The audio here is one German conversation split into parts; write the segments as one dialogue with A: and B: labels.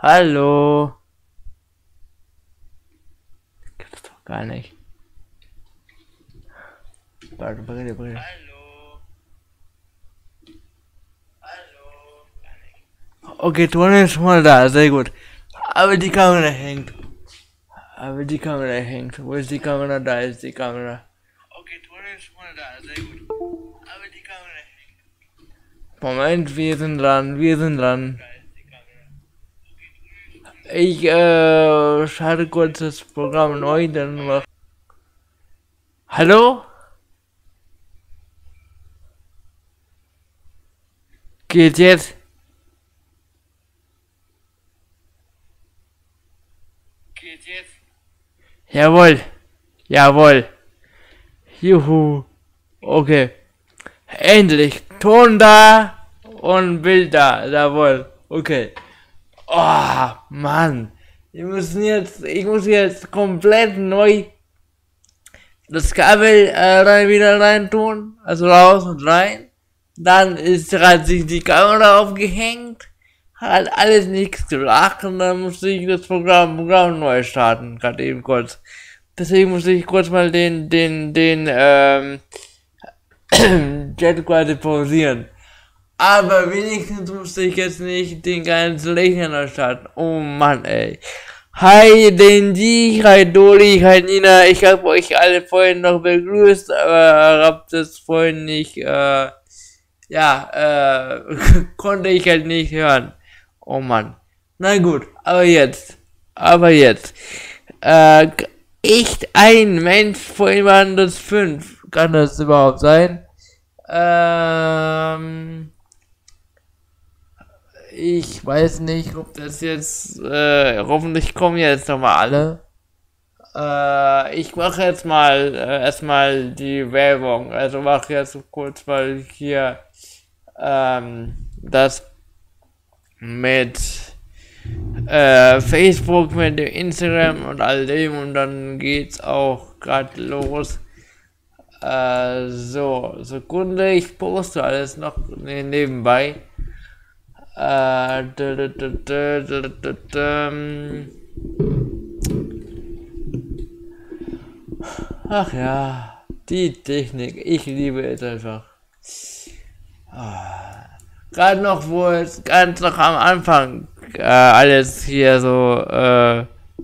A: Hallo. Gibt es doch gar nicht. Warte, Brille. Hallo. Okay, Ton ist schon mal da, sehr gut. Aber die Kamera hängt. Wo ist die Kamera? Da ist die Kamera. Okay, Ton ist schon mal da, sehr gut. Aber die Kamera hängt. Moment, wir sind dran. Ich schalte kurz das Programm neu, dann mach. Hallo? Geht jetzt? Jawohl. Juhu. Okay. Endlich. Ton da und Bild da. Jawohl. Okay. Oh, Mann. Ich muss jetzt komplett neu das Kabel wieder rein tun. Also raus und rein. Dann hat sich die Kamera aufgehängt. Hat alles nichts gebracht und dann musste ich das Programm neu starten. Gerade eben kurz. Deswegen musste ich kurz mal den Chat quasi pausieren. Aber wenigstens musste ich jetzt nicht den ganzen Rechner starten. Oh Mann, ey. Hi Denji, hi Doli, hi Nina. Ich habe euch alle vorhin noch begrüßt, aber hab das vorhin nicht, konnte ich halt nicht hören. Oh Mann. Na gut, aber jetzt. Echt ein Mensch, vorhin waren das 5. Kann das überhaupt sein? Ich weiß nicht, ob das jetzt, hoffentlich kommen jetzt nochmal alle. Ich mache jetzt mal erstmal die Werbung. Also mache jetzt kurz mal hier das mit Facebook, mit dem Instagram und all dem und dann geht's auch gerade los. So, Sekunde, ich poste alles noch nebenbei. Ach ja, die Technik, ich liebe es einfach. Gerade noch, wo es ganz noch am Anfang alles hier so,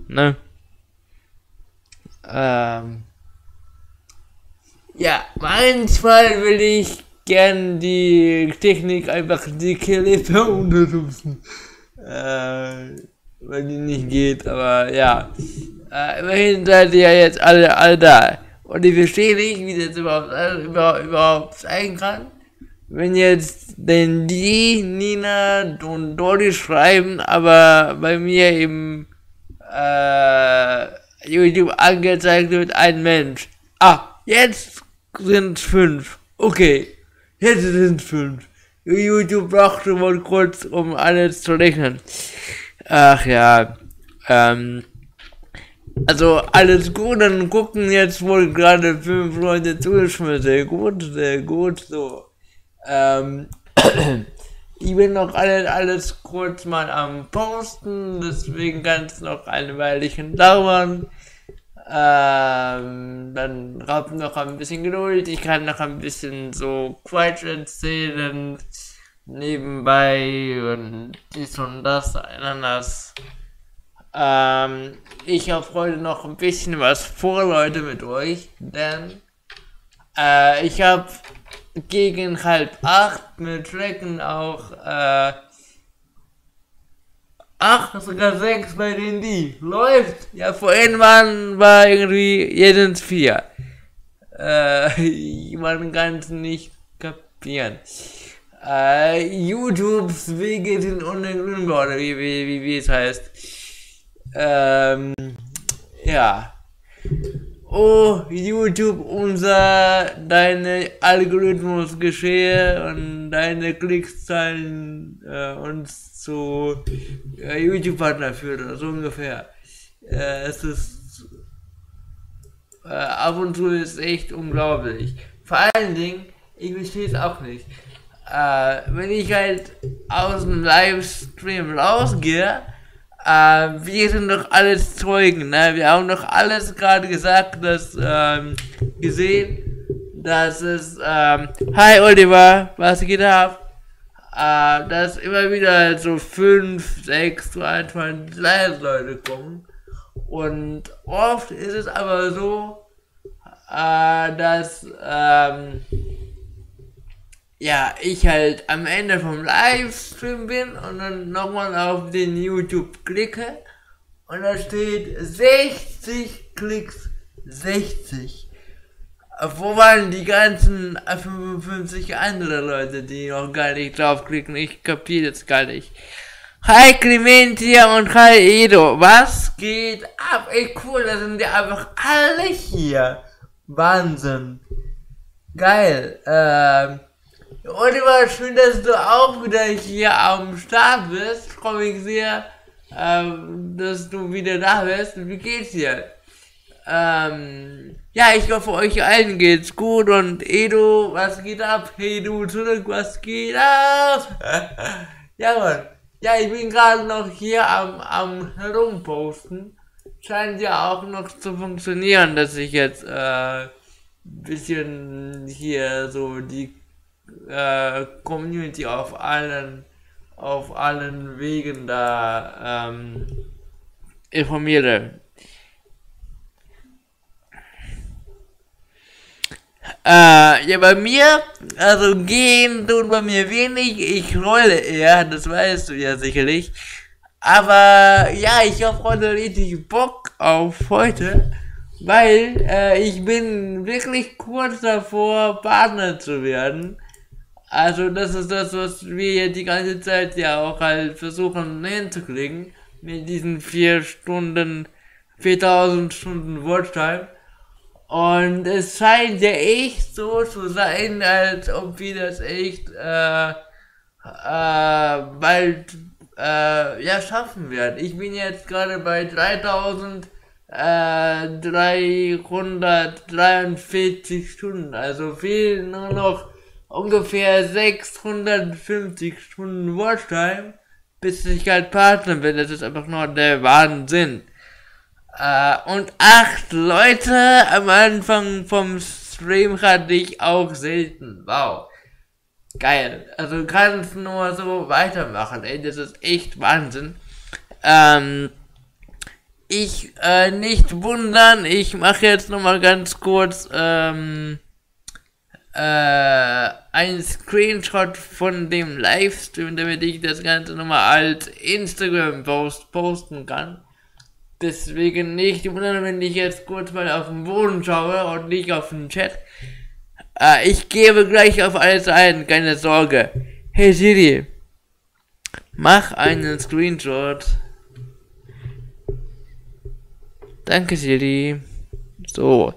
A: ne? Ja, manchmal will ich gern die Technik einfach die Kilippe unterstützen. Wenn die nicht geht, aber ja. Immerhin seid ihr ja jetzt alle da. Und ich verstehe nicht, wie das überhaupt sein kann. Wenn jetzt denn die Nina und Dori schreiben, aber bei mir im YouTube angezeigt wird ein Mensch. Jetzt sind 5. Okay, jetzt sind 5. YouTube brauchte wohl kurz, um alles zu rechnen. Ach ja, also alles gut, dann gucken jetzt wohl gerade 5 Leute zu, schon sehr gut, so. Ich bin noch alles kurz mal am Posten, deswegen kann es noch ein Weilchen dauern. Dann habt noch ein bisschen Geduld, ich kann noch ein bisschen so Quatsch erzählen nebenbei und dies und das, Ananas. Ich habe heute noch ein bisschen was vor, Leute, mit euch, denn ich habe gegen 7:30 mit Tracken auch Ach, sogar 6 bei den die. Läuft. Ja, vorhin war irgendwie jedes 4. Man kann es nicht kapieren. YouTubes Wege sind unergründbar, oder wie es heißt. Ja. Oh, YouTube, deine Algorithmus geschehe und deine Klickszahlen uns zu YouTube-Partner führt, oder so ungefähr. Es ist ab und zu ist echt unglaublich. Vor allen Dingen, ich verstehe es auch nicht. Wenn ich halt aus dem Livestream rausgehe, wir sind doch alles Zeugen, ne? Wir haben doch alles gerade gesagt, gesehen, dass es, hi Oliver, was geht ab? Dass immer wieder so 5, 6, 22 Leute kommen. Und oft ist es aber so, dass, ja, ich halt am Ende vom Livestream bin und dann nochmal auf den YouTube klicke und da steht 60 Klicks, 60. Wo waren die ganzen 55 andere Leute, die noch gar nicht draufklicken? Ich kapiere das gar nicht. Hi Clementia und hi Edo, was geht ab? Ey cool, da sind ja einfach alle hier. Wahnsinn. Geil, Oliver, schön, dass du auch wieder hier am Start bist. Ich freue mich sehr, dass du wieder da bist. Wie geht's dir? Ja, ich hoffe, euch allen geht's gut. Und Edo, was geht ab? Hey du zurück, was geht ab? Ja, Mann. Ja, ich bin gerade noch hier am Herumposten. Scheint ja auch noch zu funktionieren, dass ich jetzt bisschen hier so die Community auf allen Wegen da informiere. Ja, bei mir, also gehen tut bei mir wenig, ich rolle eher, das weißt du ja sicherlich. Aber ja, ich habe heute richtig Bock auf heute, weil ich bin wirklich kurz davor, Partner zu werden. Also das ist das, was wir die ganze Zeit ja auch halt versuchen hinzukriegen, mit diesen 4000 Stunden Watchtime. Und es scheint ja echt so zu sein, als ob wir das echt bald ja schaffen werden. Ich bin jetzt gerade bei 3343 Stunden, also fehlen nur noch ungefähr 650 Stunden Watchtime, bis ich halt Partner bin. Das ist einfach nur der Wahnsinn. Und 8 Leute am Anfang vom Stream hatte ich auch selten. Wow. Geil. Also du kannst nur so weitermachen, ey. Das ist echt Wahnsinn. Nicht wundern, ich mache jetzt nochmal ganz kurz einen Screenshot von dem Livestream, damit ich das Ganze nochmal als Instagram-Post posten kann. Deswegen nicht wundern, wenn ich jetzt kurz mal auf den Boden schaue und nicht auf den Chat. Ich gebe gleich auf alles ein, keine Sorge. Hey Siri, mach einen Screenshot. Danke Siri. So.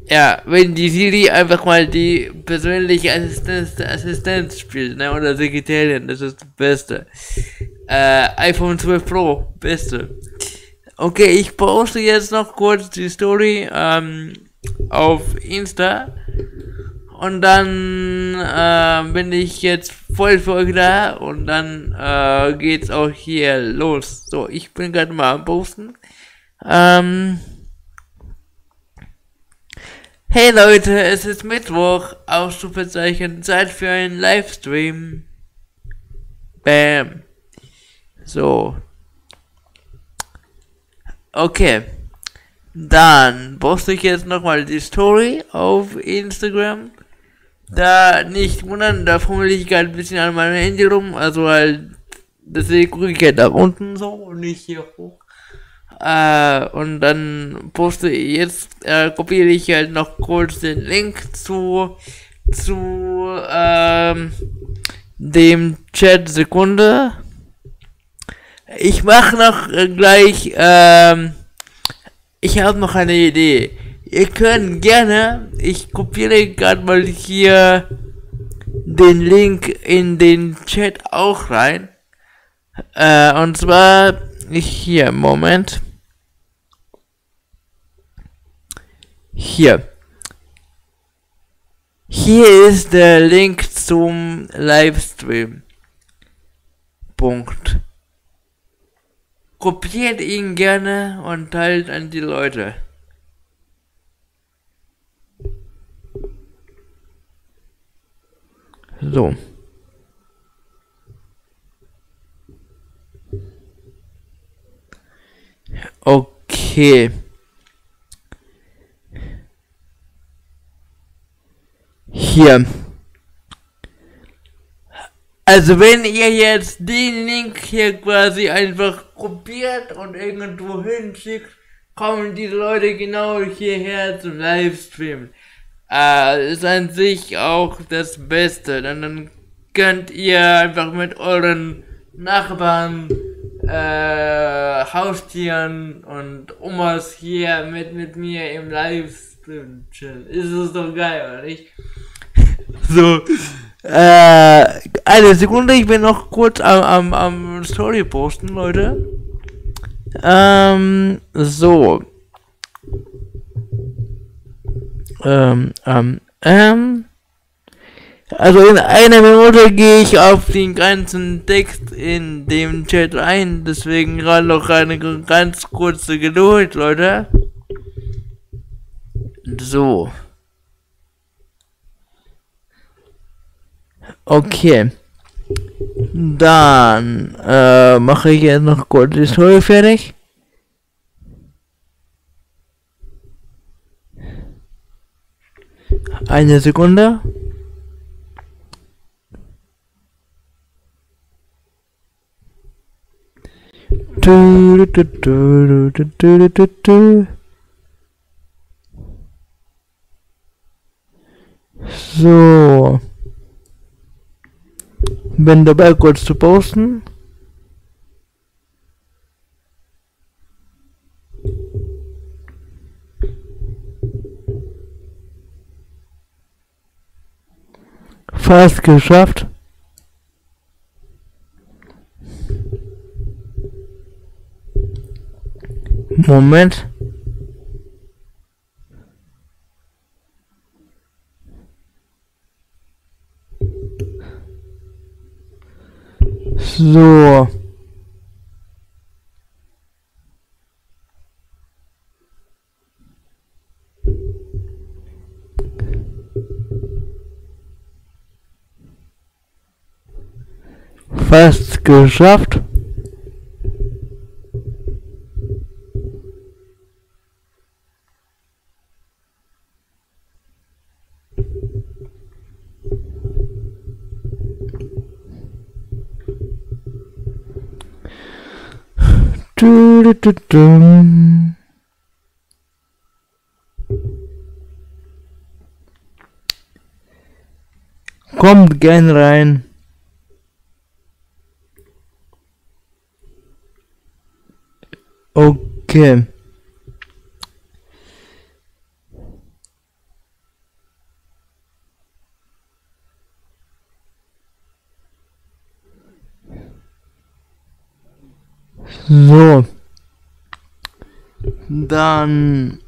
A: Ja, wenn die Siri einfach mal die persönliche Assistenz spielt, ne, oder Sekretärin, das ist das Beste. iPhone 12 Pro, Beste. Okay, ich poste jetzt noch kurz die Story auf Insta und dann bin ich jetzt voll für euch da und dann geht's auch hier los. So, ich bin gerade mal am Posten. Hey Leute, es ist Mittwoch, Ausrufezeichen, Zeit für einen Livestream. Bam. So. Okay. Dann poste ich jetzt nochmal die Story auf Instagram. Da nicht wundern, da fummel ich gerade ein bisschen an meinem Handy rum, also halt Deswegen gucke ich halt nach unten so und nicht hier hoch. Und dann poste ich jetzt, kopiere ich halt noch kurz den Link zu dem Chat. Sekunde. Ich mache noch gleich, ich habe noch eine Idee. Ihr könnt gerne, ich kopiere gerade mal hier den Link in den Chat auch rein. Und zwar hier, Moment. Hier. Hier ist der Link zum Livestream. Punkt. Kopiert ihn gerne und teilt an die Leute. So. Okay. Hier. Also wenn ihr jetzt den Link hier quasi einfach kopiert und irgendwo hinschickt, kommen die Leute genau hierher zum Livestream. Ist an sich auch das Beste. Dann könnt ihr einfach mit euren Nachbarn, Haustieren und Omas hier mit mir im Livestream chillen. Ist es doch geil, oder nicht? So, eine Sekunde, ich will noch kurz am Story posten, Leute. So. Also in einer Minute gehe ich auf den ganzen Text in dem Chat ein, deswegen gerade noch eine ganz kurze Geduld, Leute. So. Okay. Dann mache ich jetzt noch kurz die Story fertig. Eine Sekunde. So. Bin dabei kurz zu posten. Fast geschafft. Moment. So. Fast geschafft. Kommt gern rein. Okay. So. Dann.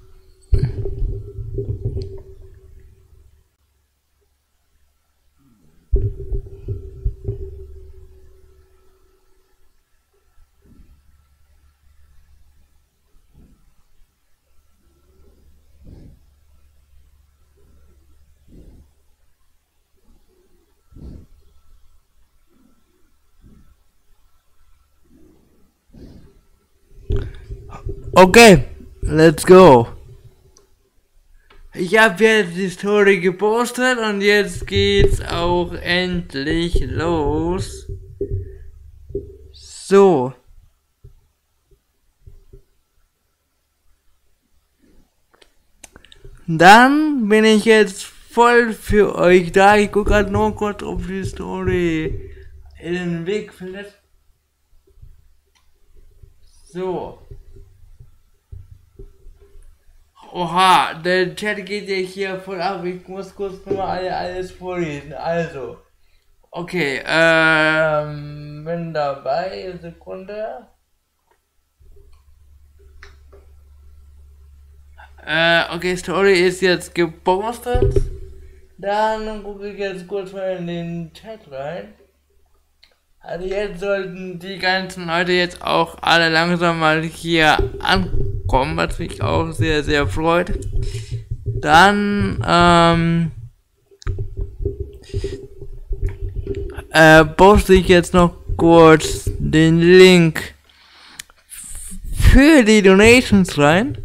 A: Okay, let's go. Ich habe jetzt die Story gepostet und jetzt geht's auch endlich los. So. Dann bin ich jetzt voll für euch da. Ich gucke gerade nur kurz, ob die Story in den Weg findet. So. Oha, der Chat geht ja hier voll ab. Ich muss kurz nochmal alles vorlesen. Also. Okay, bin dabei. Sekunde. Okay, Story ist jetzt gepostet. Dann gucke ich jetzt kurz mal in den Chat rein. Also jetzt sollten die ganzen Leute jetzt auch alle langsam mal hier ankommen, was mich auch sehr, sehr freut. Dann, poste ich jetzt noch kurz den Link für die Donations rein.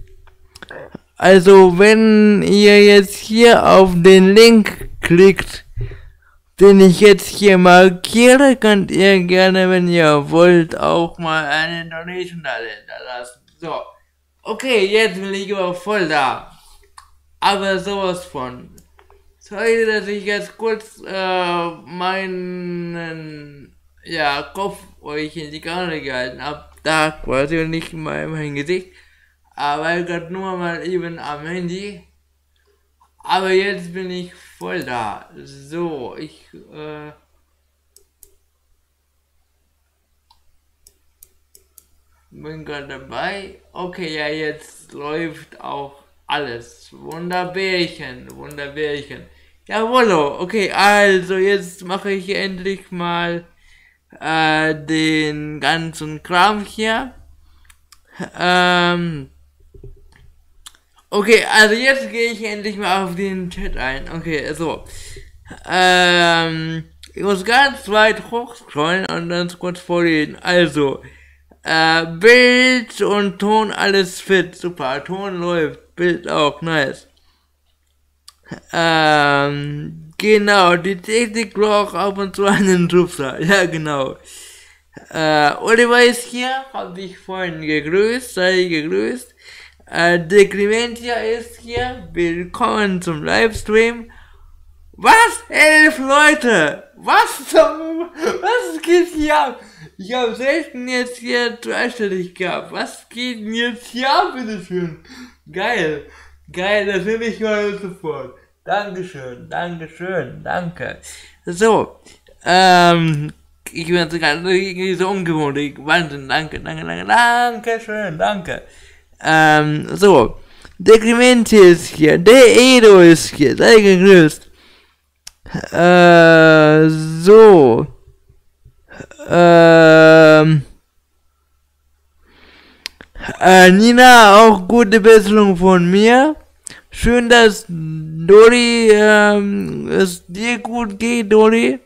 A: Also wenn ihr jetzt hier auf den Link klickt, den ich jetzt hier markiere, könnt ihr gerne, wenn ihr wollt, auch mal eine Donation da lassen. So, okay, jetzt bin ich aber voll da. Aber sowas von. Sorry, dass ich jetzt kurz meinen Kopf euch in die Kamera gehalten habe. Da quasi und nicht mal in mein Gesicht. Aber gerade nur mal eben am Handy. Aber jetzt bin ich voll da. So, ich bin gerade dabei. Okay, ja, jetzt läuft auch alles. Wunderbärchen, Wunderbärchen. Jawollo, okay, also jetzt mache ich endlich mal den ganzen Kram hier. Okay, also jetzt gehe ich endlich mal auf den Chat ein. Okay, so. Ich muss ganz weit hochscrollen und dann kurz vorlesen. Also, Bild und Ton, alles fit. Super, Ton läuft, Bild auch, nice. Genau, die Technik braucht ab und zu einen Schubser. Ja, genau. Oliver ist hier, hab dich vorhin gegrüßt, sei gegrüßt. Der Clementia ist hier, willkommen zum Livestream. Was? 11 Leute! Was geht hier ab? Ich habe selten jetzt hier dreistellig gehabt. Was geht denn jetzt hier ab, bitteschön? Geil. Geil, das will ich mal sofort. Dankeschön, danke. So, ich bin sogar irgendwie so ungewohnt. Wahnsinn, danke schön, danke. So, der Clementi ist hier, der Edo ist hier, sei gegrüßt. So. Nina, auch gute Besserung von mir. Schön, dass Dori, es dir gut geht, Dori.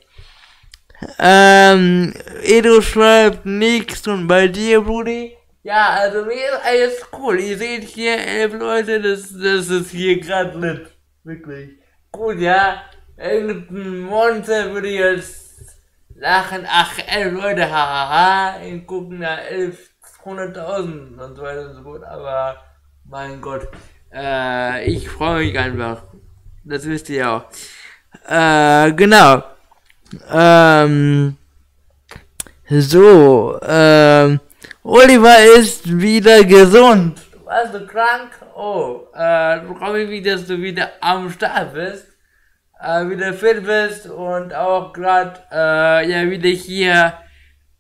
A: Edo schreibt nichts und bei dir, Brudi? Ja, also mir ist alles cool. Ihr seht hier 11 Leute, das ist hier gerade lit. Wirklich. Gut, ja. Irgendein Monster würde jetzt lachen. Ach, 11 Leute, hahaha. Gucken da 100.000 und so weiter und so fort. Aber, mein Gott. Ich freue mich einfach. Das wisst ihr auch. Genau. So, Oliver ist wieder gesund. Warst du krank? Oh, freue mich, dass du wieder am Start bist, wieder fit bist und auch gerade, wieder hier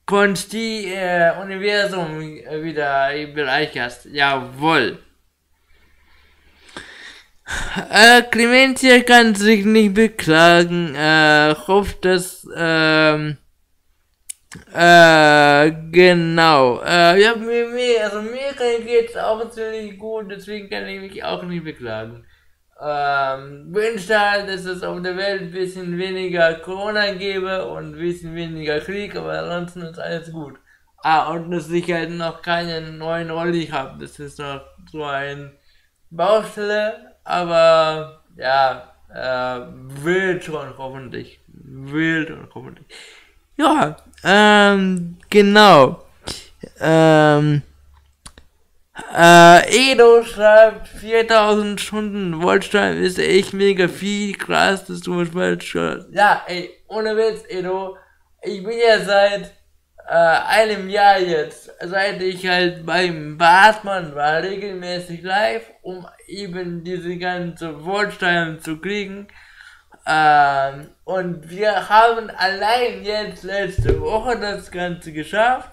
A: Konsti, Universum wieder bereicherst. Jawohl. Clementia kann sich nicht beklagen, hofft, dass, genau. Ja, mir geht's auch ziemlich gut, deswegen kann ich mich auch nicht beklagen. Wünschte halt, dass es auf der Welt ein bisschen weniger Corona gäbe und ein bisschen weniger Krieg, aber ansonsten ist alles gut. Und dass ich halt noch keinen neuen Rolli habe, das ist noch so ein Baustelle. Aber, ja, wild schon hoffentlich. Ja, genau. Edo schreibt 4000 Stunden Voltstream ist echt mega viel, krass, dass du mich mal schaust. Ja, ey, ohne Witz, Edo, ich bin ja seit einem Jahr jetzt, seit ich halt beim Bartmann war, regelmäßig live, um eben diese ganze Voltstream zu kriegen. Und wir haben allein jetzt letzte Woche das Ganze geschafft,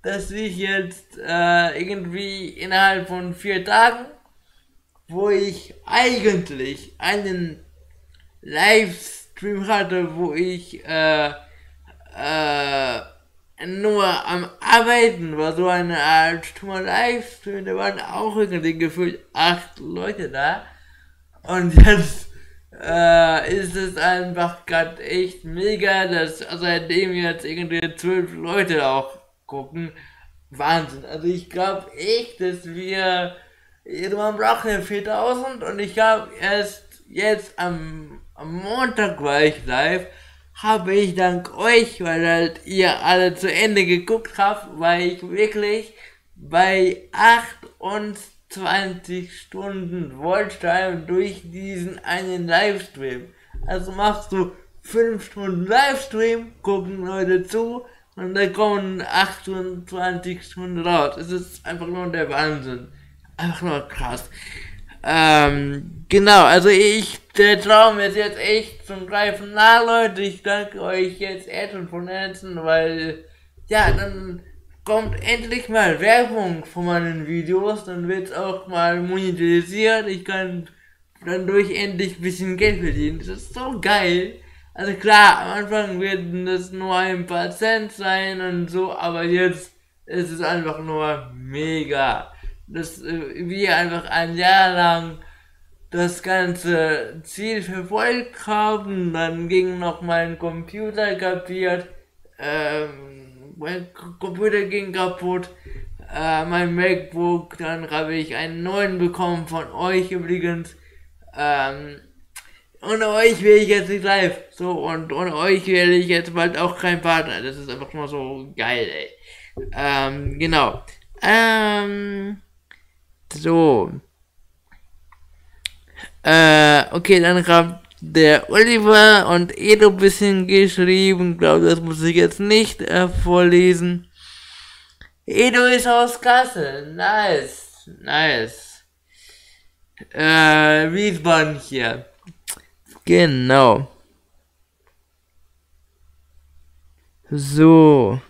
A: dass ich jetzt irgendwie innerhalb von 4 Tagen, wo ich eigentlich einen Livestream hatte, wo ich nur am Arbeiten war, so eine Art stummer Livestream, da waren auch irgendwie gefühlt 8 Leute da. Und jetzt ist es einfach gerade echt mega, dass seitdem jetzt irgendwie 12 Leute auch gucken. Wahnsinn. Also ich glaube echt, dass man braucht ja 4000 und ich glaube erst jetzt am Montag war ich live, habe ich dank euch, weil halt ihr alle zu Ende geguckt habt, war ich wirklich bei 28 Stunden Voltstream durch diesen einen Livestream. Also machst du 5 Stunden Livestream, gucken Leute zu und da kommen 28 Stunden raus. Es ist einfach nur der Wahnsinn. Einfach nur krass. Genau, also der Traum ist jetzt echt zum Greifen nah, Leute. Ich danke euch jetzt schon von Herzen, weil, ja, dann kommt endlich mal Werbung von meinen Videos, dann wird's auch mal monetarisiert. Ich kann dann durch endlich ein bisschen Geld verdienen. Das ist so geil. Also klar, am Anfang werden das nur ein paar Cent sein und so, aber jetzt ist es einfach nur mega. Dass wir einfach ein Jahr lang das ganze Ziel verfolgt haben, dann ging noch mein Computer kaputt, mein Computer ging kaputt, mein MacBook, dann habe ich einen neuen bekommen von euch übrigens, ohne euch wäre ich jetzt nicht live, so, und ohne euch wäre ich jetzt bald auch kein Partner, das ist einfach nur so geil, ey. Genau, so. Okay, dann hat der Oliver und Edo ein bisschen geschrieben. Glaube, das muss ich jetzt nicht vorlesen. Edo ist aus Kassel. Nice. Nice. Wiesbaden hier. Genau. So.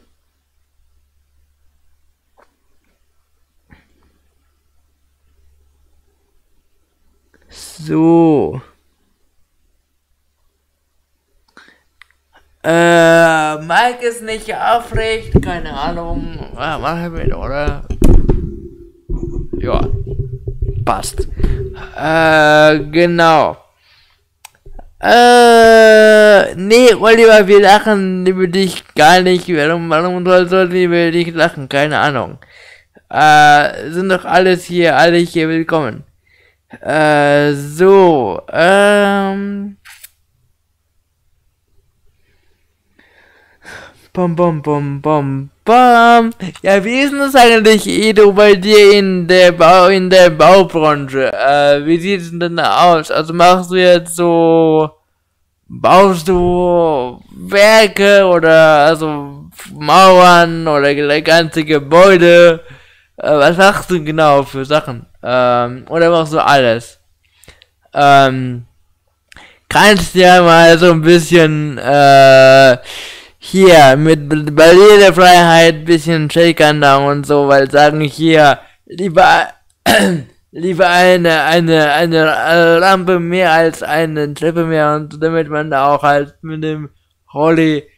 A: So. Mike ist nicht aufrecht, keine Ahnung. Machen wir, oder? Ja. Passt. Genau. Nee, Oliver, wir lachen über dich gar nicht. Warum sollten wir über dich lachen? Keine Ahnung. Sind doch alle hier willkommen. So, bam. Ja, wie ist denn das eigentlich, Edo, bei dir in der Baubranche? Wie sieht es denn da aus? Also baust du Werke oder also Mauern oder ganze Gebäude? Was machst du genau für Sachen? Oder machst du alles? Kannst ja mal so ein bisschen hier mit Barrierefreiheit ein bisschen shakern da und so, weil sagen hier lieber eine Rampe mehr als eine Treppe mehr und damit man da auch halt mit dem Rolli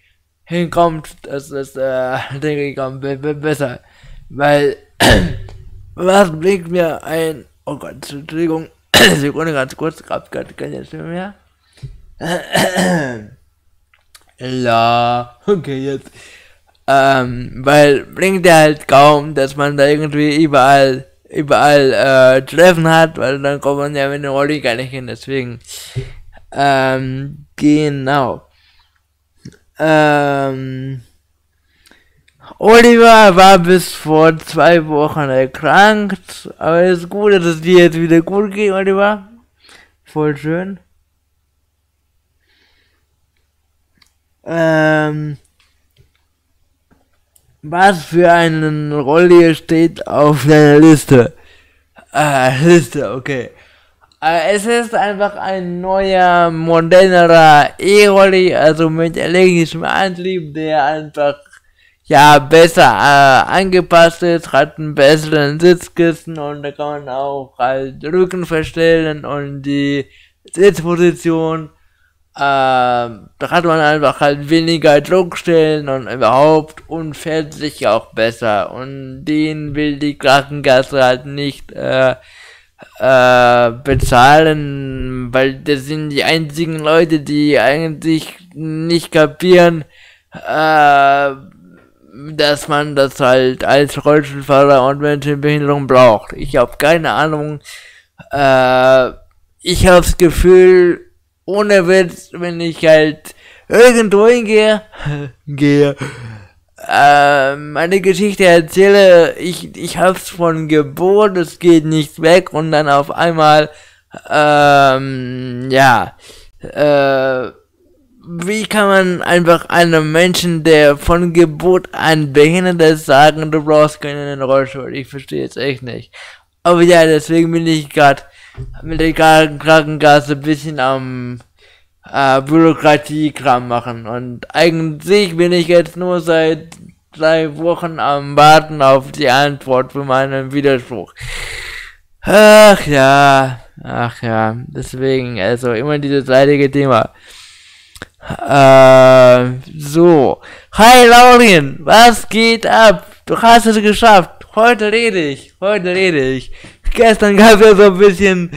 A: hinkommt, das ist denke ich besser, weil was bringt mir ein... Oh Gott, Entschuldigung. Sekunde, ganz kurz. Gab keine Stimme mehr. Ja, okay, jetzt. Weil bringt ja halt kaum, dass man da irgendwie überall Treffen hat, weil dann kommt man ja mit dem Rolli gar nicht hin, deswegen. Genau. Ähm, Oliver war bis vor 2 Wochen erkrankt, aber es ist gut, dass es dir jetzt wieder gut geht, Oliver. Voll schön. Was für eine Rolle steht auf deiner Liste? Liste, okay. Es ist einfach ein neuer, modernerer E-Rolli, also mit elektrischem Antrieb, der einfach, ja, besser angepasst ist, hat einen besseren Sitzkissen und da kann man auch halt Rücken verstellen und die Sitzposition. Da hat man einfach halt weniger Druckstellen und überhaupt und fährt sich auch besser. Und den will die Krankenkasse halt nicht bezahlen, weil das sind die einzigen Leute, die eigentlich nicht kapieren, dass man das halt als Rollstuhlfahrer und Menschen mit Behinderung braucht. Ich habe keine Ahnung. Ich habe das Gefühl, ohne Witz, wenn ich halt irgendwo hingehe, meine Geschichte erzähle, ich hab's von Geburt, es geht nicht weg und dann auf einmal, wie kann man einfach einem Menschen, der von Geburt an behindert ist, sagen, du brauchst keinen Rollstuhl? Ich verstehe es echt nicht. Aber ja, deswegen bin ich gerade mit der Krankenkasse ein bisschen am Bürokratiekram machen. Und eigentlich bin ich jetzt nur seit 3 Wochen am Warten auf die Antwort für meinen Widerspruch. Ach ja, deswegen, also immer dieses leidige Thema. So. Hi Laurien, was geht ab? Du hast es geschafft. Heute rede ich. Gestern gab es ja so ein bisschen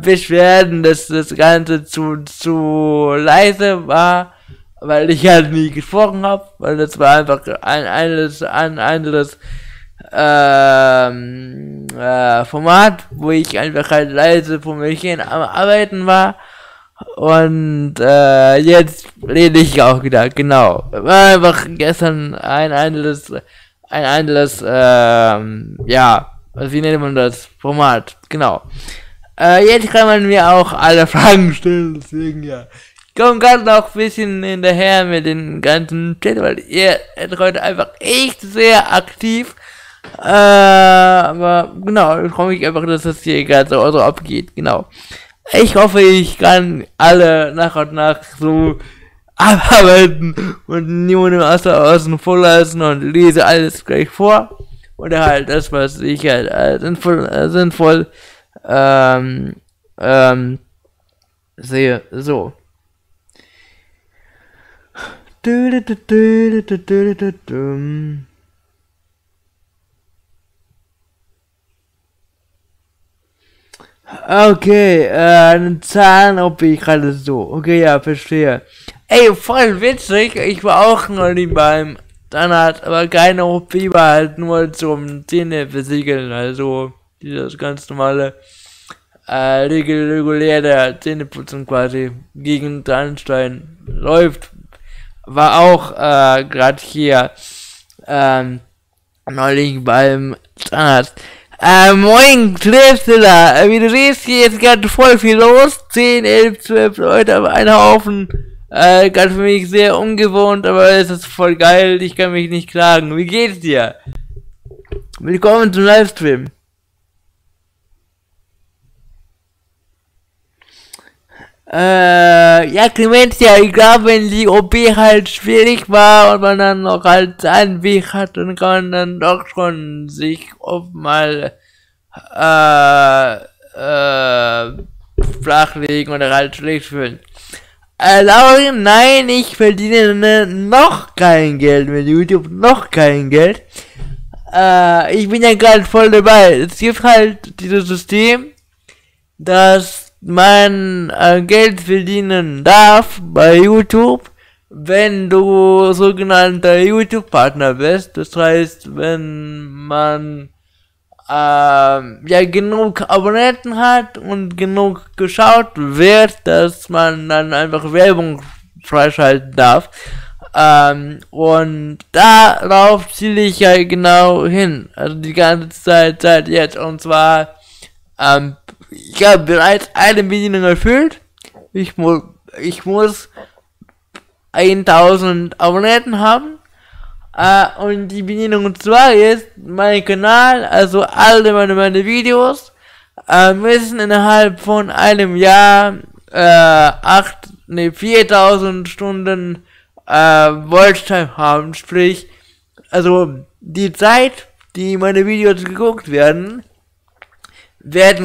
A: Beschwerden, dass das Ganze zu leise war, weil ich halt nie gesprochen habe, weil das war einfach ein anderes Format, wo ich einfach halt leise vor mich hin am Arbeiten war. Und jetzt rede ich auch wieder, genau. War einfach gestern ein anderes, wie nennt man das? Format, genau. Jetzt kann man mir auch alle Fragen stellen, deswegen ja. Ich komme gerade noch ein bisschen hinterher mit den ganzen Chat, weil ihr seid heute einfach echt sehr aktiv. Aber genau, ich freue mich einfach, dass das hier gerade so abgeht, genau. Ich hoffe, ich kann alle nach und nach so abarbeiten und niemandem außen vor lassen und lese alles gleich vor. Oder halt das, was ich halt sinnvoll sehe. So. Okay, Zahlen, ob ich gerade so. Okay, ja, verstehe. Ey, voll witzig. Ich war auch noch nie beim Zahnarzt, aber keine OP, war halt nur zum Zähne versiegeln. Also, dieses ganz normale, reguläre Zähneputzen quasi gegen Zahnstein läuft. War auch, gerade hier, neulich beim Zahnarzt. Moin, Clipsilla. Wie du siehst, hier ist gerade voll viel los. 10, 11, 12 Leute auf einen Haufen. Gerade für mich sehr ungewohnt, aber es ist voll geil. Ich kann mich nicht klagen. Wie geht's dir? Willkommen zum Livestream. Ja, Clemens, ja, ich glaube, wenn die OP halt schwierig war und man dann noch halt einen Weg hat, dann kann man dann doch schon sich oft mal flachlegen oder halt schlecht fühlen. Lauren, nein, ich verdiene noch kein Geld mit YouTube, noch kein Geld. Ich bin ja gerade voll dabei. Es gibt halt dieses System, dass man Geld verdienen darf bei YouTube, wenn du sogenannter YouTube-Partner bist. Das heißt, wenn man genug Abonnenten hat und genug geschaut wird, dass man dann einfach Werbung freischalten darf. Und darauf ziele ich ja genau hin. Also die ganze Zeit seit jetzt. Und zwar, ich habe bereits eine Bedienung erfüllt. Ich muss 1000 Abonnenten haben. Und die Bedienung und zwar ist mein Kanal, also alle meine Videos, müssen innerhalb von einem Jahr 4000 Stunden Watchtime haben, sprich, also die Zeit, die meine Videos geguckt werden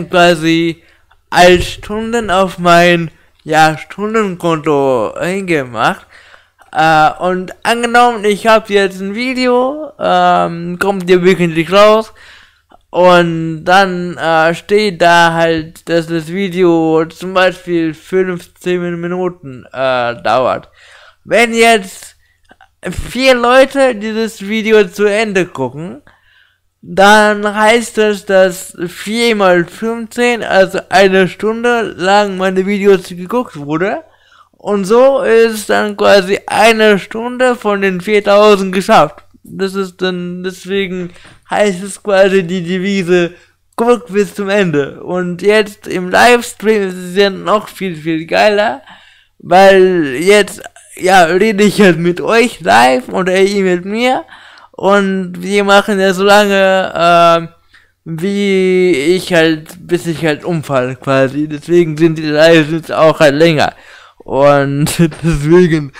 A: quasi als Stunden auf mein Stundenkonto hingemacht. Und angenommen, ich habe jetzt ein Video, kommt ja wöchentlich raus, und dann steht da halt, dass das Video zum Beispiel 15 Minuten dauert. Wenn jetzt 4 Leute dieses Video zu Ende gucken, dann heißt das, dass 4 mal 15, also eine Stunde lang meine Videos geguckt wurde. Und so ist dann quasi eine Stunde von den 4000 geschafft. Das ist dann, deswegen heißt es quasi die Devise, guckt bis zum Ende. Und jetzt im Livestream ist es ja noch viel geiler, weil jetzt, rede ich halt mit euch live oder ihr mit mir. Und wir machen ja so lange, bis ich halt umfalle quasi. Deswegen sind die Lives auch halt länger. Und deswegen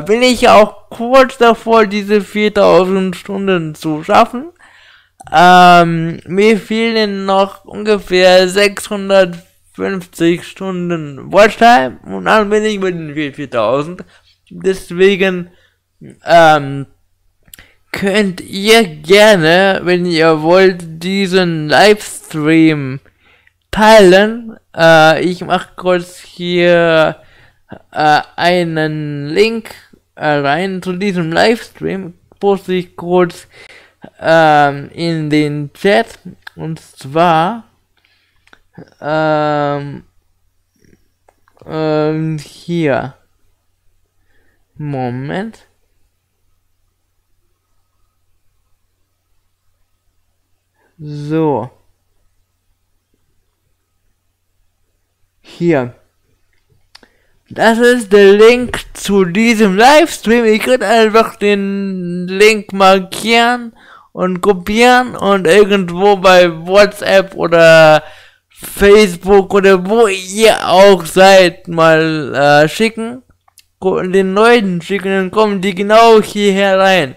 A: bin ich auch kurz davor, diese 4000 Stunden zu schaffen. Mir fehlen noch ungefähr 650 Stunden Watchtime und dann bin ich mit den 4000. Deswegen könnt ihr gerne, wenn ihr wollt, diesen Livestream teilen. Ich mache kurz hier einen Link rein zu diesem Livestream. Poste ich kurz in den Chat. Und zwar hier. Moment. So. Hier. Das ist der Link zu diesem Livestream. Ihr könnt einfach den Link markieren und kopieren und irgendwo bei WhatsApp oder Facebook oder wo ihr auch seid mal schicken. Den Leuten schicken, dann kommen die genau hierher rein.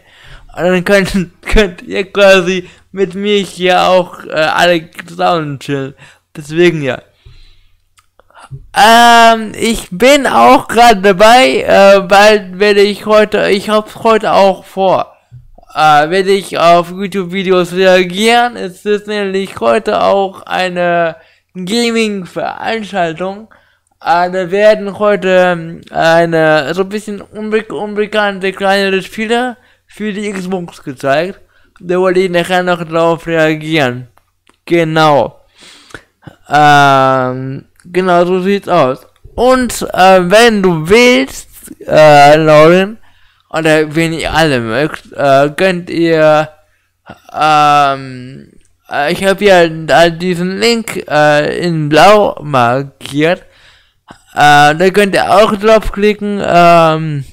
A: Und dann könnt ihr quasi mit mir hier auch alle zusammen chillen. Deswegen ja. Ich bin auch gerade dabei, bald werde ich hab's heute auch vor, werde ich auf YouTube-Videos reagieren. Es ist nämlich heute auch eine Gaming-Veranstaltung. Da werden heute eine so ein bisschen unbekannte kleinere Spiele für die Xbox gezeigt. Da wollte ich nachher noch drauf reagieren. Genau. Genau so sieht's aus. Und wenn du willst, Lauren, oder wenn ihr alle mögt, könnt ihr, ich habe ja da diesen Link in blau markiert. Da könnt ihr auch draufklicken,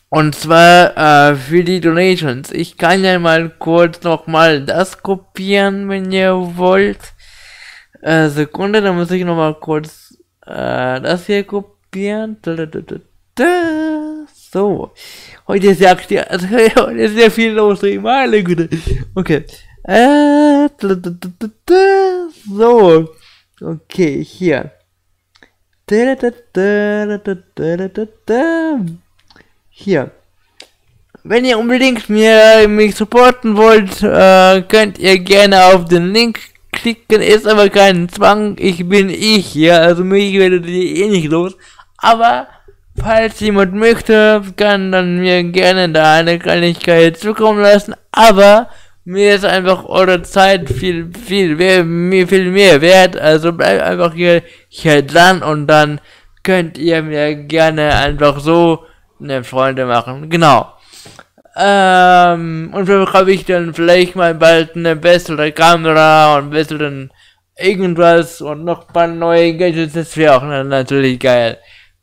A: und zwar für die Donations. Ich kann ja mal kurz nochmal das kopieren, wenn ihr wollt. Sekunde, da muss ich nochmal kurz das hier kopieren. So. Heute ist ja heute ist ja viel los, meine Güte. Okay. So. Okay, hier. Hier. Wenn ihr unbedingt mich supporten wollt, könnt ihr gerne auf den Link klicken, ist aber kein Zwang, ich bin hier, also mich werdet ihr eh nicht los, aber falls jemand möchte, kann dann mir gerne da eine Kleinigkeit zukommen lassen, aber mir ist einfach eure Zeit viel mehr wert, also bleibt einfach hier dran und dann könnt ihr mir gerne einfach so ne, Freunde machen, genau. Und so habe ich dann vielleicht mal bald eine bessere Kamera und besseren irgendwas und noch ein paar neue Gadgets, das wäre auch natürlich geil.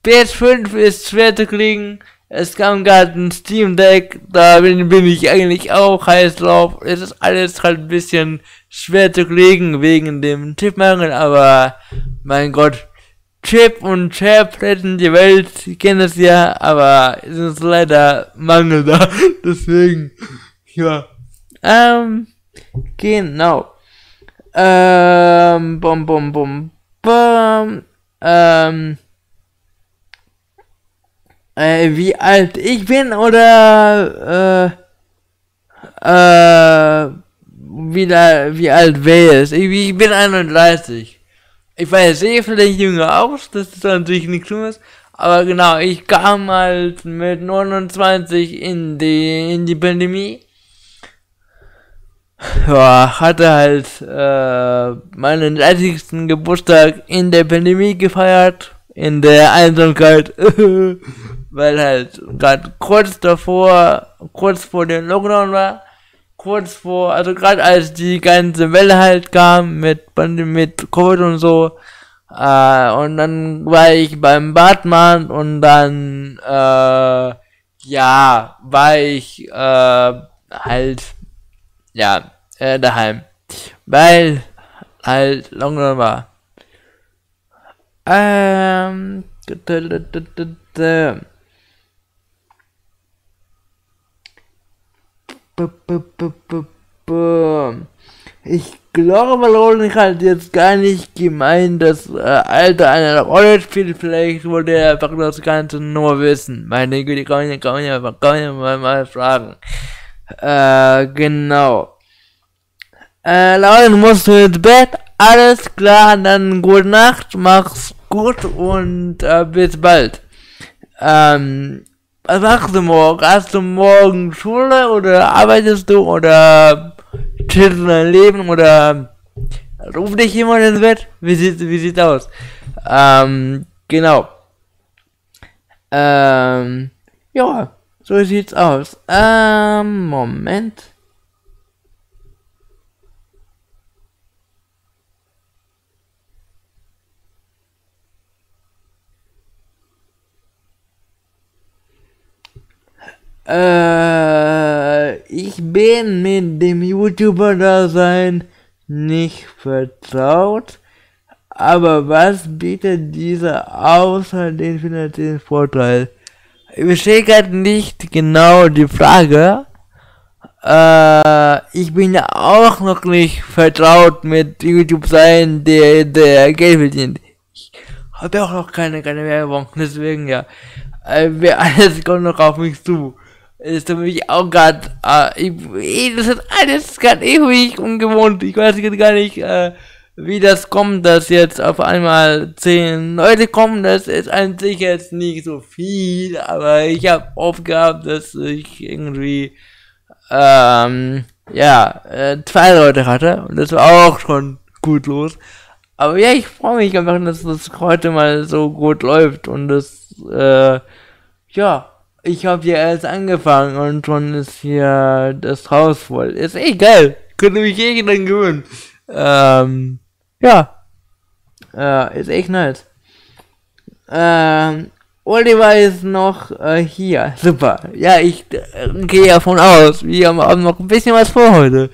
A: PS5 ist schwer zu kriegen. Es kam gerade ein Steam Deck, da bin ich eigentlich auch heiß drauf. Es ist alles halt ein bisschen schwer zu kriegen wegen dem Chipmangel, aber mein Gott, Chip und Chap retten die Welt, ich kenne es ja, aber es ist leider Mangel da, deswegen, ja. Genau. Bum, bum, bum, bum, wie alt ich bin oder, wie alt wer ist. Ich bin 31. Ich weiß, sehe vielleicht jünger aus, das ist natürlich nichts Schlimmes, aber genau, ich kam halt mit 29 in die Pandemie. Ja, hatte halt meinen 30. Geburtstag in der Pandemie gefeiert, in der Einsamkeit, weil halt gerade kurz vor dem Lockdown war, also gerade als die ganze Welle halt kam mit Covid und so, und dann war ich beim Batman und dann, ja, war ich, halt, ja, daheim, weil halt Lockdown war. Ich glaube, Roland hat jetzt gar nicht gemeint, dass Alter eine Rolle spielt. Vielleicht wollte er einfach das Ganze nur wissen. Meine Güte, kann ich mal fragen. Genau. Lauren, musst du ins Bett? Alles klar, dann gute Nacht, mach's gut und bis bald. Was machst du morgen? Hast du morgen Schule oder arbeitest du oder chillst du dein Leben oder ruft dich jemand ins Bett? Wie sieht's aus? Genau. Ja, so sieht's aus. Moment. Ich bin mit dem YouTuber-Dasein nicht vertraut, aber was bietet dieser außer den finanziellen Vorteil? Ich verstehe gerade nicht genau die Frage. Ich bin ja auch noch nicht vertraut mit YouTube sein, der Geld verdient. Ich habe ja auch noch keine Werbung, deswegen ja. Alles kommt noch auf mich zu. Ist für mich auch gerade, das ist alles gerade ewig ungewohnt. Ich weiß gar nicht, wie das kommt, dass jetzt auf einmal 10 Leute kommen. Das ist an sich jetzt nicht so viel, aber ich habe oft gehabt, dass ich irgendwie, ja, 2 Leute hatte und das war auch schon gut los. Aber ja, ich freue mich einfach, dass das heute mal so gut läuft und das, ja, ich habe hier erst angefangen und schon ist hier das Haus voll. Ist echt geil. Könnte mich dran gewöhnen. Ja. Ist echt nice. Oliver ist noch hier. Super. Ja, ich gehe davon aus. Wir haben noch ein bisschen was vor heute.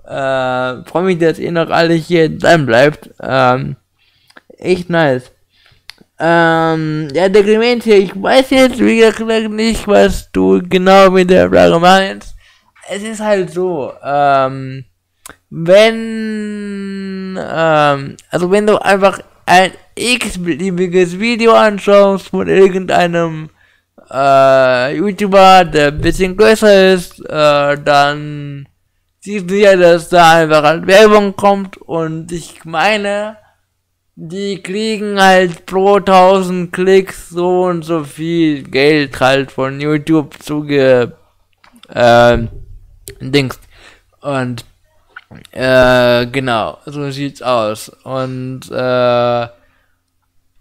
A: Freue mich, dass ihr noch alle hier dran bleibt. Echt nice. Ja, der Clement hier, ich weiß jetzt wie gesagt nicht, was du genau mit der Frage meinst. Es ist halt so, wenn du einfach ein x-beliebiges Video anschaust von irgendeinem YouTuber, der ein bisschen größer ist, dann siehst du ja, dass da einfach halt Werbung kommt und ich meine, die kriegen halt pro 1000 Klicks so und so viel Geld halt von YouTube Dings. Und, genau, so sieht's aus. Und,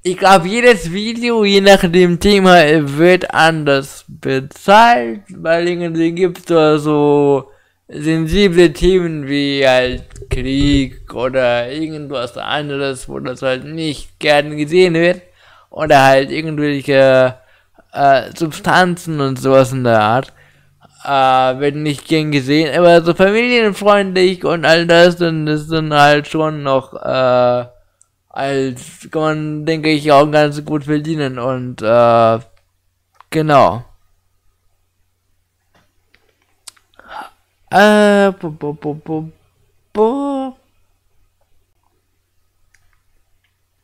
A: ich glaube, jedes Video, je nach dem Thema, wird anders bezahlt, weil irgendwie gibt es so sensible Themen wie halt Krieg oder irgendwas anderes, wo das halt nicht gern gesehen wird, oder halt irgendwelche Substanzen und sowas in der Art, werden nicht gern gesehen, aber so familienfreundlich und all das, dann ist dann halt schon noch, als kann man, denke ich, auch ganz gut verdienen und, genau. Bu, bu, bu, bu, bu.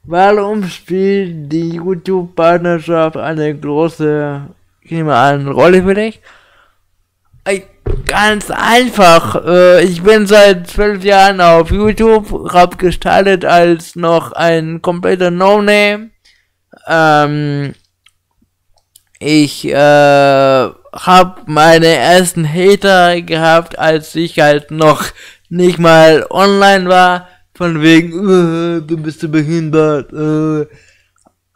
A: Warum spielt die YouTube-Partnerschaft eine große, ich nehme an, Rolle für dich? Ganz einfach. Ich bin seit 12 Jahren auf YouTube, hab gestartet als noch ein kompletter No-Name. Ich hab meine ersten Hater gehabt, als ich halt noch nicht mal online war. Von wegen, du bist so behindert.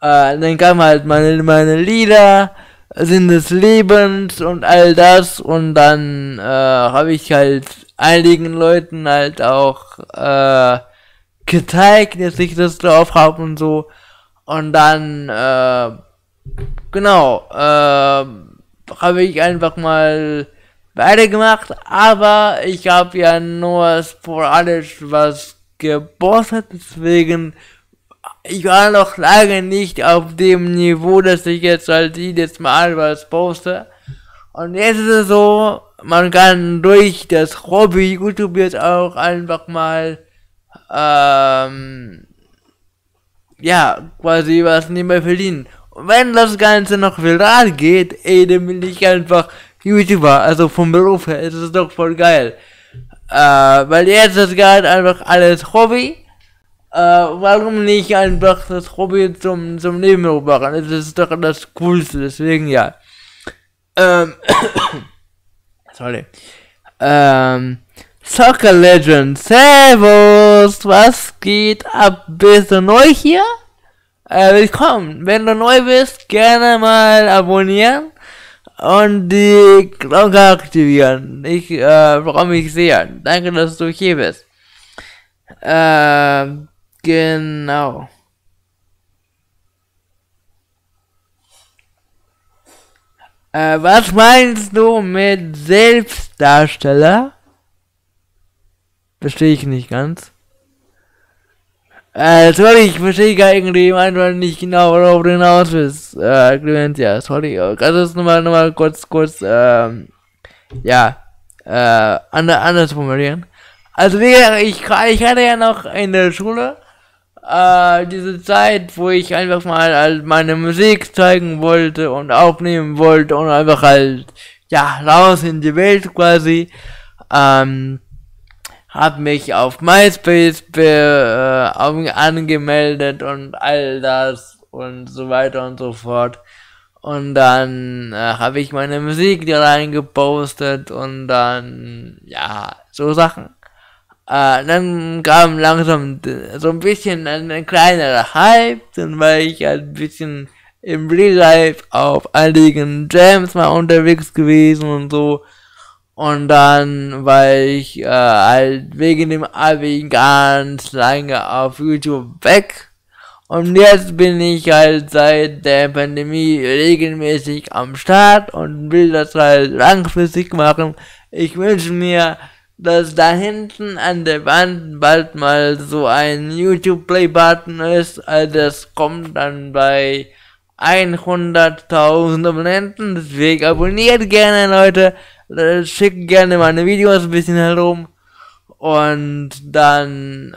A: Dann kamen halt meine Lieder, Sinn des Lebens und all das. Und dann habe ich halt einigen Leuten halt auch gezeigt, dass ich das drauf habe und so. Und dann, genau, habe ich einfach mal weitergemacht. Aber ich habe ja nur sporadisch was gepostet, deswegen ich war noch lange nicht auf dem Niveau, dass ich jetzt halt jedes Mal was poste. Und jetzt ist es so, man kann durch das Hobby YouTube jetzt auch einfach mal ja, quasi was nebenbei verdienen. Und wenn das Ganze noch viral geht, dann bin ich einfach YouTuber, also vom Beruf her ist es doch voll geil. Weil jetzt ist gerade einfach alles Hobby. Warum nicht einfach das Hobby zum Nebenberuf machen? Das ist doch das Coolste, deswegen ja. Sorry. Soccer Legend, Servus, was geht ab? Bist du neu hier? Willkommen. Wenn du neu bist, gerne mal abonnieren und die Glocke aktivieren. Ich freue mich sehr. Danke, dass du hier bist. Genau. Was meinst du mit Selbstdarsteller? Verstehe ich nicht ganz. Sorry, ich verstehe gar irgendwie manchmal nicht genau, worauf du hinaus bist. Clement, ja, sorry. Kannst du es nochmal kurz, ja, anders formulieren? Also, ich hatte ja noch in der Schule, diese Zeit, wo ich einfach mal halt meine Musik zeigen wollte und aufnehmen wollte und einfach halt, ja, raus in die Welt quasi, hab mich auf MySpace angemeldet und all das und so weiter und so fort. Und dann habe ich meine Musik da reingepostet und dann, ja, so Sachen. Dann kam langsam so ein bisschen ein kleinerer Hype, dann war ich halt ein bisschen im Real Life auf einigen Jams mal unterwegs gewesen und so. Und dann war ich halt wegen dem Abi ganz lange auf YouTube weg. Und jetzt bin ich halt seit der Pandemie regelmäßig am Start und will das halt langfristig machen. Ich wünsche mir, dass da hinten an der Wand bald mal so ein YouTube-Play-Button ist. Also das kommt dann bei 100.000 Abonnenten. Deswegen abonniert gerne, Leute. Schickt gerne meine Videos ein bisschen herum. Und dann,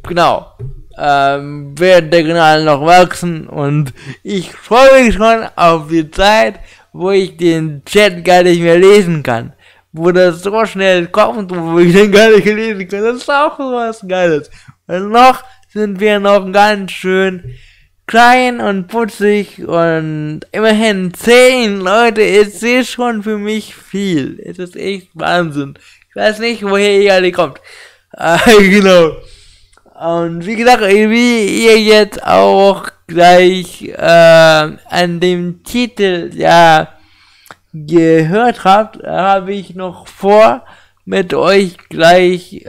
A: genau, wird der Kanal noch wachsen. Und ich freue mich schon auf die Zeit, wo ich den Chat gar nicht mehr lesen kann. Wo das so schnell kommt, wo ich den gar nicht lesen kann. Das ist auch was Geiles. Und noch sind wir noch ganz schön klein und putzig und immerhin 10 Leute ist schon für mich viel. Es ist echt Wahnsinn. Ich weiß nicht, woher ihr alle kommt. Genau. Und wie gesagt, wie ihr jetzt auch gleich an dem Titel ja gehört habt, habe ich noch vor, mit euch gleich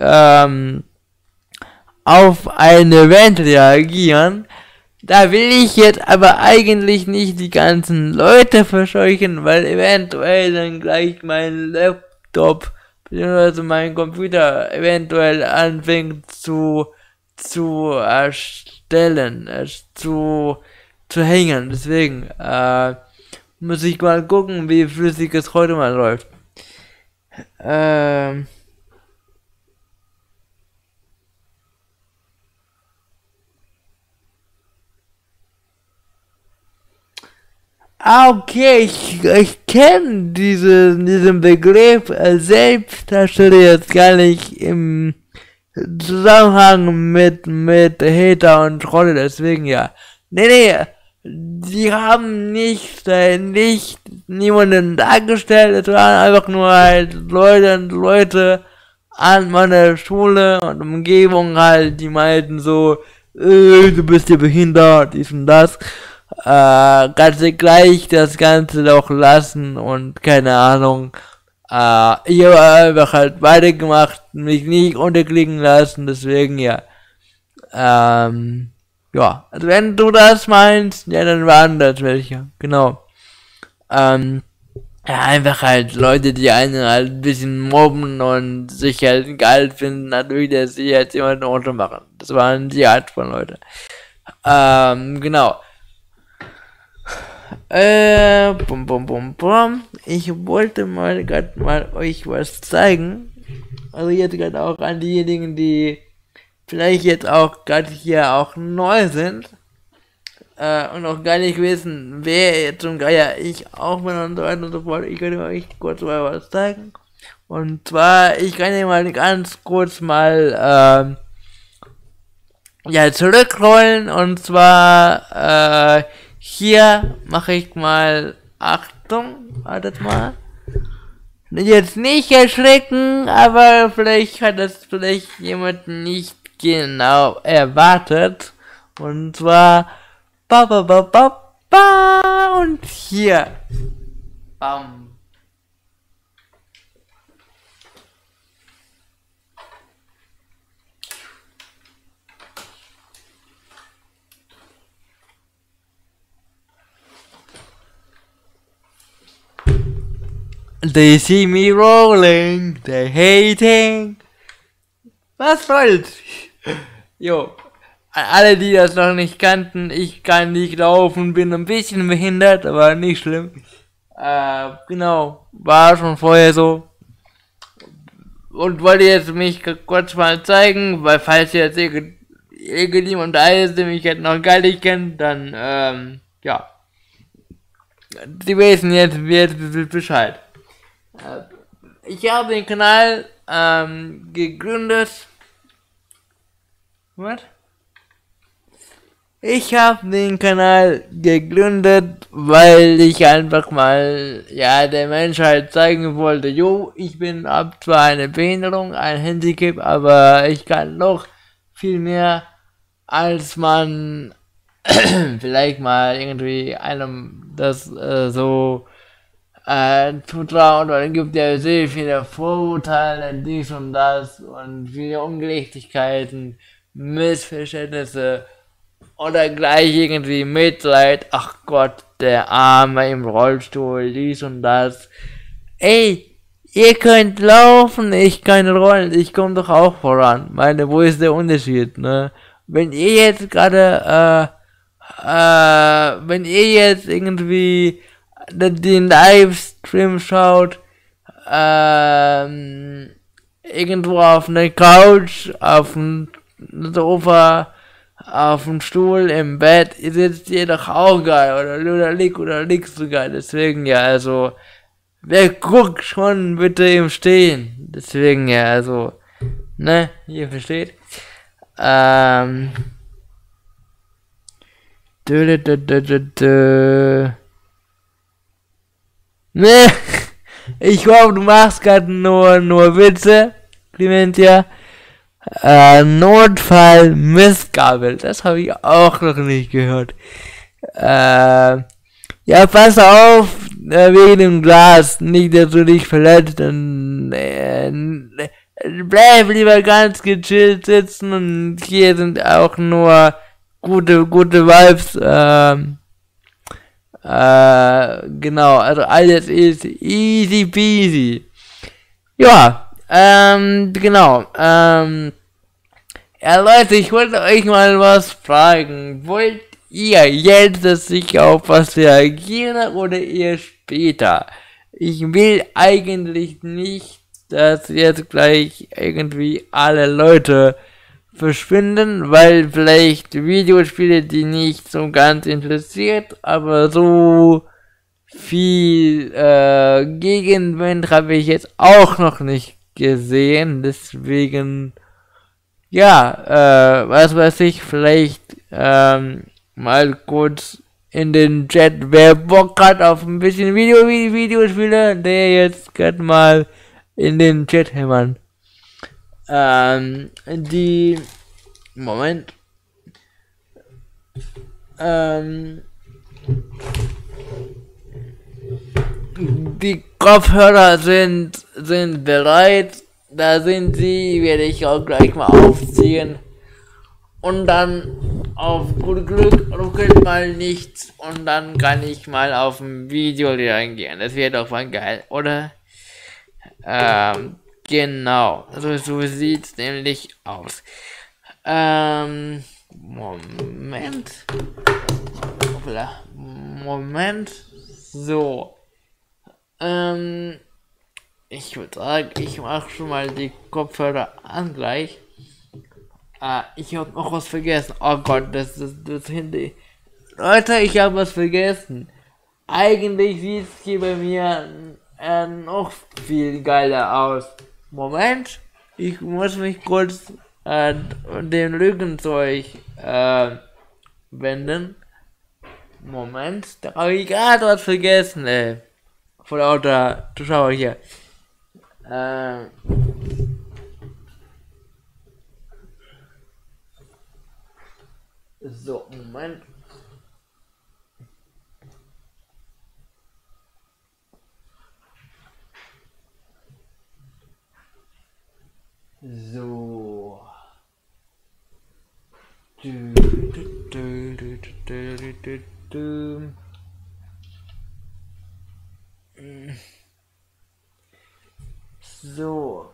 A: auf ein Event reagieren. Da will ich jetzt aber eigentlich nicht die ganzen Leute verscheuchen, weil eventuell dann gleich mein Laptop bzw. mein Computer eventuell anfängt zu erstellen, zu hängen. Deswegen muss ich mal gucken, wie flüssig es heute mal läuft. Okay, ich kenne diesen Begriff selbst, da steht jetzt gar nicht im Zusammenhang mit Hater und Trolle, deswegen ja. Nee, die haben nicht niemanden dargestellt, es waren einfach nur halt Leute an meiner Schule und Umgebung halt, die meinten so, du bist ja behindert, dies und das. Kannst du gleich das Ganze doch lassen und keine Ahnung. Ich habe einfach halt weitergemacht, mich nicht unterkriegen lassen, deswegen ja. Ja, also wenn du das meinst, ja, dann waren das welche, genau. Ja, einfach halt Leute, die einen halt ein bisschen mobben und sich halt geil finden, natürlich, dass sie jetzt jemanden runtermachen. Das waren die Art von Leute. Genau. Ich wollte gerade mal euch was zeigen. Also jetzt gerade auch an diejenigen, die vielleicht jetzt auch gerade hier auch neu sind. Und auch gar nicht wissen, wer jetzt zum Geier ich auch bin und so weiter und so fort. Ich könnte euch kurz mal was zeigen. Und zwar, ich kann hier mal ganz kurz mal ja, zurückrollen. Und zwar hier mache ich mal, Achtung, wartet mal. Jetzt nicht erschrecken, aber vielleicht hat das jemand nicht genau erwartet. Und zwar, und hier. Bam. They see me rolling, they hating. Was soll's? Jo. Alle, die das noch nicht kannten, ich kann nicht laufen, bin ein bisschen behindert, aber nicht schlimm. Genau, war schon vorher so. Und wollte jetzt mich kurz mal zeigen, weil falls jetzt irgendjemand da ist, der mich jetzt noch gar nicht kennt, dann, ja. Die wissen jetzt Bescheid. Ich habe den Kanal gegründet. Was? Ich habe den Kanal gegründet, weil ich einfach mal ja der Menschheit zeigen wollte, jo, ich hab zwar eine Behinderung, ein Handicap, aber ich kann noch viel mehr, als man vielleicht mal irgendwie einem das so zutraut, oder gibt ja sehr viele Vorurteile, dies und das und viele Ungerechtigkeiten, Missverständnisse oder gleich irgendwie Mitleid, ach Gott, der Arme im Rollstuhl, dies und das. Ey, ihr könnt laufen, ich kann rollen, ich komme doch auch voran. Meine, wo ist der Unterschied, ne? Wenn ihr jetzt gerade, wenn ihr jetzt irgendwie den Livestream schaut, irgendwo auf einer Couch, auf dem Sofa, auf dem Stuhl, im Bett, ihr sitzt ihr doch auch geil, oder liegst du geil, deswegen ja, also, wer guckt schon bitte im Stehen, deswegen ja, also, ne, ihr versteht, ne, ich hoffe, du machst gerade nur Witze, Clementia. Notfall-Mistgabel. Das habe ich auch noch nicht gehört. Ja, pass auf, wegen dem Glas. Nicht, dass du dich verletzt. Dann bleib lieber ganz gechillt sitzen. Und hier sind auch nur gute Vibes. Genau, also alles ist easy peasy. Ja, genau, ja Leute, ich wollte euch mal was fragen. Wollt ihr jetzt, dass ich auf was reagiere oder eher später? Ich will eigentlich nicht, dass jetzt gleich irgendwie alle Leute verschwinden, weil vielleicht Videospiele, die nicht so ganz interessiert, aber so viel Gegenwind habe ich jetzt auch noch nicht gesehen, deswegen ja, was weiß ich, vielleicht mal kurz in den Chat, wer Bock hat auf ein bisschen Videospiele, der jetzt gerade mal in den Chat hämmern. Die Moment. Die Kopfhörer sind bereit. Da sind sie, werde ich auch gleich mal aufziehen. Und dann auf gut Glück ruckelt mal nichts. Und dann kann ich mal auf ein Video reingehen. Das wäre doch mal geil, oder? Genau. So sieht's nämlich aus. Moment. Hoppla. Moment. So. Ich würde sagen, ich mache schon mal die Kopfhörer an gleich. Ich habe noch was vergessen. Oh Gott, das Handy. Leute, ich habe was vergessen. Eigentlich sieht es hier bei mir noch viel geiler aus. Moment, ich muss mich kurz den Rücken zu euch wenden. Moment, da habe ich gerade was vergessen, ey. Vor lauter Zuschauer hier. So, Moment. So. So.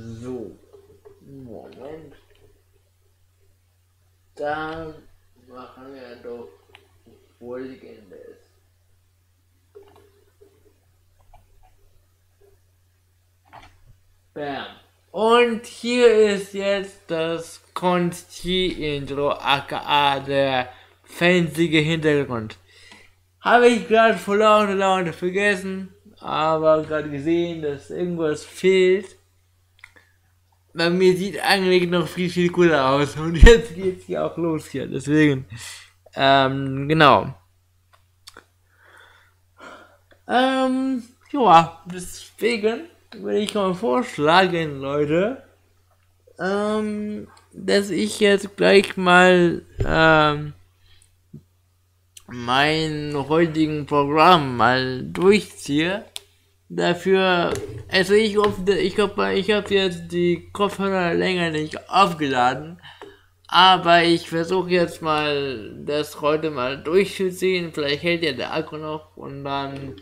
A: So. Moment. Dann machen wir doch Folgendes. Bam. Und hier ist jetzt das Consti-Intro, aka der fancy Hintergrund. Habe ich gerade vor lauter Laune vergessen, aber gerade gesehen, dass irgendwas fehlt. Bei mir sieht eigentlich noch viel cooler aus und jetzt geht's hier auch los hier, deswegen, genau. Ja, deswegen würde ich mal vorschlagen, Leute, dass ich jetzt gleich mal, mein heutigen Programm mal durchziehe. Dafür, also ich habe jetzt die Kopfhörer länger nicht aufgeladen, aber ich versuche jetzt mal das heute mal durchzuziehen. Vielleicht hält ja der Akku noch und dann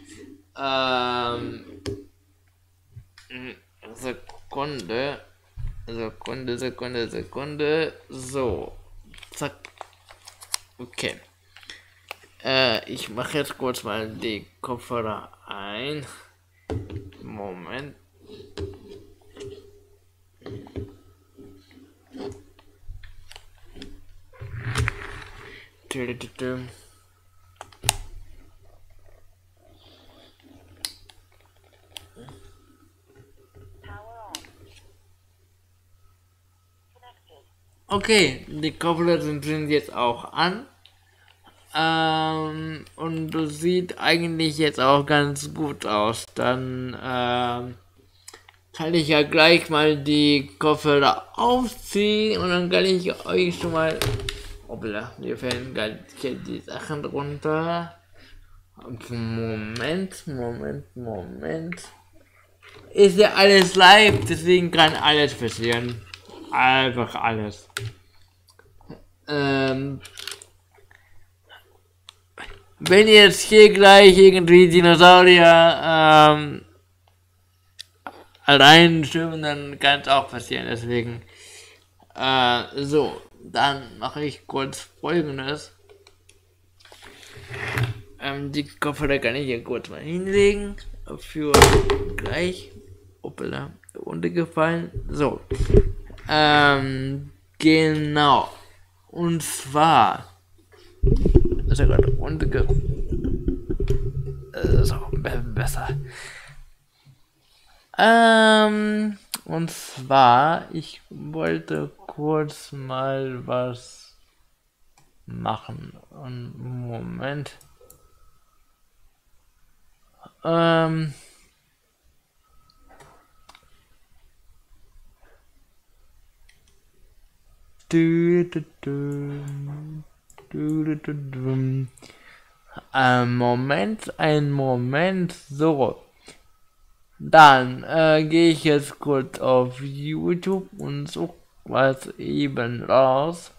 A: Sekunde, so, zack, okay. Ich mache jetzt kurz mal die Kopfhörer ein. Moment. Okay, die Kopfhörer sind jetzt auch an. Und das sieht eigentlich jetzt auch ganz gut aus. Dann kann ich ja gleich mal die Kopfhörer aufziehen und dann kann ich euch schon mal... Hoppla, mir fällen gerade die Sachen runter. Moment. Ist ja alles live, deswegen kann alles passieren. Einfach alles. Wenn jetzt hier gleich irgendwie Dinosaurier reinstürmen, dann kann es auch passieren. Deswegen, so, dann mache ich kurz Folgendes. Die Kopfhörer kann ich hier kurz mal hinlegen. Für gleich. Hoppala, runtergefallen. So. Genau. Und zwar. Ist ja gerade runtergefallen. So, besser. Und zwar, ich wollte kurz mal was machen. Und Moment. Ein Moment, so. Dann gehe ich jetzt kurz auf YouTube und suche was eben raus.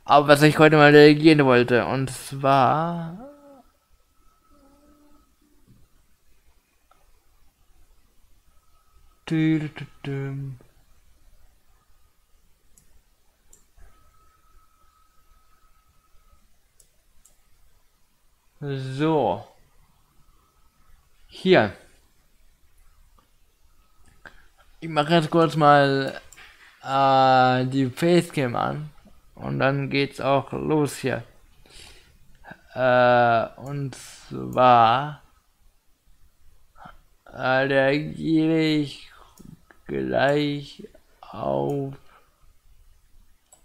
A: Aber was ich heute mal reagieren wollte, und zwar... So. Hier. Ich mache jetzt kurz mal die Facecam an. Und dann geht's auch los hier. Und zwar reagiere ich gleich auf...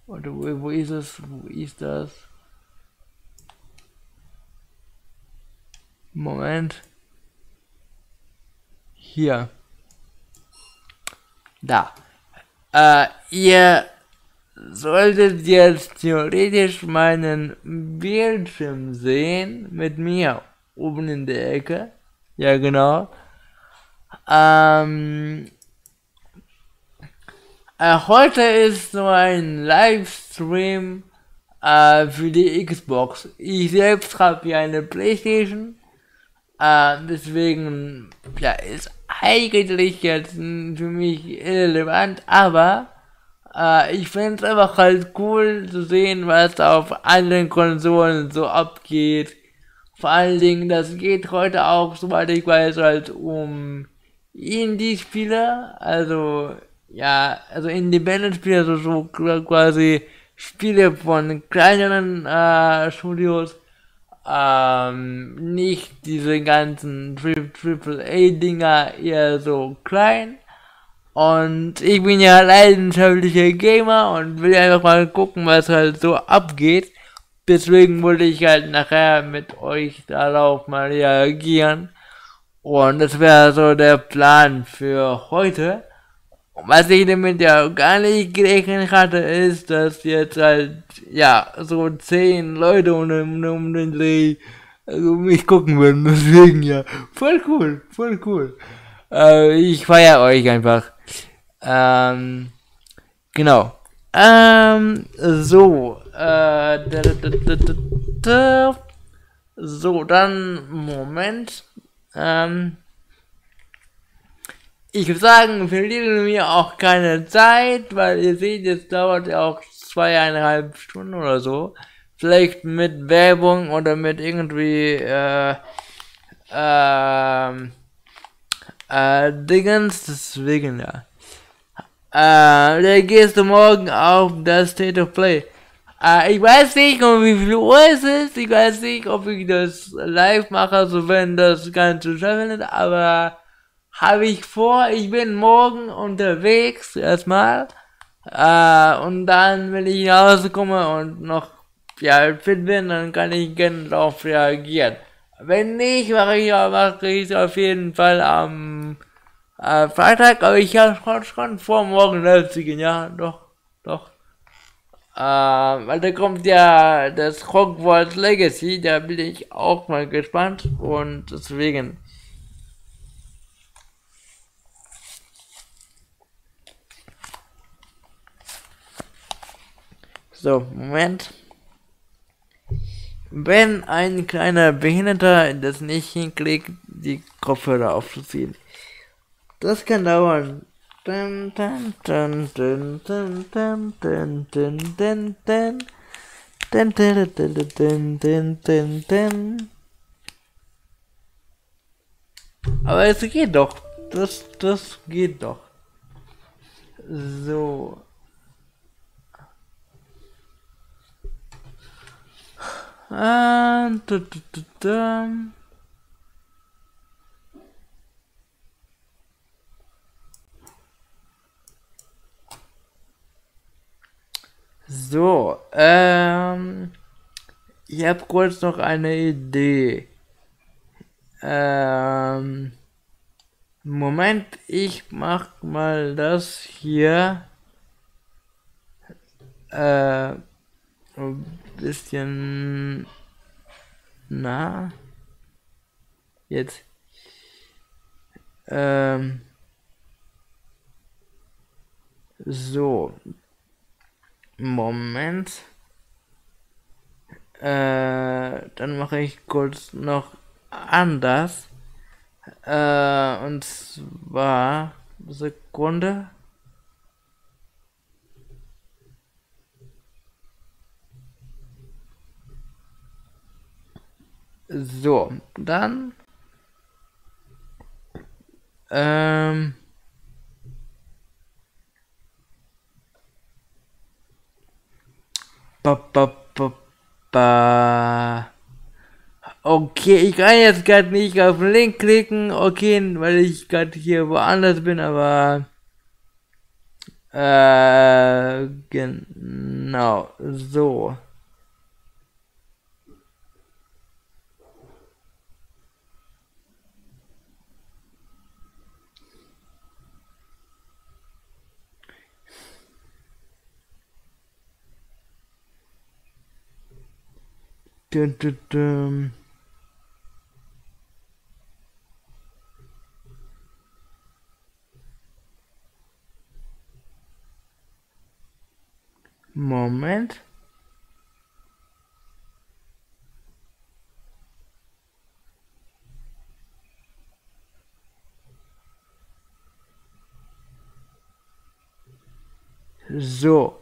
A: Oder wo ist es? Wo ist das? Moment. Hier. Da. Ihr solltet jetzt theoretisch meinen Bildschirm sehen. Mit mir oben in der Ecke. Ja, genau. Heute ist so ein Livestream für die Xbox. Ich selbst habe ja eine PlayStation. Deswegen ja, ist eigentlich jetzt für mich irrelevant, aber ich finde es einfach halt cool zu sehen, was auf anderen Konsolen so abgeht. Vor allen Dingen, das geht heute auch, soweit ich weiß, halt um Indie-Spiele, also ja, also Independent-Spiele, also so quasi Spiele von kleineren Studios. Nicht diese ganzen AAA-Dinger, eher so klein. Und ich bin ja leidenschaftlicher Gamer und will einfach mal gucken, was halt so abgeht. Deswegen wollte ich halt nachher mit euch darauf mal reagieren. Und das wäre so der Plan für heute. Was ich damit ja gar nicht gerechnet hatte, ist, dass jetzt halt, ja, so 10 Leute um den Dreh mich gucken würden. Deswegen ja, voll cool. Ich feiere euch einfach. Genau. So. So, dann, Moment. Ich würde sagen, verlieren wir auch keine Zeit, weil ihr seht, es dauert ja auch 2,5 Stunden oder so. Vielleicht mit Werbung oder mit irgendwie Dingens, deswegen ja. Da gehst du morgen auf das State of Play. Ich weiß nicht, um wie viel Uhr es ist. Ich weiß nicht, ob ich das live mache, also wenn das Ganze stattfindet, aber habe ich vor. Ich bin morgen unterwegs erstmal. Und dann, wenn ich nach Hause komme und noch ja, fit bin, dann kann ich gerne darauf reagieren. Wenn nicht, mache ich es auf jeden Fall am Freitag, aber ich habe schon vor, morgen live zu gehen, ja, doch. Weil da kommt ja das Hogwarts Legacy, da bin ich auch mal gespannt und deswegen. So, Moment. Wenn ein kleiner Behinderter das nicht hinkriegt, die Kopfhörer aufzuziehen. Das kann dauern. Dun, dun, dun, dun, dun, dun, dun, dun, dun, dun. Dun, dun, dun, dun, dun, dun, dun. Aber es geht doch. Das geht doch. So. So, ich habe kurz noch eine Idee. Moment, ich mach mal das hier ein bisschen jetzt so, Moment, dann mache ich kurz noch anders, und zwar Sekunde. So, dann okay, ich kann jetzt gerade nicht auf den Link klicken, okay, weil ich gerade hier woanders bin, aber genau, so. Dun, dun, dun. Moment. So.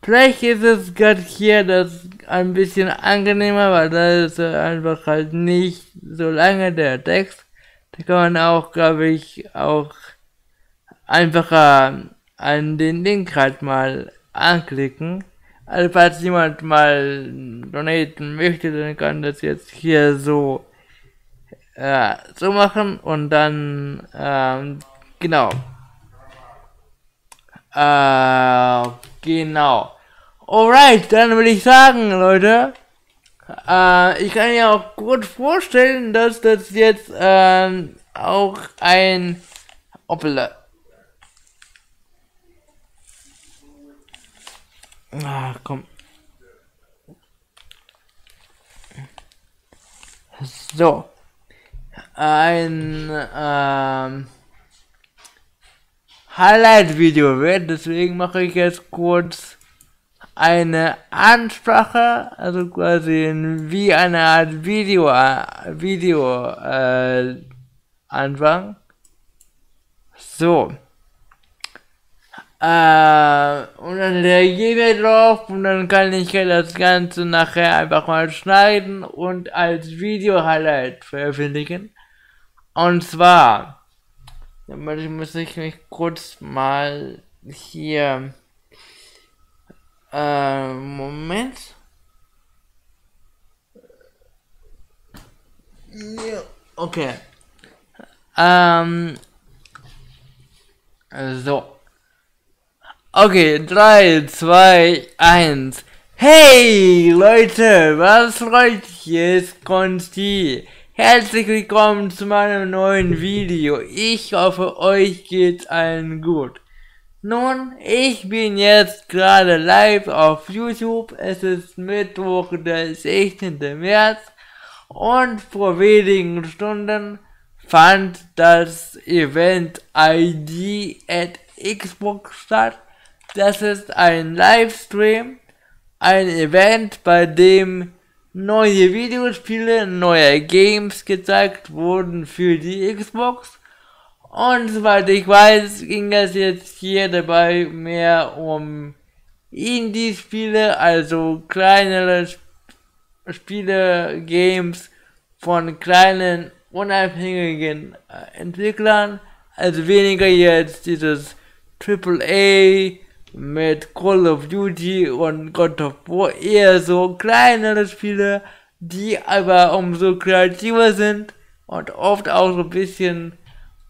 A: Vielleicht ist es gerade hier das ein bisschen angenehmer, weil da ist einfach halt nicht so lange der Text. Da kann man auch, glaube ich, auch einfacher an den Link halt mal anklicken. Also falls jemand mal donaten möchte, dann kann das jetzt hier so so machen und dann genau. Genau. Alright, dann würde ich sagen, Leute, ich kann mir auch gut vorstellen, dass das jetzt auch ein Opel. Komm. So. Ein Highlight-Video wird, deswegen mache ich jetzt kurz eine Ansprache, also quasi wie eine Art Video Anfang. So. Und dann reagieren wir drauf und dann kann ich das Ganze nachher einfach mal schneiden und als Video-Highlight veröffentlichen. Und zwar, damit muss ich mich kurz mal hier, Moment. Okay. So. Okay, 3, 2, 1. Hey Leute, was freut dich? Hier ist Konsti. Herzlich willkommen zu meinem neuen Video. Ich hoffe, euch geht's allen gut. Nun, ich bin jetzt gerade live auf YouTube. Es ist Mittwoch, der 16. März. Und vor wenigen Stunden fand das Event ID at Xbox statt. Das ist ein Livestream. Ein Event, bei dem neue Videospiele, neue Games gezeigt wurden für die Xbox. Und soweit ich weiß, ging es jetzt hier dabei mehr um Indie-Spiele, also kleinere Spiele, Games von kleinen, unabhängigen Entwicklern. Also weniger jetzt dieses AAA mit Call of Duty und God of War, eher so kleinere Spiele, die aber umso kreativer sind und oft auch so ein bisschen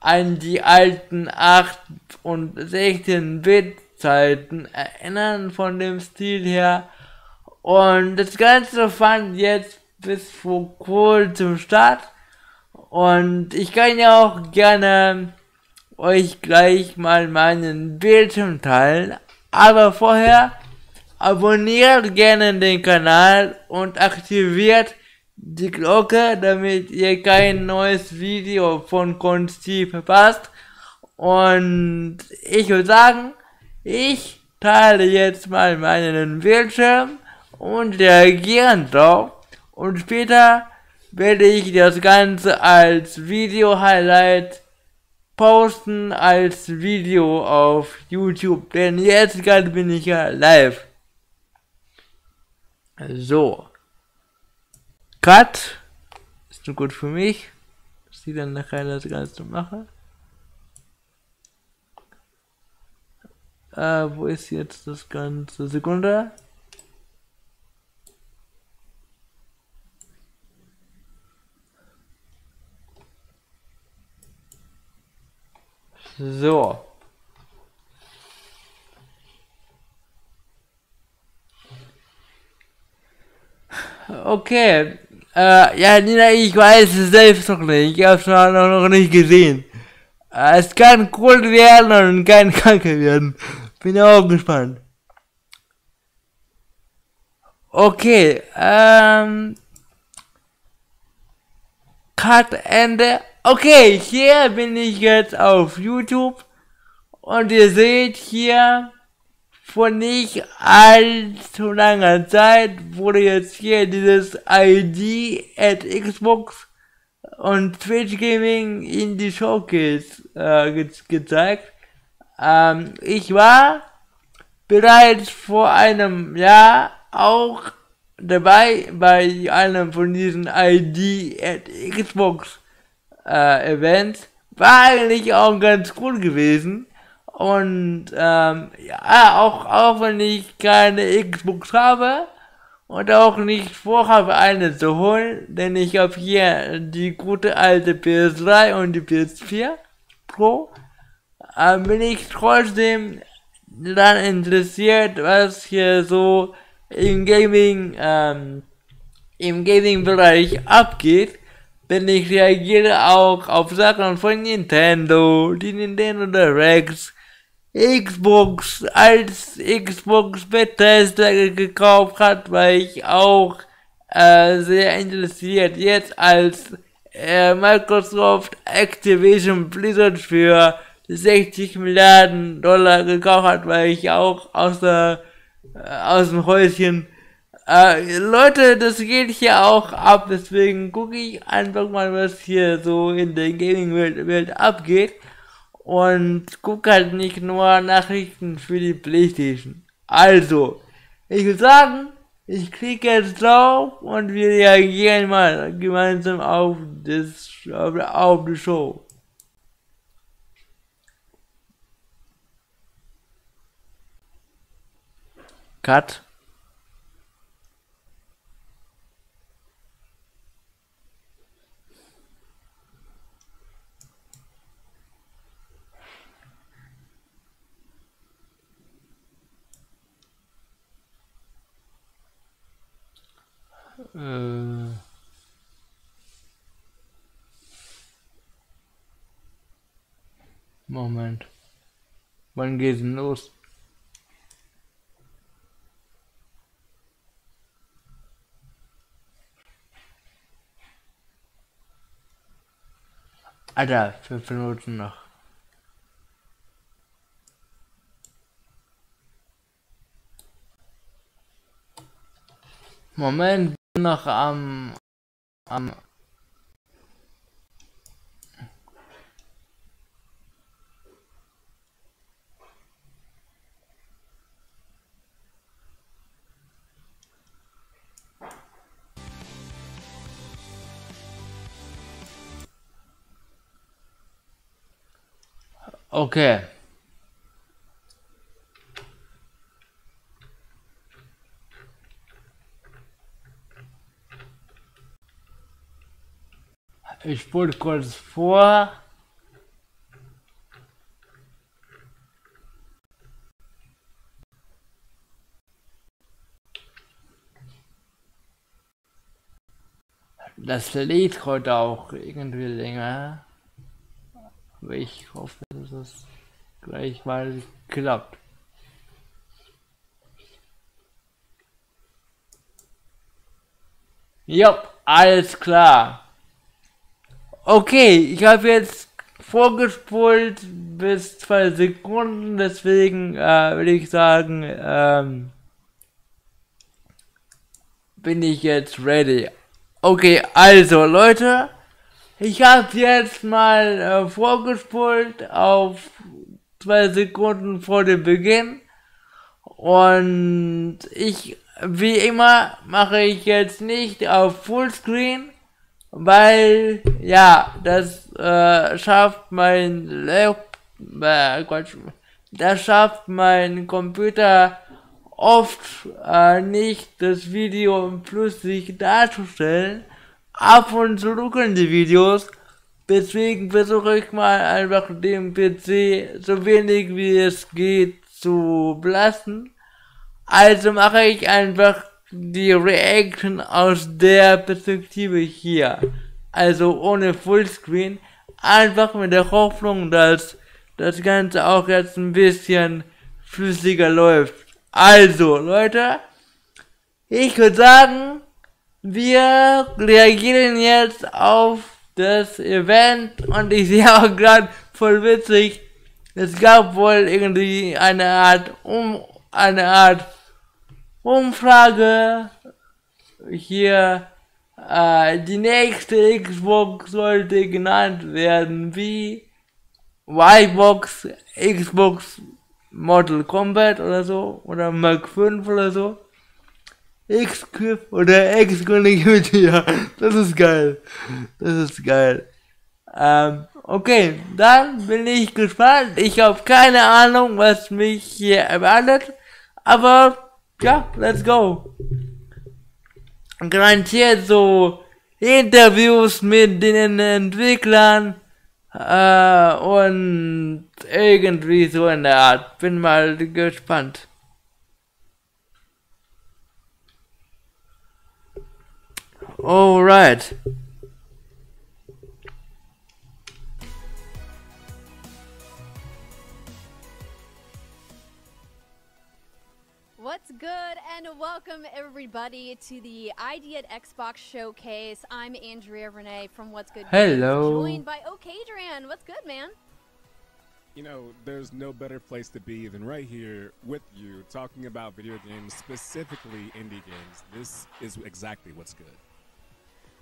A: an die alten 8 und 16-Bit-Zeiten erinnern von dem Stil her. Und das Ganze fand jetzt bis vor kurzem statt. Und ich kann ja auch gerne euch gleich mal meinen Bildschirm teilen. Aber vorher abonniert gerne den Kanal und aktiviert die Glocke, damit ihr kein neues Video von Konsti verpasst. Und ich würde sagen, ich teile jetzt mal meinen Bildschirm und reagiere drauf. Und später werde ich das Ganze als Video-Highlight posten als Video auf YouTube, denn jetzt gerade bin ich ja live. So. Cut. Ist nur gut für mich, dass ich dann nachher das Ganze mache. Wo ist jetzt das Ganze? Sekunde. So. Okay. Ja, Nina, ich weiß es selbst noch nicht. Ich hab's noch nicht gesehen. Es kann cool werden und kann kacke werden. Bin auch gespannt. Okay, Cut Ende. Okay, hier bin ich jetzt auf YouTube. Und ihr seht hier, vor nicht allzu langer Zeit wurde jetzt hier dieses ID at Xbox und Twitch Gaming in die Showcase gezeigt. Ich war bereits vor einem Jahr auch dabei bei einem von diesen ID at Xbox Events. War eigentlich auch ganz cool gewesen. Und ja, auch wenn ich keine Xbox habe und auch nicht vorhabe, eine zu holen, denn ich habe hier die gute alte PS3 und die PS4 Pro, bin ich trotzdem dann interessiert, was hier so im Gaming-Bereich abgeht. Denn ich reagiere auch auf Sachen von Nintendo, die Nintendo Directs, Xbox, als Xbox Bethesda gekauft hat, weil ich auch sehr interessiert jetzt als Microsoft Activision Blizzard für 60 Milliarden Dollar gekauft hat, weil ich auch aus dem Häuschen Leute, das geht hier auch ab, deswegen gucke ich einfach mal, was hier so in der Gaming-Welt abgeht. Und guck halt nicht nur Nachrichten für die PlayStation. Also, ich würde sagen, ich klicke jetzt drauf und wir reagieren mal gemeinsam auf die Show. Cut. Äh, Moment. Wann geht's denn los? Alter, 5 Minuten noch. Moment, noch am okay. Ich spule kurz vor. Das lädt heute auch irgendwie länger. Aber ich hoffe, dass es gleich mal klappt. Jupp, alles klar. Okay, ich habe jetzt vorgespult bis 2 Sekunden, deswegen würde ich sagen, bin ich jetzt ready. Okay, also Leute, ich habe jetzt mal vorgespult auf 2 Sekunden vor dem Beginn und wie immer, mache ich jetzt nicht auf Fullscreen, weil, ja, das schafft mein das schafft mein Computer oft nicht, das Video flüssig darzustellen. Ab und zu ruckeln die Videos, deswegen versuche ich mal einfach den PC so wenig wie es geht zu belassen. Also mache ich einfach die Reaction aus der Perspektive hier. Also ohne Fullscreen. Einfach mit der Hoffnung, dass das Ganze auch jetzt ein bisschen flüssiger läuft. Also, Leute, ich würde sagen, wir reagieren jetzt auf das Event und ich sehe auch gerade voll witzig, es gab wohl irgendwie eine Art Umfrage hier, die nächste Xbox sollte genannt werden wie Y-Box, Xbox Mortal Kombat oder so, oder Mark 5 oder so. X-Quip oder X-Connectivity, ja, das ist geil. Das ist geil. Okay, dann bin ich gespannt. Ich habe keine Ahnung, was mich hier erwartet, aber ja, let's go. Garantiert so Interviews mit den Entwicklern und irgendwie so in der Art. Bin mal gespannt. Alright.
B: What's good, and welcome everybody to the ID at Xbox Showcase. I'm Andrea Renee from What's Good Games,
A: Hello.
B: joined by Okadrian. What's good, man?
C: You know, there's no better place to be than right here with you, talking about video games, specifically indie games. This is exactly what's good.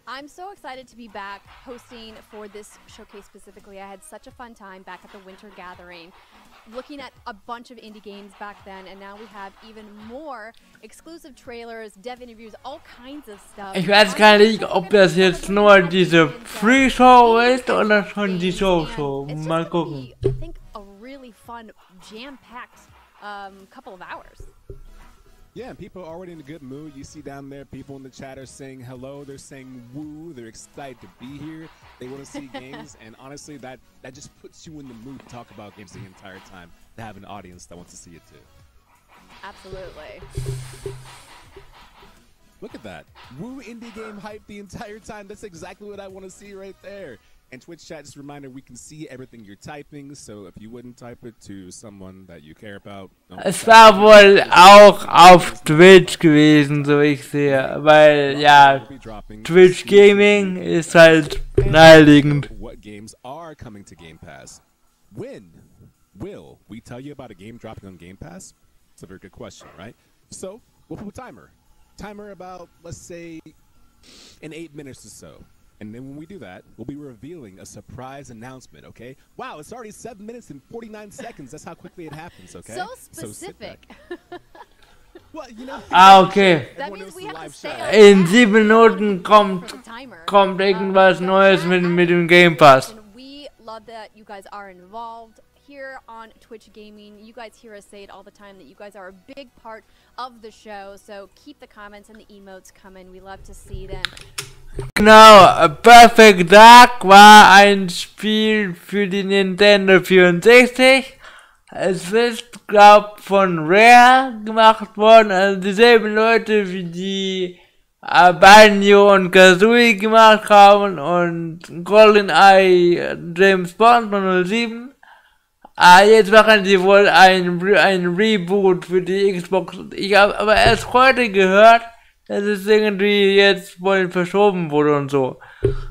B: I'm so excited to be back hosting for this showcase specifically. I had such a fun time back at the Winter Gathering, looking at a bunch of indie games back then, and now we have even more exclusive trailers, dev interviews, all kinds of stuff.
A: Ich weiß gar nicht, ob das jetzt nur diese Pre-Show ist oder schon die Show. Mal gucken.
B: I think a really fun, jam-packed couple of hours.
C: Yeah, and people are already in a good mood. You see down there people in the chat are saying hello, they're saying woo, they're excited to be here, they want to see games, and honestly, that just puts you in the mood to talk about games the entire time, to have an audience that wants to see it too.
B: Absolutely.
C: Look at that. Woo indie game hype the entire time. That's exactly what I want to see right there. And Twitch chat, just a reminder, we can see everything you're typing. So if you wouldn't type it to someone that you care about.
A: Es war wohl auch auf Twitch gewesen, so ich sehe. Weil, ja, Twitch Gaming ist halt naheliegend.
C: What games are coming to Game Pass? When will we tell you about a game dropping on Game Pass? It's a very good question, right? So we'll put a timer. Timer about, let's say, in 8 minutes or so. And then when we do that, we'll be revealing a surprise announcement, okay? Wow, it's already 7 minutes and 49 seconds. That's how quickly it happens, okay?
B: So specific.
C: Well, you know,
A: Okay.
B: That means we have to stay on
A: In
B: track
A: 7 Minuten
B: for the timer.
A: kommt irgendwas Neues mit dem Game Pass.
B: And we love that you guys are involved here on Twitch Gaming. You guys hear us say it all the time that you guys are a big part of the show. So keep the comments and the emotes coming. We love to see them.
A: Genau, Perfect Dark war ein Spiel für die Nintendo 64. Es ist, glaub, von Rare gemacht worden, also dieselben Leute wie die Banjo und Kazooie gemacht haben und GoldenEye James Bond 007. Jetzt machen sie wohl ein Reboot für die Xbox. Ich habe aber erst heute gehört, dass es irgendwie jetzt wohl verschoben wurde und so.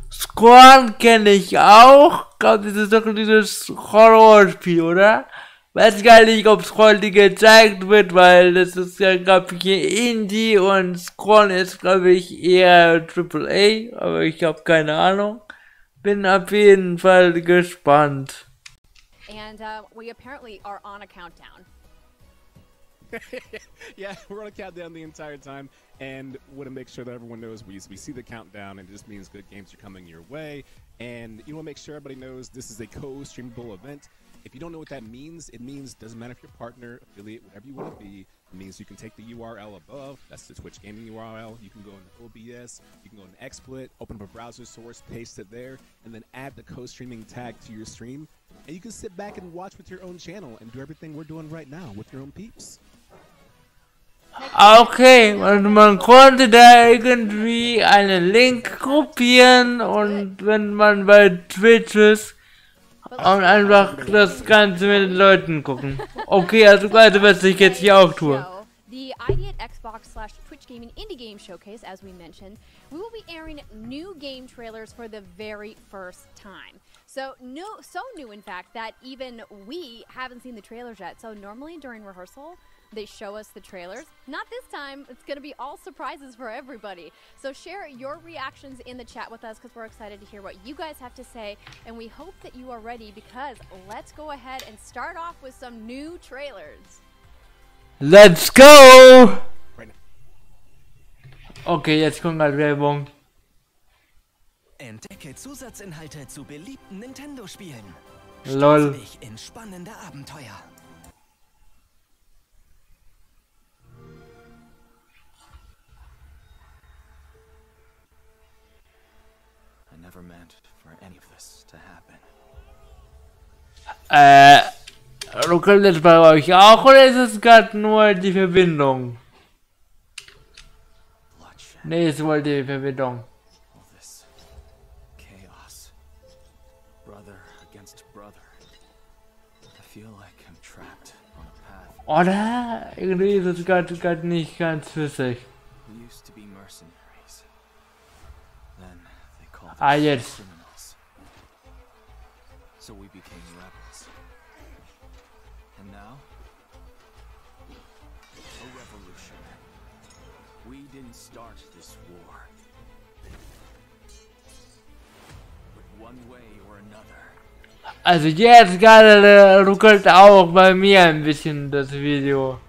A: Scorn kenne ich auch. Ich glaube, das ist doch dieses Horrorspiel, oder? Weiß gar nicht, ob es heute gezeigt wird, weil das ist ja, glaube ich, Indie und Scorn ist, glaube ich, eher AAA, aber ich habe keine Ahnung. Bin auf jeden Fall gespannt.
B: And we apparently are on a countdown.
C: Yeah, we're on a countdown the entire time, and want to make sure that everyone knows we see the countdown, and it just means good games are coming your way. And you want to make sure everybody knows this is a co-streamable event. If you don't know what that means, it means doesn't matter if you're partner, affiliate, whatever you want to be. It means you can take the URL above. That's the Twitch Gaming URL. You can go into OBS. You can go into XSplit, open up a browser source, paste it there, and then add the co-streaming tag to your stream. And you can sit back and watch with your own channel and do everything we're doing right now with your own peeps.
A: Okay, und man konnte da irgendwie einen Link kopieren und wenn man bei Twitch ist und einfach das Ganze mit den Leuten gucken. Okay, also was ich jetzt hier auch tue.
B: The ID at Xbox/Twitch Gaming Indie Game Showcase, as we mentioned, we will be airing new game trailers for the very first time. So new in fact that even we haven't seen the trailers yet. So normally during rehearsal, they show us the trailers. Not this time. It's going to be all surprises for everybody. So share your reactions in the chat with us because we're excited to hear what you guys have to say. And we hope that you are ready because let's go ahead and start off with some new trailers.
A: Let's go! Okay, jetzt kommt halt Werbung.
D: Entdecke Zusatzinhalte zu beliebten Nintendo-Spielen.
A: Lol.
D: Stürze dich in spannende Abenteuer.
E: I never meant for any of this to happen.
A: Ruckelt das bei euch auch oder ist es gerade nur die Verbindung?
E: Bloodshed,
A: Ne, ist wohl die Verbindung.
E: all this chaos. Brother against brother. I feel like I'm trapped on a path.
A: Oder? Irgendwie ist es gerade nicht ganz flüssig.
E: We used to be mercenaries. Then they called
A: Ah,
E: us
A: jetzt.
E: criminals. So we became rebels. And now, a revolution. We didn't start this war. But one way or another,
A: Also jetzt gerade ruckelt auch bei mir ein bisschen das Video.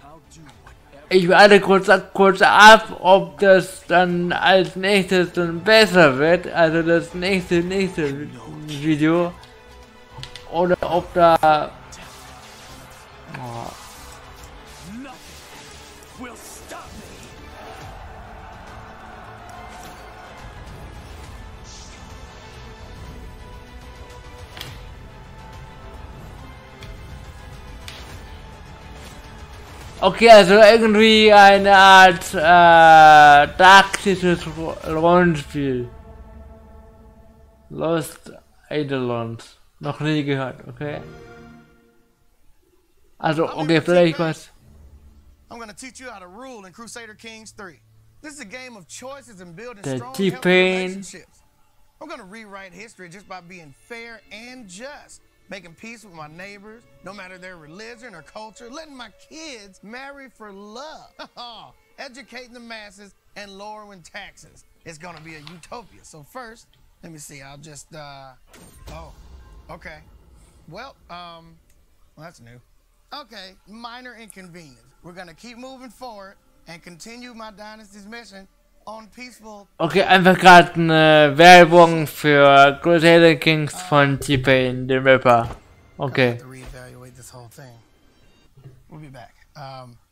E: I'll do whatever.
A: Ich warte kurz ab, ob das dann als nächstes dann besser wird, also das nächste Video, oder ob da... Oh.
E: Nothing will stop me.
A: Okay, also irgendwie eine Art taktisches Rollenspiel. Lost Eidolons. Noch nie gehört, okay? Also, okay, vielleicht was.
F: I'm gonna teach you how to rule in Crusader Kings 3. This is a game of choices and building
A: Der
F: strong, healthy
A: T-Pain.
F: relationships. I'm gonna rewrite history just by being fair and just, making peace with my neighbors, no matter their religion or culture, letting my kids marry for love, educating the masses, and lowering taxes. It's gonna be a utopia. So first, let me see, I'll just, oh, okay. Well, that's new. Okay, minor inconvenience. We're gonna keep moving forward and continue my dynasty's mission on peaceful.
A: Okay, einfach gerade eine Werbung für Crusader Kings von T-Pain, dem Rapper. Okay.
F: To reevaluate this whole thing. We'll be back.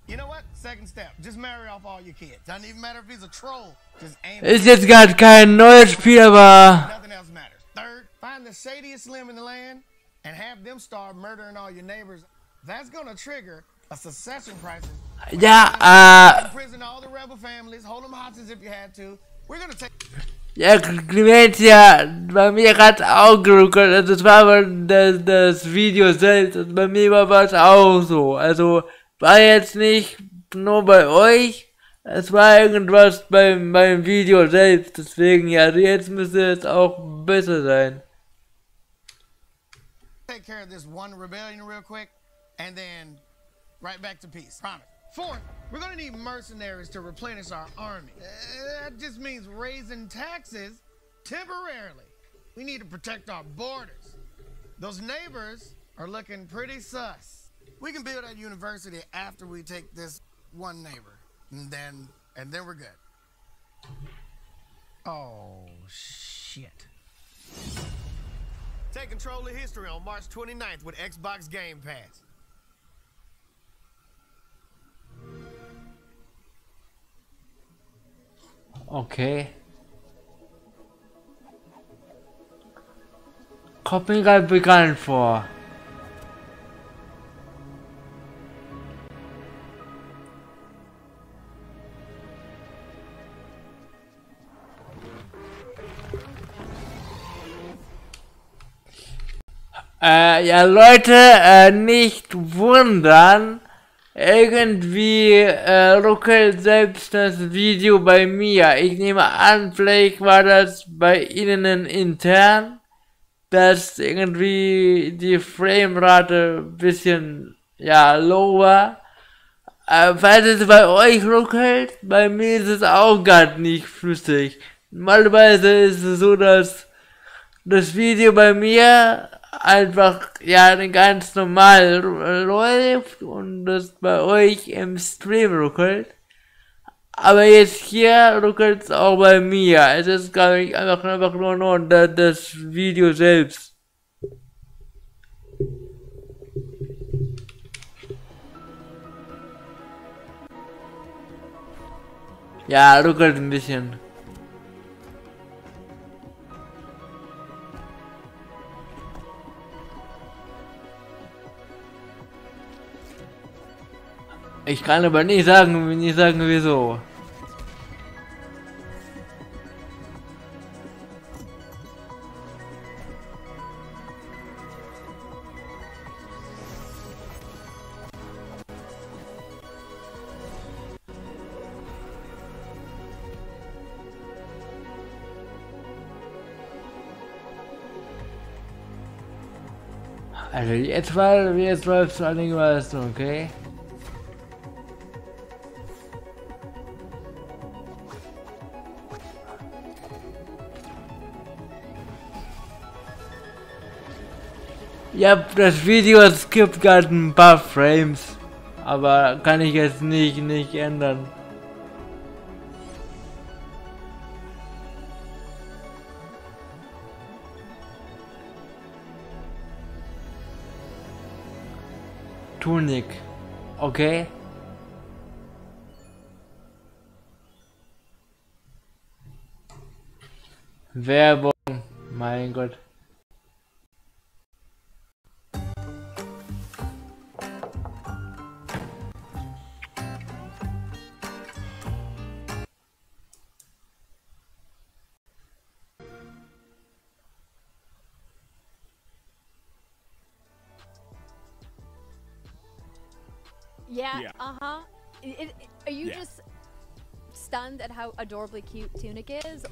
F: You know what? Second step. Just marry off all your kids. Doesn't even matter if he's a troll. Just aim.
A: Ist jetzt gerade kein neues Spiel, aber
F: Nothing else matters. Third, find the shadiest slim in the land and have them start murdering all your neighbors. That's gonna trigger a succession crisis.
A: ja,
F: Imprison all the rebel families, hold them hostage if you had to. We're gonna take.
A: ja, Clemens, ja, bei mir hat auch geruckelt, also das war aber das Video selbst, und bei mir war es auch so, also war jetzt nicht nur bei euch, es war irgendwas beim Video selbst, deswegen, ja, also jetzt müsste es auch besser sein.
F: Take care of this one rebellion real quick, and then right back to peace. Promise. Fourth, we're gonna need mercenaries to replenish our army. That just means raising taxes temporarily. We need to protect our borders. Those neighbors are looking pretty sus. We can build that university after we take this one neighbor, and then we're good. Oh shit. Take control of history on March 29th with Xbox Game Pass.
A: Okay. Kommt mir gerade bekannt vor. Ja Leute, nicht wundern, irgendwie ruckelt selbst das Video bei mir. Ich nehme an, vielleicht war das bei Ihnen intern, dass irgendwie die Framerate ein bisschen, ja, low war. Falls es bei euch ruckelt, bei mir ist es auch gerade nicht flüssig. Normalerweise ist es so, dass das Video bei mir einfach, ja, ganz normal läuft und das bei euch im Stream ruckelt. Aber jetzt hier ruckelt es auch bei mir. Es ist, glaube ich, einfach nur das Video selbst. Ja, ruckelt ein bisschen. Ich kann aber nicht sagen wieso. Also jetzt läuft es einigermaßen, okay? Ja, das Video skippt gerade ein paar Frames, aber kann ich jetzt nicht ändern. Tunic, okay? Werbung, mein Gott.
B: Yeah.
C: Yeah.
B: Are you
C: Yeah.
B: just stunned at how adorably cute Tunic is?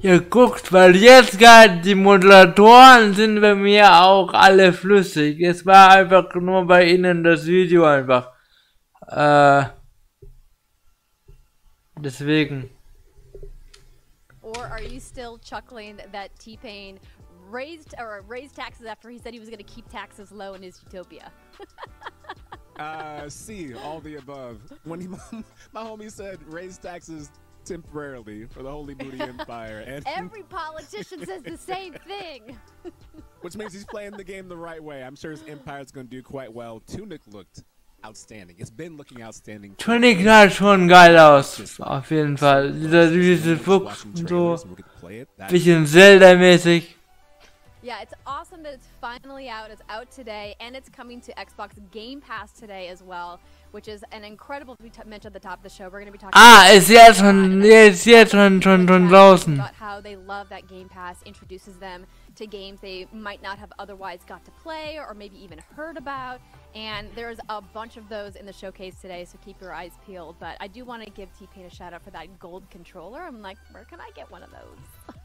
A: Ihr guckt, weil jetzt gerade die Moderatoren sind bei mir auch alle flüssig. Es war einfach nur bei ihnen das Video einfach. Deswegen.
B: Or are you still chuckling that T-Pain raised taxes after he said he was going to keep taxes low in his utopia?
C: See, all the above. When my homie said raise taxes temporarily for the Holy Booty Empire, and
B: Every politician says the same thing.
C: which means he's playing the game the right way. I'm sure his empire's going to do quite well. Tunic looked outstanding. It's been looking outstanding.
A: Tunic sah schon geil aus. Auf jeden Fall. Diese Fuchs und so. Bisschen Zelda-mäßig.
B: Yeah, it's awesome that it's finally out. It's out today, and it's coming to Xbox Game Pass today as well, which is an incredible. We mentioned at the top of the show. We're going to be talking.
A: Ist jetzt schon draußen.
B: About how they love that Game Pass introduces them to games they might not have otherwise got to play or maybe even heard about. And there's a bunch of those in the showcase today, so keep your eyes peeled. But I do want to give T-Pain a shout out for that gold controller. I'm like, where can I get one of those?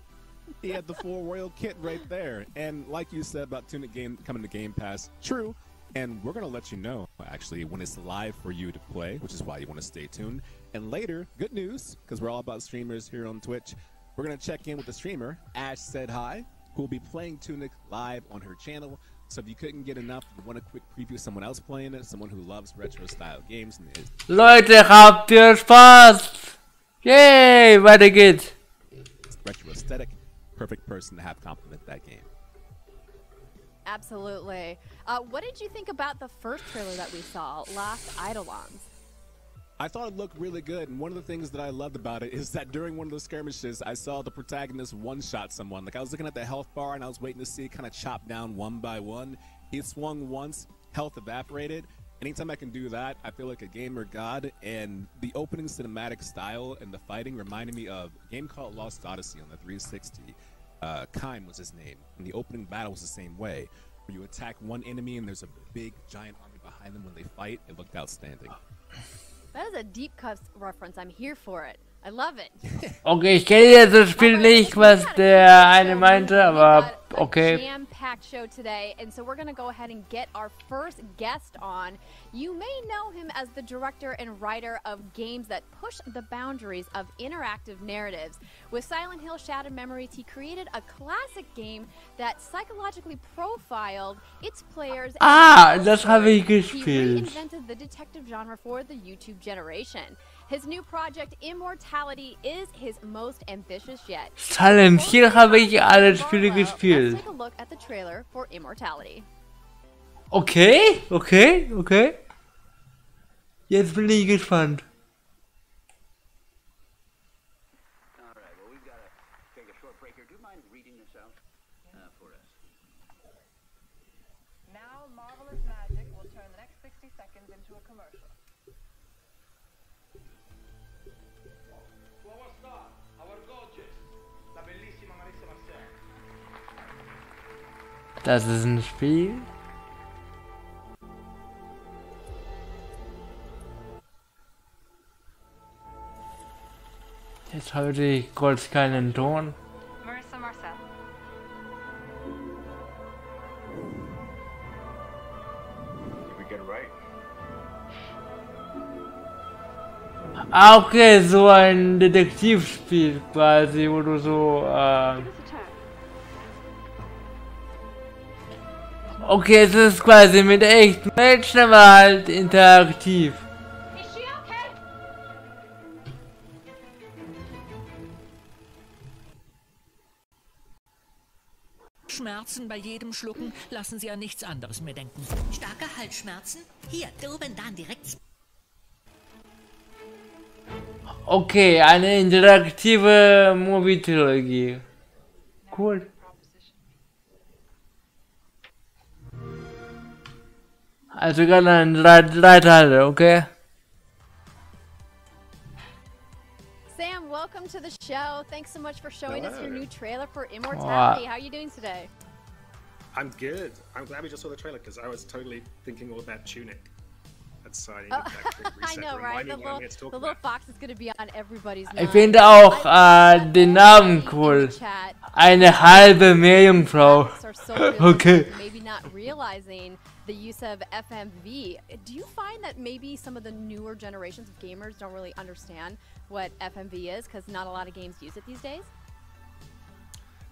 C: He had the full royal kit right there. And like you said about Tunic coming to Game Pass, true. And we're going to let you know, actually, when it's live for you to play, which is why you want to stay tuned. And later, good news, because we're all about streamers here on Twitch, we're going to check in with the streamer, Ash Said Hi, who will be playing Tunic live on her channel. So if you couldn't get enough, you want a quick preview of someone else playing it, someone who loves retro-style games. And
A: Leute, habt ihr Spaß? Yay, weiter geht's.
C: Retro aesthetic, perfect person to have complement that game.
B: Absolutely. What did you think about the first trailer that we saw, Last Eidolons?
C: I thought it looked really good, and one of the things that I loved about it is that during one of those skirmishes, I saw the protagonist one-shot someone. Like, I was looking at the health bar, and I was waiting to see it kind of chop down one by one. He swung once, health evaporated. Anytime I can do that, I feel like a gamer god, and the opening cinematic style and the fighting reminded me of a game called Lost Odyssey on the 360. Kaim was his name, and the opening battle was the same way, where you attack one enemy and there's a big giant army behind them when they fight. It looked outstanding.
B: That is a deep cut reference. I'm here for it. I love it.
A: Okay, ich kenne jetzt das Spiel nicht, was der eine meinte, aber okay.
B: Jam-packed show today, and so we're going to go ahead and get our first guest on. You may know him as the director and writer of games that push the boundaries of interactive narratives. With Silent Hill Shattered Memories, he created a classic game that psychologically profiled its players.
A: Das habe ich gespielt.
B: He reinvented the detective genre for the YouTube generation. His new project, Immortality, is his most ambitious yet.
A: Silent Hill habe ich alle Spiele gespielt.
B: Let's take a look at the trailer for Immortality.
A: Okay. Jetzt bin ich gespannt.
G: All right, well, we've got to take a short break here. Do you mind reading this out for us?
H: Now, Marvelous Magic will turn the next 60 seconds into a commercial.
A: Das ist ein Spiel. Jetzt habe ich kurz keinen Ton.
H: Marissa Marcel.
G: Did we get it right?
A: Okay, so ein Detektivspiel quasi, wo du so okay, es ist quasi mit echten Menschen, aber halt interaktiv.
H: Is she okay?
I: Schmerzen bei jedem Schlucken lassen Sie an nichts anderes mehr denken.
J: Starke Halsschmerzen? Hier, oben, dann direkt.
A: Okay, eine interaktive Movie-Trilogie. Cool. Also gerade drei Teile, okay?
B: Sam, welcome to the show. Thanks so much for showing us your new trailer for Immortality. How are you doing today?
K: I'm good. I'm glad we just saw the trailer because I was totally thinking all about Tunic. That's I needed that quick
B: I
K: reset.
B: know, right?
K: Reminding me when we had to talk
B: The little
K: about.
B: fox is going to be on everybody's mind.
A: Ich finde auch den Namen cool. Eine halbe Meerjungfrau. Okay.
B: Maybe not realizing the use of FMV. Do you find that maybe some of the newer generations of gamers don't really understand what FMV is because not a lot of games use it these days?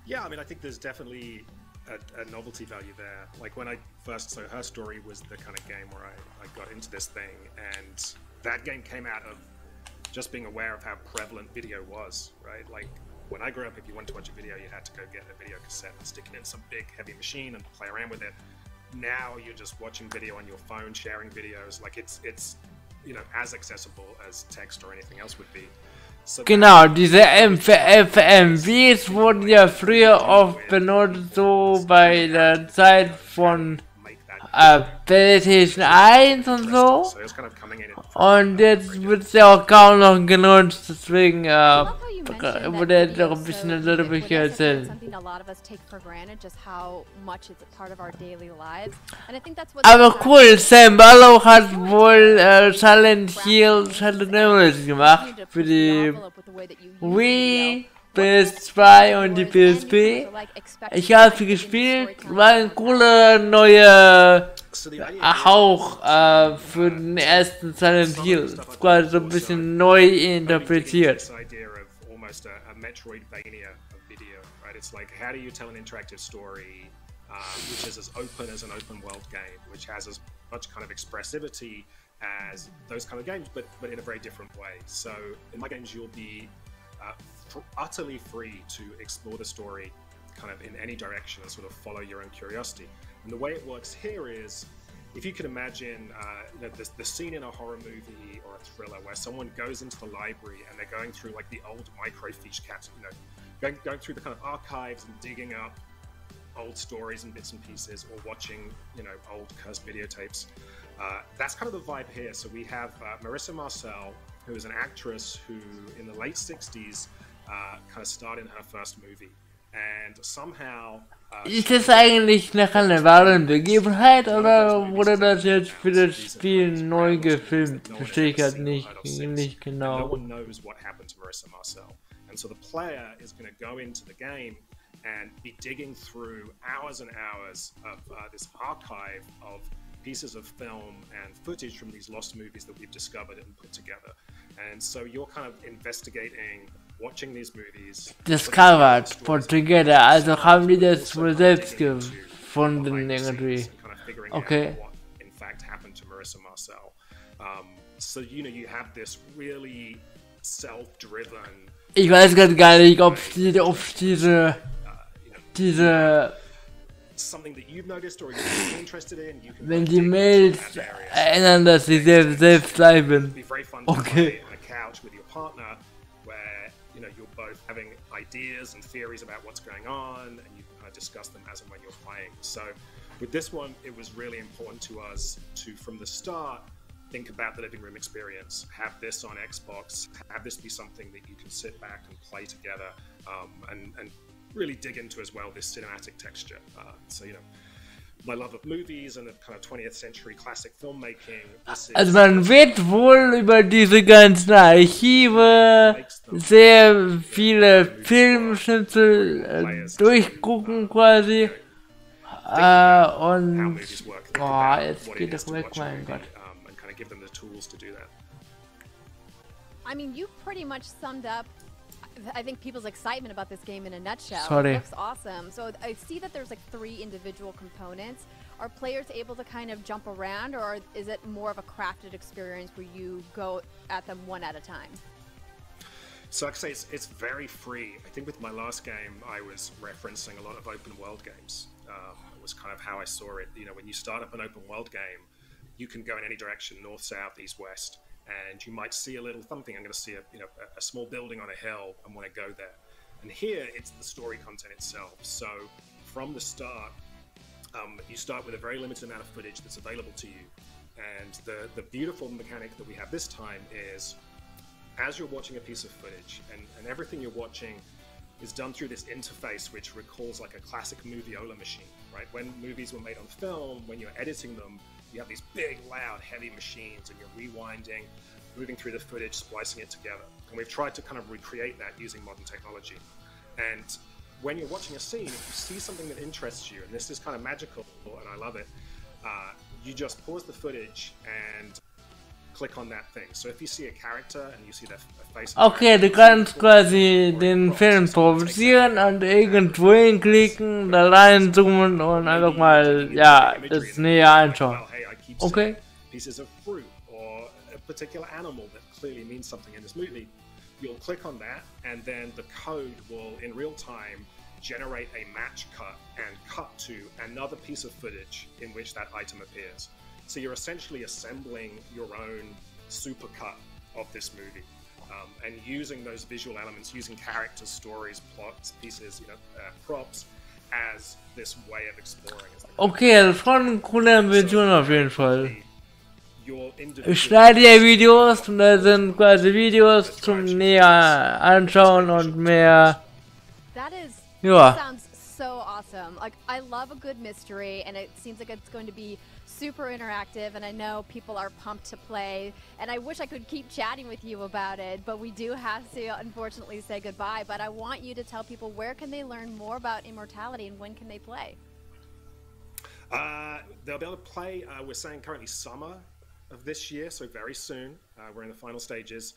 K: Yeah, I mean, I think there's definitely a novelty value there. Like when I first, so Her Story was the kind of game where I got into this thing, and that game came out of just being aware of how prevalent video was, right? Like when I grew up, if you wanted to watch a video, you had to go get a video cassette and stick it in some big heavy machine and play around with it. Now you're just watching video on your phone, sharing videos, like it's you know, as accessible as text or anything else would be.
A: Genau, diese FMVs wurden ja früher oft benutzt, so bei der Zeit von PlayStation 1 und so. Und jetzt wird es ja auch kaum noch genutzt, deswegen wurde jetzt noch ein bisschen darüber erzählen. Aber cool, Sam Barlow hat wohl Silent Hill gemacht für die Wii, PS2 und die PSP. Ich habe sie gespielt, war ein cooler neuer Hauch für den ersten Silent Hill. Quasi so ein bisschen neu interpretiert.
K: Metroidvania of video, right? It's like, how do you tell an interactive story which is as open as an open world game, which has as much kind of expressivity as those kind of games, but in a very different way. So in my games, you'll be utterly free to explore the story kind of in any direction and sort of follow your own curiosity. And the way it works here is, if you can imagine the scene in a horror movie or a thriller where someone goes into the library and they're going through like the old microfiche cat, you know, going through the kind of archives and digging up old stories and bits and pieces, or watching, you know, old cursed videotapes. That's kind of the vibe here. So we have Marissa Marcel, who is an actress who in the late 60s kind of starred in her first movie. And somehow
A: ist das eigentlich nach einer wahren Begebenheit oder wurde das jetzt für das Spiel neu gefilmt? Verstehe ich halt nicht genau.
K: No one knows what happened to Marissa Marcel. And so the player is going to go into the game and be digging through hours and hours of this archive of pieces of film and footage from these lost movies that we've discovered and put together. And so you're kind of investigating, watching these movies.
A: Discovered, put together. Also haben die das wohl selbst gefunden irgendwie. Okay.
K: What in fact happened to Marissa Marcel. So you know, you have this really self-driven.
A: Ich weiß gerade gar nicht, ob diese wenn die Mails erinnern, dass sie selbst bleiben. Okay.
K: You know, you're both having ideas and theories about what's going on, and you kind of discuss them as and when you're playing. So with this one, it was really important to us to, from the start, think about the living room experience. Have this on Xbox, have this be something that you can sit back and play together, and really dig into as well this cinematic texture. So, you know, my love of movies and of kind of 20th century classic filmmaking.
A: Also man wird wohl über diese ganzen Archive sehr viele Filmschnipsel durchgucken quasi. Und jetzt geht es weg, mein Gott.
B: I mean, you pretty much summed up, I think, people's excitement about this game in a nutshell.
A: Sorry.
B: It looks awesome. So I see that there's like 3 individual components. Are players able to kind of jump around, or is it more of a crafted experience where you go at them one at a time?
K: So like I say, it's very free. I think with my last game, I was referencing a lot of open world games. It was kind of how I saw it. You know, when you start up an open world game, you can go in any direction, north, south, east, west. And you might see a little something. I'm going to see a small building on a hill and want to go there. And here, it's the story content itself. So from the start, you start with a very limited amount of footage that's available to you. And the beautiful mechanic that we have this time is, as you're watching a piece of footage, and everything you're watching is done through this interface which recalls like a classic moviola machine, right? When movies were made on film, when you're editing them, you have these big, loud, heavy machines, and you're rewinding, moving through the footage, splicing it together. And we've tried to kind of recreate that using modern technology. And when you're watching a scene, if you see something that interests you, and this is kind of magical, and I love it, you just pause the footage and click on that thing. So if you see a character and you see their face...
A: Okay, du kannst quasi den Film provozieren und irgendwo hinklicken, da reinzoomen und einfach mal, ja, das näher anschauen. Okay.
K: Pieces of fruit or a particular animal that clearly means something in this movie. You'll click on that, and then the code will, in real time, generate a match cut and cut to another piece of footage in which that item appears. So you're essentially assembling your own supercut of this movie, and using those visual elements, using characters, stories, plots, pieces, props, as this way of exploring.
A: Okay, das ist schon eine coole Ambition auf jeden Fall. Ich schneide ja Videos und da sind quasi Videos zum näher anschauen und mehr. Ja.
B: Sounds so awesome. Like, I love a good mystery, and it seems like it's going to be super interactive, and I know people are pumped to play, and I wish I could keep chatting with you about it, but we do have to unfortunately say goodbye. But I want you to tell people, where can they learn more about Immortality and when can they play?
K: They'll be able to play, we're saying currently summer of this year, so very soon. We're in the final stages.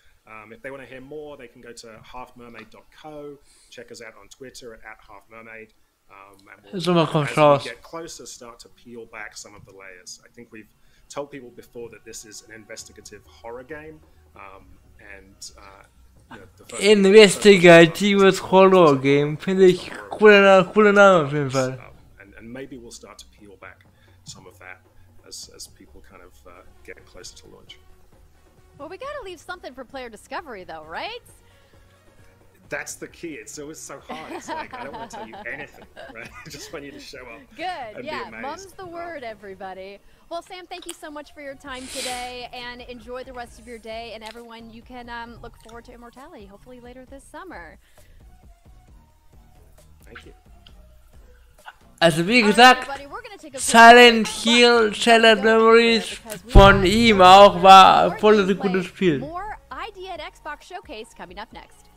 K: If they want to hear more, they can go to halfmermaid.co, check us out on Twitter at halfmermaid. And we'll, as we get closer, start to peel back some of the layers. I think we've told people before that this is an investigative horror game,
A: Investigatives Horror Game, finde ich cooler Name auf jeden Fall.
K: And maybe we'll start to peel back some of that as people kind of get closer to launch.
B: Well, we gotta leave something for player discovery, though, right?
K: That's the key. It's always so hard. It's like, I don't want to tell you anything, right? I just want you to show up.
B: Good, yeah. Mum's the word, everybody. Well, Sam, thank you so much for your time today, and enjoy the rest of your day. And everyone, you can look forward to Immortality, hopefully later this summer.
K: Thank you.
A: Also wie gesagt, Silent Hill Shattered Memories von ihm auch war voll ein gutes Spiel.
B: More ID at Xbox Showcase coming up next.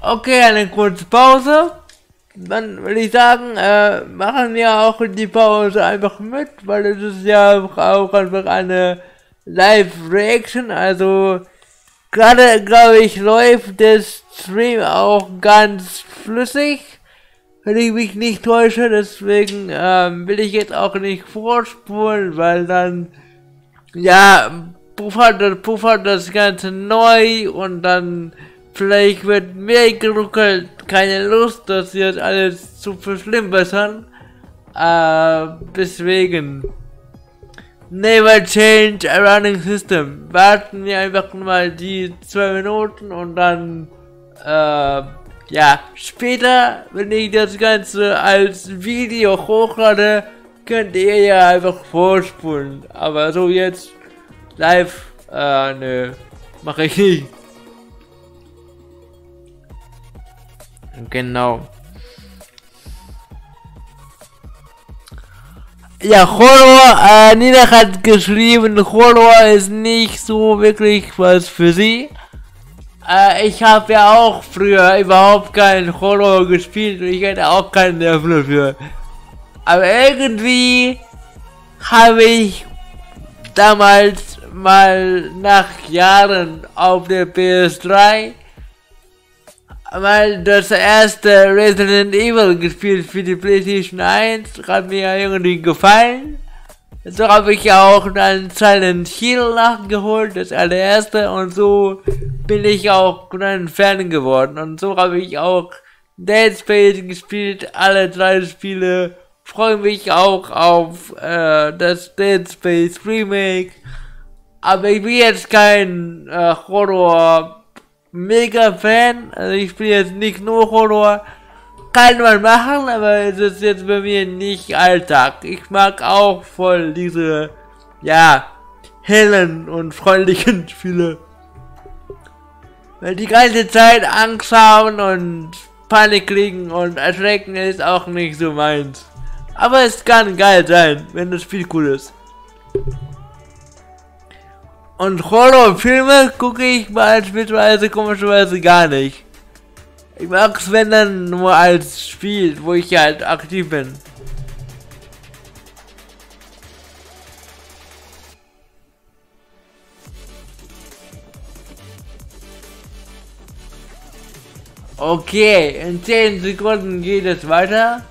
A: Okay, eine kurze Pause. Dann würde ich sagen, machen wir auch die Pause einfach mit, weil es ist ja auch einfach eine Live-Reaction, also gerade, glaube ich, läuft der Stream auch ganz flüssig, wenn ich mich nicht täusche, deswegen will ich jetzt auch nicht vorspulen, weil dann, ja, puffert das Ganze neu und dann vielleicht wird mehr geruckelt, keine Lust, das jetzt alles zu verschlimmbessern, deswegen never change a running system. Warten wir einfach mal die 2 Minuten und dann, ja, später, wenn ich das Ganze als Video hochlade, könnt ihr ja einfach vorspulen. Aber so jetzt live, nö, mache ich nicht. Genau. Ja, Horror, Nina hat geschrieben, Horror ist nicht so wirklich was für sie. Ich habe ja auch früher überhaupt keinen Horror gespielt und ich hätte auch keinen Nerv dafür. Aber irgendwie habe ich damals mal nach Jahren auf der PS3 mal das erste Resident Evil gespielt für die PlayStation 1, hat mir irgendwie gefallen. So habe ich auch dann Silent Hill nachgeholt, das allererste, und so bin ich auch dann Fan geworden. Und so habe ich auch Dead Space gespielt, alle 3 Spiele, freue mich auch auf das Dead Space Remake. Aber ich bin jetzt kein Horror mega Fan, also ich spiele jetzt nicht nur Horror, kann man machen, aber es ist jetzt bei mir nicht Alltag. Ich mag auch voll diese, ja, hellen und freundlichen Spiele, weil die ganze Zeit Angst haben und Panik kriegen und erschrecken ist auch nicht so meins. Aber es kann geil sein, wenn das Spiel cool ist. Und Horrorfilme gucke ich beispielsweise komischerweise gar nicht. Ich mag es, wenn dann nur als Spiel, wo ich halt aktiv bin. Okay, in 10 Sekunden geht es weiter.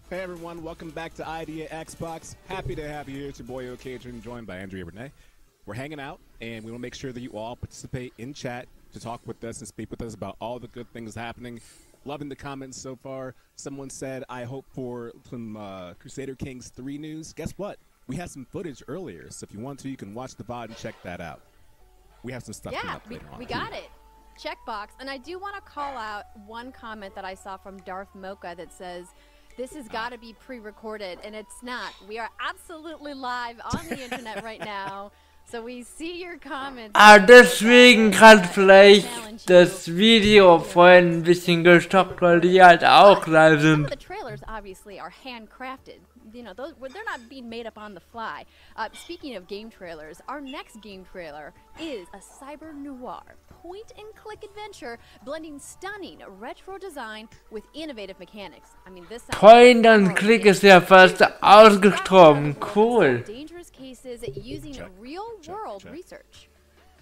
C: Hey everyone, welcome back to Idea Xbox. Happy to have you here. It's your boy Ocadrian, joined by Andrea Renee. We're hanging out, and we want to make sure that you all participate in chat to talk with us and speak with us about all the good things happening. Loving the comments so far. Someone said, I hope for some Crusader Kings 3 news. Guess what? We had some footage earlier, so if you want to, you can watch the VOD and check that out. We have some stuff coming up later on.
B: We got it. Checkbox. And I do want to call out one comment that I saw from Darth Mocha that says, this has got to be pre-recorded, and it's not. We are absolutely live on the internet right now, so we see your comments.
A: Deswegen kann vielleicht das Video vorhin ein bisschen gestoppt, weil die halt auch live
B: Some of
A: sind.
B: the trailers obviously are handcrafted. You know, they're not being made up on the fly. Speaking of game trailers, our next game trailer is a cyber noir point-and-click adventure blending stunning retro design with innovative mechanics. I mean, this
A: Point-and-click ist ja fast ausgestorben. Cool.
B: dangerous cases using real-world research.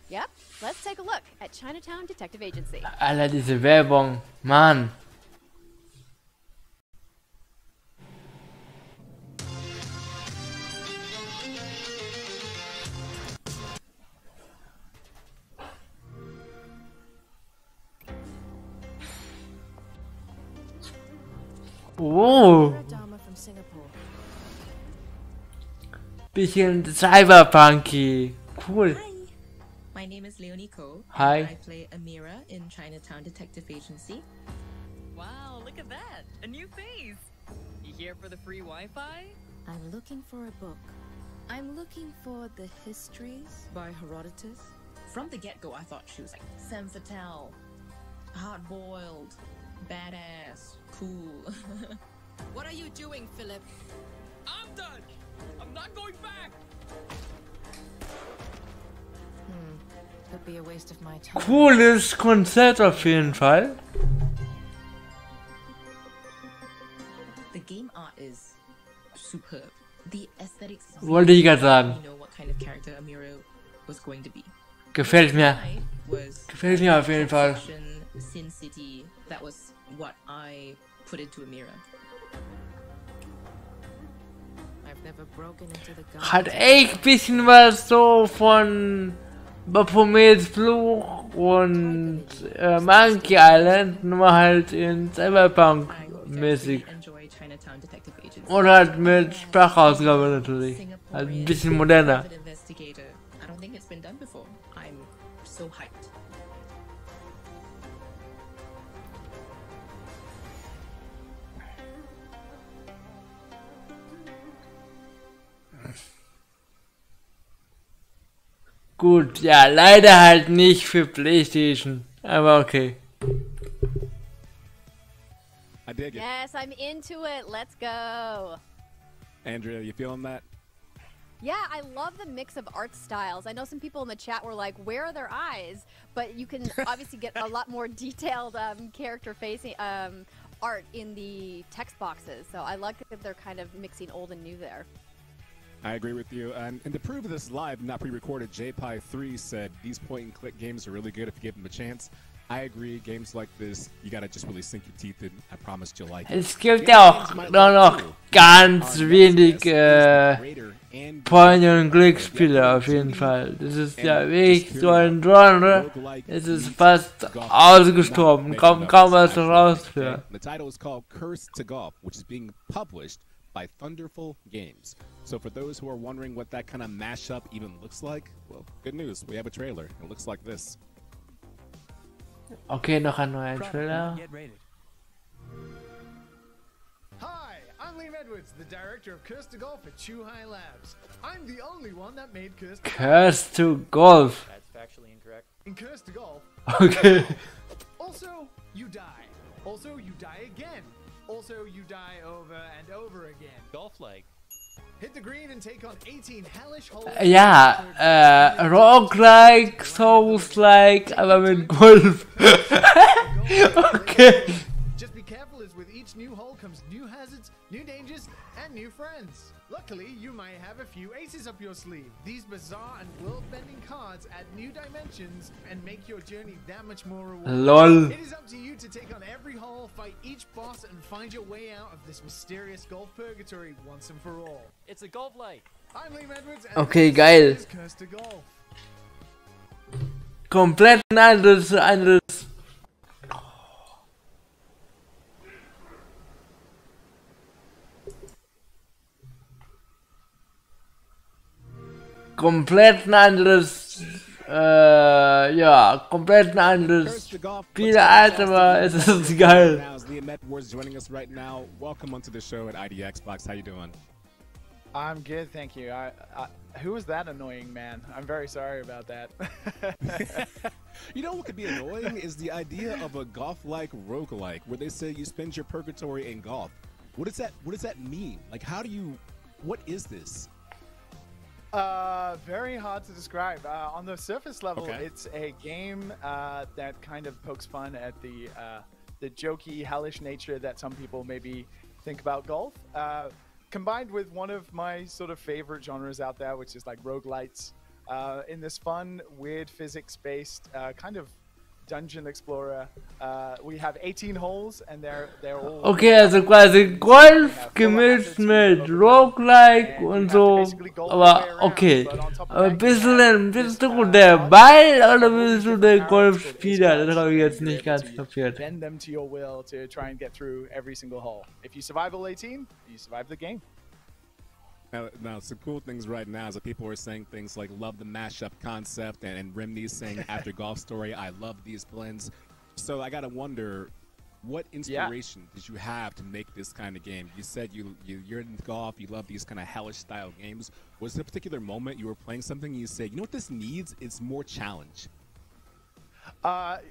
B: Yep, let's take a look at Chinatown Detective Agency.
A: Alter, diese Werbung. Mann. Oh. Bisschen Cyberpunky. Cool.
L: My name is Leonie Ko.
A: Hi.
L: I play Amira in Chinatown Detective Agency.
M: Wow, look at that! A new face! You here for the free Wi-Fi?
L: I'm looking for a book. I'm looking for The Histories by Herodotus. From the get-go, I thought she was like femme fatale, hard-boiled, badass, cool.
N: What are you doing, Philip?
M: I'm done! I'm not going back!
L: Could be a waste of my time.
A: Cooles Konzept auf jeden Fall.
L: The game art is superb. The aesthetics.
A: Wollte ich gerade sagen.
L: You know what kind of character Amira was going to be.
A: Gefällt mir.
L: Was
A: Gefällt mir auf jeden Fall.
L: Sin City. That was what I put into Amira. I've never broken into the
A: Hat echt bisschen was so von Baphomets Fluch und Monkey Island, nur halt in Cyberpunk mäßig. Und halt mit Sprachausgabe natürlich. Halt ein bisschen moderner.
L: I don't think it's been done before. I'm so hyped.
A: Gut, ja, leider halt nicht für PlayStation, aber okay.
C: I dig it.
B: Yes, I'm into it. Let's go.
C: Andrea, you feeling that?
B: Yeah, I love the mix of art styles. I know some people in the chat were like, where are their eyes? But you can obviously get a lot more detailed character facing art in the text boxes. So I like that they're kind of mixing old and new there.
C: I agree with you. And to prove this live, not pre-recorded, JPie3 said these point-and-click games are really good if you give them a chance. I agree. Games like this, you gotta just really sink your teeth in. I promised you'll like it.
A: Es gibt ja auch nur noch ganz wenig Point-and-Click-Spiele auf jeden Fall. Das ist ja wirklich so ein Genre. Es ist fast ausgestorben. Kaum was raus für.
C: The title is called Curse to Golf, which is being published by Thunderful Games. So for those who are wondering what that kind of mashup even looks like, well, good news. We have a trailer. It looks like this.
A: Okay, noch ein neuer Trailer.
F: Hi, I'm
O: Liam Edwards, the director of Curse to Golf at Chuhai Labs. I'm the only one that made Curse to
A: Curse to Golf.
P: That's factually incorrect.
O: In Curse to Golf.
A: Okay.
O: Also, you die. Also, you die again. Also, you die over and over again.
P: Golf-like.
O: Hit the green and take on 18 hellish holes.
A: Ja, Roguelike, Souls-like, aber mit Golf. Okay.
O: Just be careful, as with each new hole comes new hazards, new dangers, and new friends. Luckily, you might have a few aces up your sleeve. These bizarre and world-bending cards add new dimensions and make your journey that much more rewarding.
A: LOL.
O: It is up to you to take on every hole, fight each boss, and find your way out of this mysterious golf purgatory once and for all.
P: It's a golf-like.
O: I'm Liam Edwards, and
A: Okay, geil.
O: this is Curse to Golf.
A: Komplett ein anderes. Komplett ein anderes, ja, komplett ein anderes Spiel, Alter, aber es ist geil.
C: Now, Liam Edwards joining us right now. Welcome onto the show at ID Xbox. How you doing?
Q: I'm good, thank you. Who is that annoying man? I'm very sorry about that.
C: You know what could be annoying is the idea of a golf-like roguelike, where they say you spend your purgatory in golf. What does that mean? Like, what is this?
Q: Very hard to describe. On the surface level,
C: Okay.
Q: It's a game that kind of pokes fun at the jokey, hellish nature that some people maybe think about golf. Combined with one of my sort of favorite genres out there, which is like roguelites, in this fun, weird physics-based kind of dungeon explorer. We have 18 holes, and they're all.
A: Okay, also quasi Golf gemischt mit Roguelike und so, aber okay. Aber bist du der Ball oder bist du der Golfspieler? Das habe ich jetzt nicht ganz kapiert.
Q: Bend them to your will to try and get through every single hole. If you survive all 18, you survive the game.
C: Now, some cool things right now is that people are saying things like love the mashup concept, and Remy's saying after golf story, I love these blends. So I gotta wonder, what inspiration did you have to make this kind of game? You said you're in golf, you love these kind of hellish style games. Was there a particular moment you were playing something and you say, you know what this needs? It's more challenge.
Q: It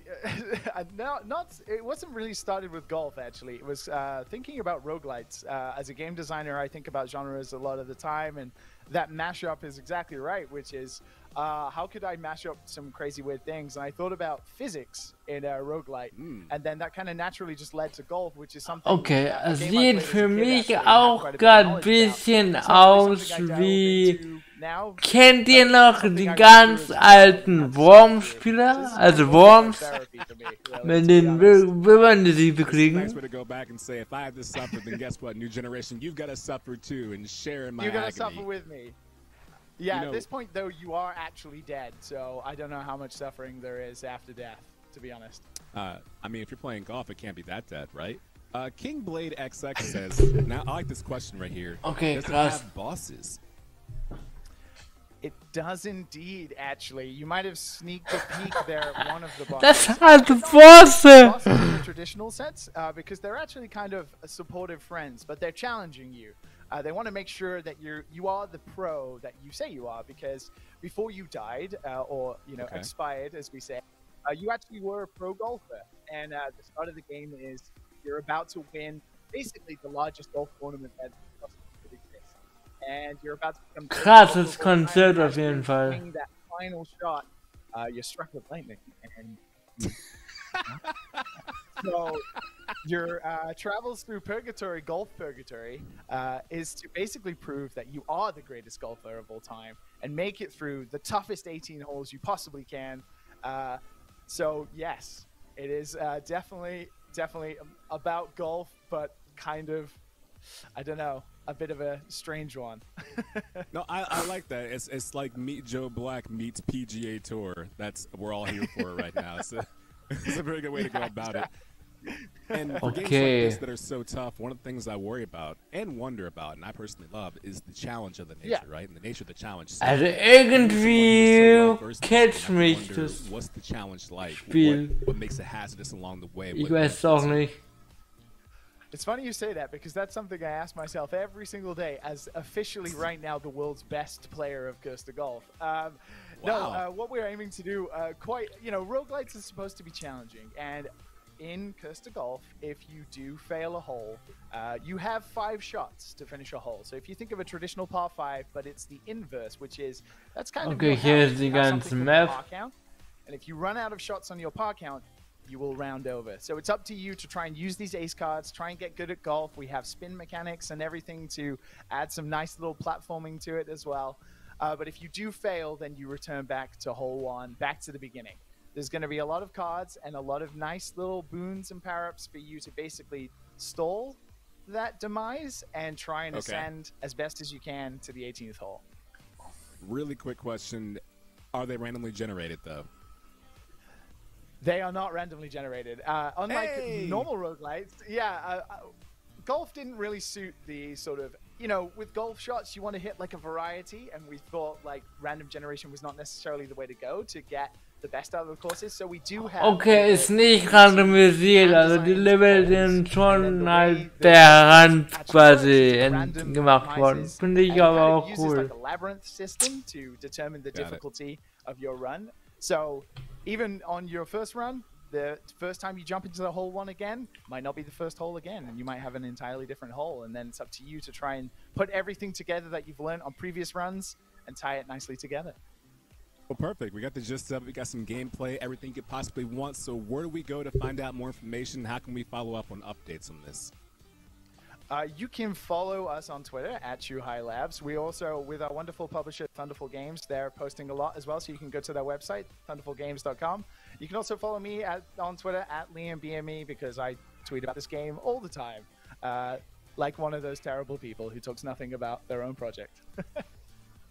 Q: wasn't really started with golf, actually. It was thinking about roguelites. As a game designer, I think about genres a lot of the time, and that mashup is exactly right, which is how could I mash up some crazy weird things? And I thought about physics in a roguelite, and then that kind of naturally just led to golf, which is something.
A: Okay, es sieht für mich auch gerade ein bisschen aus wie... Kennt ihr noch die ganz alten Worms-Spieler? Also Worms? Mit den Würmern, die sie bekriegen?
C: Nice way to go back and say, if I have to suffer, then guess what? New generation, you've got to suffer too and share in my agony.
Q: You're going to suffer with me. Yeah, at this point, though, you are actually dead, so I don't know how much suffering there is after death, to be honest.
C: I mean, if you're playing golf, it can't be that dead, right? King Blade XX says, now I like this question right here.
A: Okay,
C: does it
A: krass.
C: have bosses?
Q: It does indeed, actually. You might have sneaked a peek there at one of the bosses.
A: Das hat Bosse!
Q: Bosses in the traditional sense, because they're actually kind of supportive friends, but they're challenging you. They want to make sure that you are the pro that you say you are, because before you died, or expired, as we say, you actually were a pro golfer. And the start of the game is you're about to win basically the largest golf tournament that could exist. And you're about to become
A: Krasses Konzept auf jeden Fall.
Q: That final shot, you're struck with lightning, and so your travels through purgatory, golf purgatory, is to basically prove that you are the greatest golfer of all time and make it through the toughest 18 holes you possibly can. So yes, it is definitely about golf, but kind of, I don't know, a bit of a strange one.
C: No, I like that. It's like Meet Joe Black meets PGA Tour. We're all here for it right now. So it's a very good way to go about it. And for games like this that are so tough, one of the things I worry about and wonder about, and I personally love, is the challenge of the nature, right? And the nature of the challenge. So
A: Also irgendwie catch mich das
C: what's the challenge like?
A: Spiel.
C: What makes it hazardous along the way?
A: Ich weiß es auch nicht.
Q: It's funny you say that because that's something I ask myself every single day as officially right now the world's best player of Curse to Golf. What we're aiming to do, roguelites is supposed to be challenging, and in Curse to Golf, if you do fail a hole, you have 5 shots to finish a hole. So if you think of a traditional par 5, but it's the inverse, which is, that's kind of
A: Okay, here's the ganze Map.
Q: And if you run out of shots on your par count, you will round over. So it's up to you to try and use these ace cards, try and get good at golf. We have spin mechanics and everything to add some nice little platforming to it as well. But if you do fail, then you return back to hole 1, back to the beginning. There's going to be a lot of cards and a lot of nice little boons and power-ups for you to basically stall that demise and try and ascend as best as you can to the 18th hole.
C: Really quick question. Are they randomly generated, though?
Q: They are not randomly generated. Unlike normal roguelites, golf didn't really suit the sort of, with golf shots, you want to hit like a variety, and we thought like random generation was not necessarily the way to go to get the best out of the courses, so we do have...
A: Okay, ist nicht randomisiert, also die Level sind schon halt per Hand quasi gemacht worden. Finde ich aber auch cool.
Q: Like a labyrinth system to determine the difficulty of your run. So even on your first run, the first time you jump into the hole 1 again might not be the first hole again, and you might have an entirely different hole, and then it's up to you to try and put everything together that you've learned on previous runs and tie it nicely together.
C: Well, perfect. We got the gist of it. We got some gameplay, everything you could possibly want. So where do we go to find out more information? How can we follow up on updates on this?
Q: You can follow us on Twitter at Shuhai Labs. We also, with our wonderful publisher, Thunderful Games, they're posting a lot as well, so you can go to their website, thunderfulgames.com. You can also follow me on Twitter at LiamBME, because I tweet about this game all the time, like one of those terrible people who talks nothing about their own project.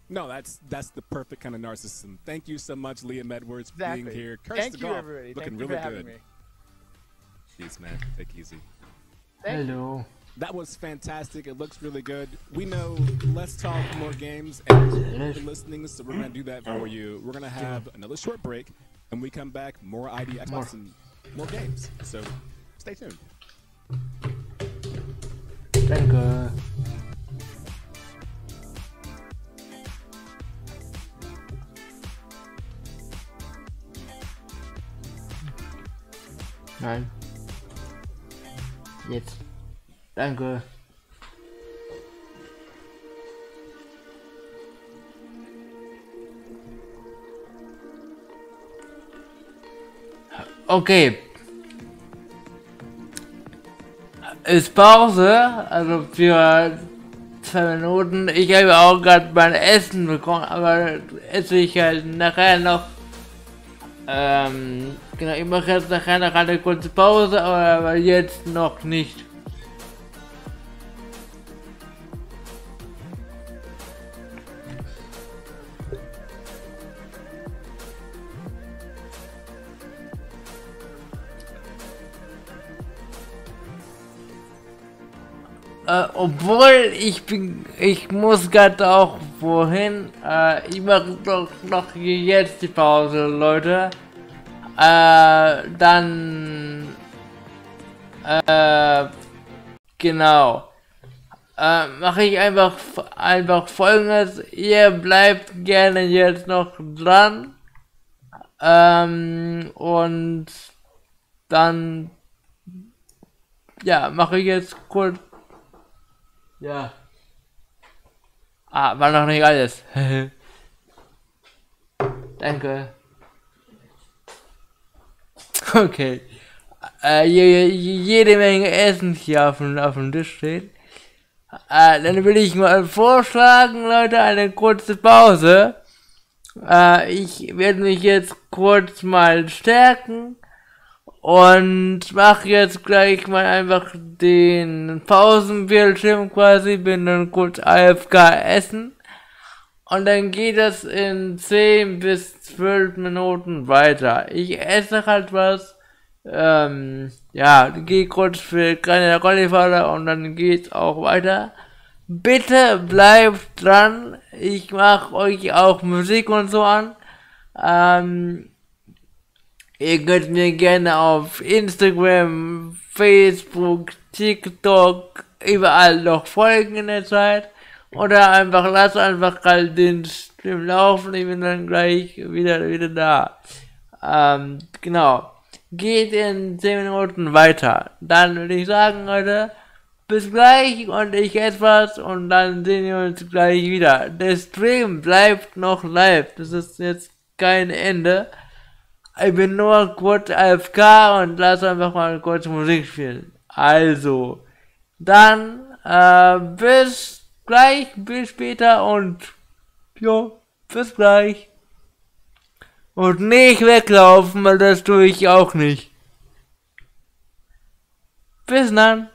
C: No, that's the perfect kind of narcissism. Thank you so much, Liam Edwards, for being here.
Q: Thank you, everybody.
C: Looking really good. Jeez, man. Take it easy.
A: Hello.
C: That was fantastic. It looks really good. We know let's talk more games, and you're listening, so we're going to do that for you. We're going to have another short break, and we come back, more ID Xbox and more games. So stay tuned.
A: Danke. Nein. Jetzt. Danke. Okay. Ist Pause, also für 2 Minuten. Ich habe auch gerade mein Essen bekommen, aber esse ich halt nachher noch. Genau, ich mache jetzt nachher noch eine kurze Pause, aber jetzt noch nicht. Obwohl ich muss gerade auch wohin. Ich mache doch noch jetzt die Pause, Leute. Dann genau. Mache ich einfach Folgendes. Ihr bleibt gerne jetzt noch dran. Und dann ja, mache ich jetzt kurz. Ja. War noch nicht alles. Danke. Okay. Jede Menge Essen hier auf dem Tisch steht. Dann will ich mal vorschlagen, Leute, eine kurze Pause. Ich werde mich jetzt kurz mal stärken. Und mache jetzt gleich mal einfach den Pausenbildschirm quasi, bin dann kurz AFK essen. Und dann geht es in 10 bis 12 Minuten weiter. Ich esse halt was. Ja, gehe kurz für kleine Rollifahrer und dann geht's auch weiter. Bitte bleibt dran. Ich mache euch auch Musik und so an. Ihr könnt mir gerne auf Instagram, Facebook, TikTok, überall noch folgen in der Zeit. Oder lasst einfach gerade den Stream laufen, ich bin dann gleich wieder da. Genau. Geht in 10 Minuten weiter. Dann würde ich sagen, Leute, bis gleich und ich esse was und dann sehen wir uns gleich wieder. Der Stream bleibt noch live. Das ist jetzt kein Ende. Ich bin nur kurz AFK und lasse einfach mal kurz Musik spielen. Also, dann bis gleich, bis später und jo, bis gleich. Und nicht weglaufen, weil das tue ich auch nicht. Bis dann.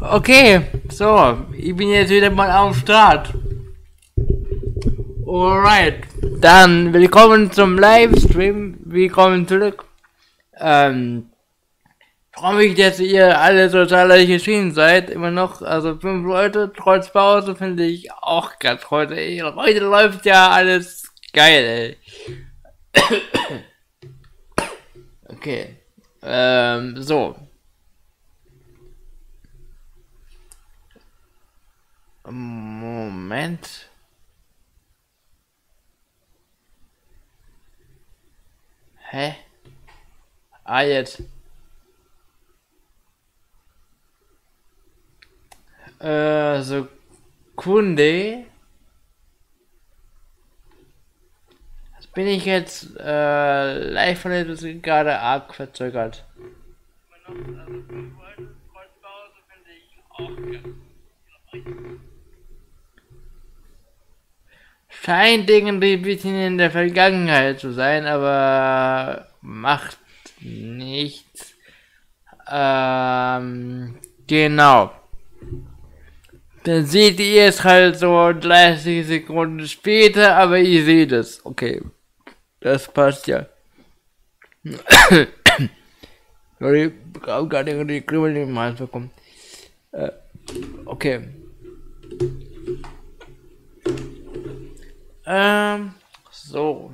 A: Okay, so, ich bin jetzt wieder mal am Start. Alright, dann willkommen zum Livestream. Willkommen zurück. Freue mich, dass ihr alle so zahlreich erschienen seid. Immer noch, also 5 Leute, trotz Pause finde ich auch ganz heute. Heute läuft ja alles geil, ey. Okay, so. Moment. Hä? Ah, jetzt. Sekunde. Bin ich jetzt live von der gerade arg verzögert. Scheint irgendwie ein bisschen in der Vergangenheit zu sein, aber macht nichts. Genau. Dann seht ihr es halt so 30 Sekunden später, aber ihr seht es. Okay. Das passt ja. Sorry, ich habe gerade irgendwie Kribbeln im Hals bekommen. Okay. So.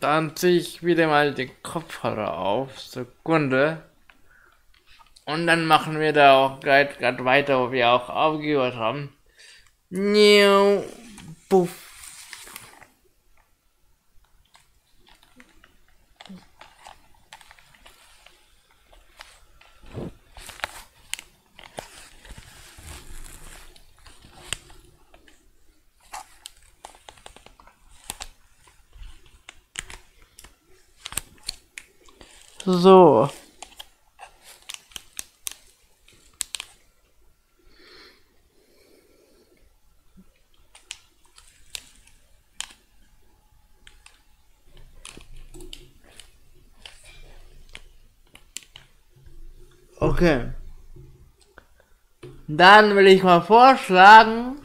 A: Dann ziehe ich wieder mal den Kopfhörer auf. Sekunde. Und dann machen wir da auch gleich weiter, wo wir auch aufgehört haben. Puff. So. Okay. Dann will ich mal vorschlagen.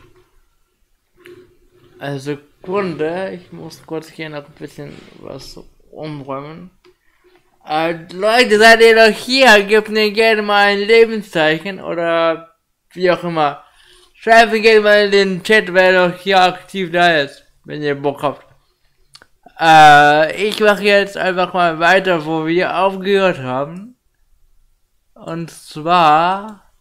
A: Also Sekunde, ich muss kurz hier noch ein bisschen was umräumen. Leute, seid ihr noch hier? Gebt mir gerne mal ein Lebenszeichen oder wie auch immer. Schreibt mir gerne mal in den Chat, wer noch hier aktiv da ist, wenn ihr Bock habt. Ich mache jetzt einfach mal weiter, wo wir aufgehört haben. Und zwar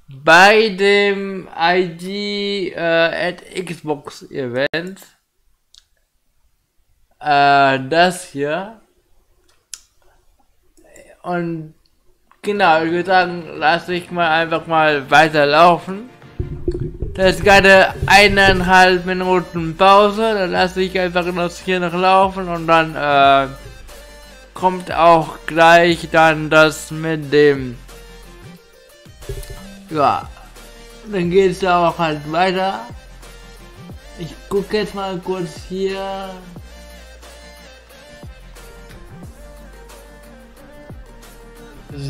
A: bei dem ID at Xbox Event. Das hier. Und genau, ich würde sagen, lasse ich mal einfach mal weiterlaufen. Das ist gerade 1,5 Minuten Pause, dann lasse ich einfach das hier noch laufen und dann kommt auch gleich dann das mit dem, ja, dann geht es da auch halt weiter. Ich gucke jetzt mal kurz hier.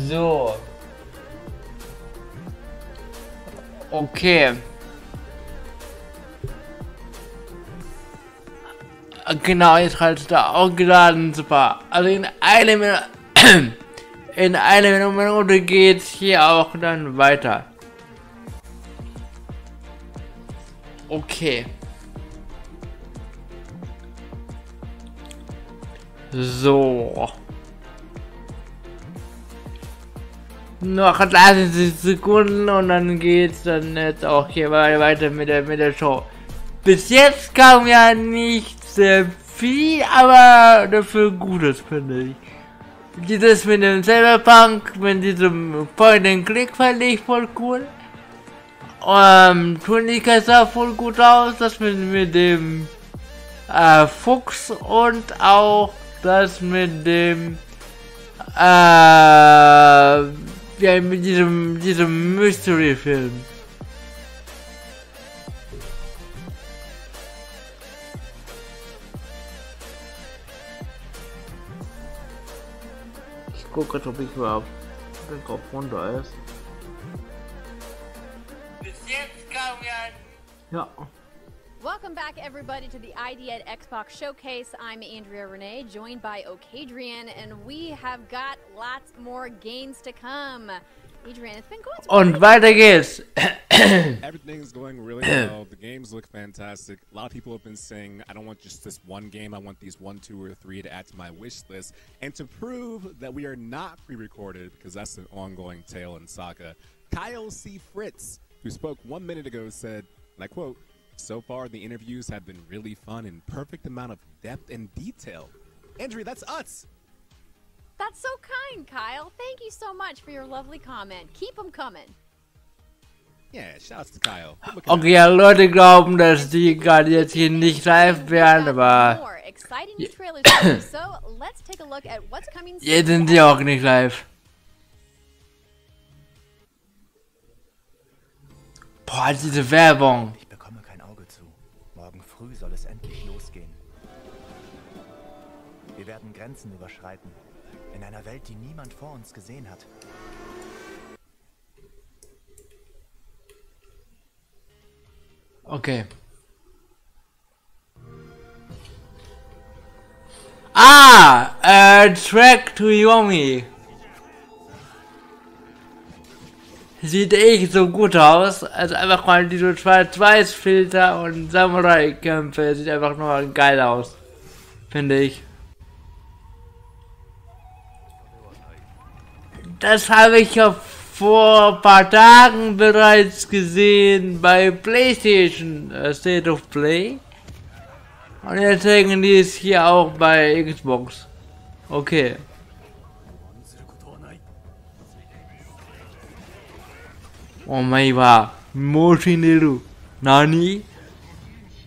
A: So. Okay. Genau, jetzt halt da auch geladen, super. Also in einer Minute geht's hier auch dann weiter. Okay. So. Noch 30 Sekunden und dann geht's dann jetzt auch hier weiter mit der Show. Bis jetzt kam ja nicht sehr viel, aber dafür Gutes, finde ich. Dieses mit dem Cyberpunk, mit diesem Point-and-Click fand ich voll cool. Tunika sah voll gut aus, das mit dem Fuchs und auch das mit dem ja, mit diesem Mystery-Film. guck grad, ob ich überhaupt den Kopf runter ist. Ja.
B: Welcome back, everybody, to the ID at Xbox Showcase. I'm Andrea Renee, joined by Okadrian, and we have got lots more games to come. Adrian, it's been going so
A: Und weiter geht's.
C: Everything's going really well. The games look fantastic. A lot of people have been saying, I don't want just this one game. I want these 1, 2, or 3 to add to my wish list. And to prove that we are not pre-recorded, because that's an ongoing tale and saga, Kyle C. Fritz, who spoke 1 minute ago, said, and I quote, "So far, the interviews have been really fun and perfect amount of depth and detail." Andrea, that's us.
B: That's so kind, Kyle. Thank you so much for your lovely comment. Keep them coming.
C: Yeah, shouts to Kyle.
A: Okay, ja, Leute glauben, dass die gerade jetzt hier nicht live wären, aber
B: More exciting new trailers for you, so let's take a look at what's coming soon.
A: jetzt sind die auch nicht live. Boah, diese Werbung.
P: Ich bekomme kein Auge zu. Morgen früh soll es endlich losgehen. Wir werden Grenzen überschreiten. In einer Welt, die niemand vor uns gesehen hat.
A: Okay. Track to Yomi. Sieht echt so gut aus. Also einfach mal diese Schwarz-Weiß-Filter und Samurai-Kämpfe. Sieht einfach nur geil aus. Finde ich. Das habe ich ja vor ein paar Tagen bereits gesehen bei PlayStation State of Play. Und jetzt zeigen die es hier auch bei Xbox. Okay. Oh mein Gott. Moshineru. Nani?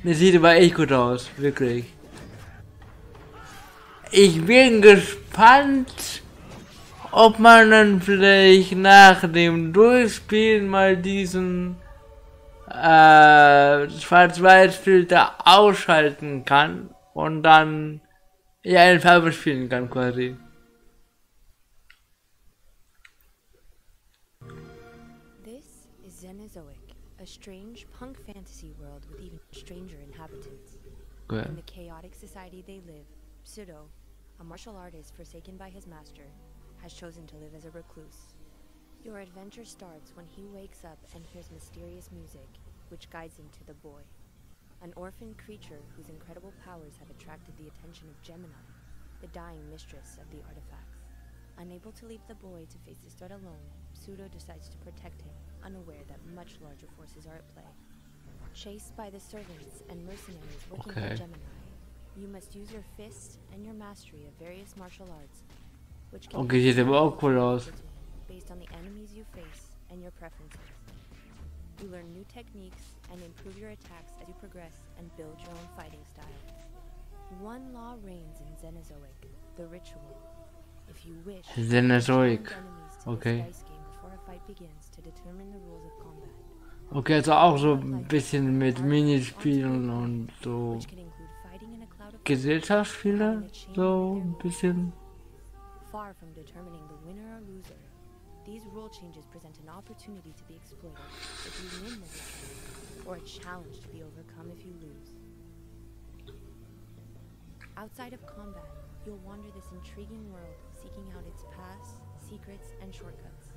A: Das sieht aber echt gut aus. Wirklich. Ich bin gespannt, ob man dann vielleicht nach dem Durchspielen mal diesen Schwarz-Weiß-Filter ausschalten kann und dann ja in Farbe spielen kann quasi.
R: This is Xenozoic, a strange punk fantasy world with even stranger inhabitants.
A: Okay.
R: In the chaotic society they live, Pseudo, a martial artist forsaken by his master, has chosen to live as a recluse. Your adventure starts when he wakes up and hears mysterious music, which guides him to the boy, an orphan creature whose incredible powers have attracted the attention of Gemini, the dying mistress of the artifacts. Unable to leave the boy to face this threat alone, Pseudo decides to protect him, unaware that much larger forces are at play. Chased by the servants and mercenaries working for Gemini, you must use your fists and your mastery of various martial arts, which can
A: Okay, sieht aber auch cool aus.
R: based on the enemies you face and your preferences. You learn new techniques and improve your attacks as you progress and build your own fighting style. One law reigns in Xenozoic, the ritual. If you wish,
A: Xenozoic. Okay.
R: before a fight begins to determine the rules of combat.
A: Okay, also auch so ein bisschen mit Minispielen und so Gesellschaftsspiele, so ein bisschen.
R: Far from determining the winner or loser, these rule changes present an opportunity to be exploited if you win the ritual, or a challenge to be overcome if you lose. Outside of combat, you'll wander this intriguing world, seeking out its paths, secrets, and shortcuts.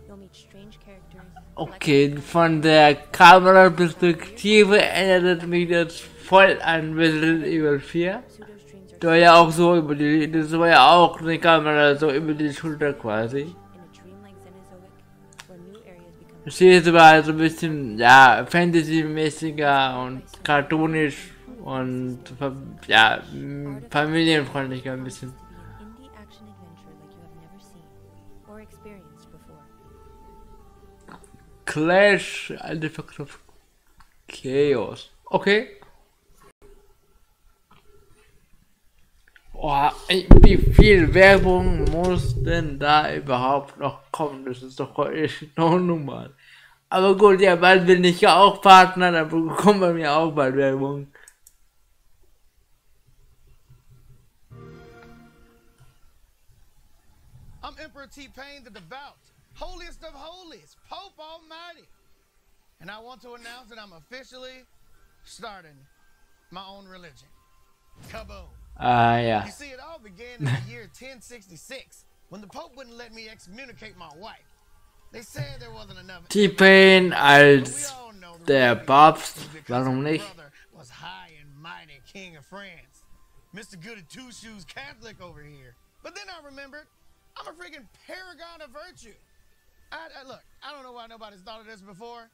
R: You'll meet strange characters.
A: Okay, von der Kameraperspektive erinnert mich das voll an Resident Evil 4. Das war ja auch so über die, das war ja auch eine Kamera so über die Schulter quasi. Das hier ist aber halt so ein bisschen, ja, Fantasy-mäßiger und cartoonisch und, ja, familienfreundlicher ein bisschen. Clash, Artifact of Chaos. Okay. Oh, wie viel Werbung muss denn da überhaupt noch kommen? Das ist doch noch normal. Aber gut, ja, bald bin ich ja auch Partner, dann bekommt man mir auch bald Werbung.
F: I'm Emperor T-Pain the Devout, holiest of holies, Pope Almighty. And I want to announce that I'm officially starting my own religion. Kaboom.
A: Ja.
F: You see, it all began in the year 1066 when the Pope wouldn't let me excommunicate my wife. They said there wasn't enough.
A: T-Pain als der Papst, warum nicht?
F: Was high and mighty king of France. Mr. Goody Two Shoes Catholic over here. But then I remembered, I'm a freaking paragon of virtue. Look, I don't know why nobody's thought of this before.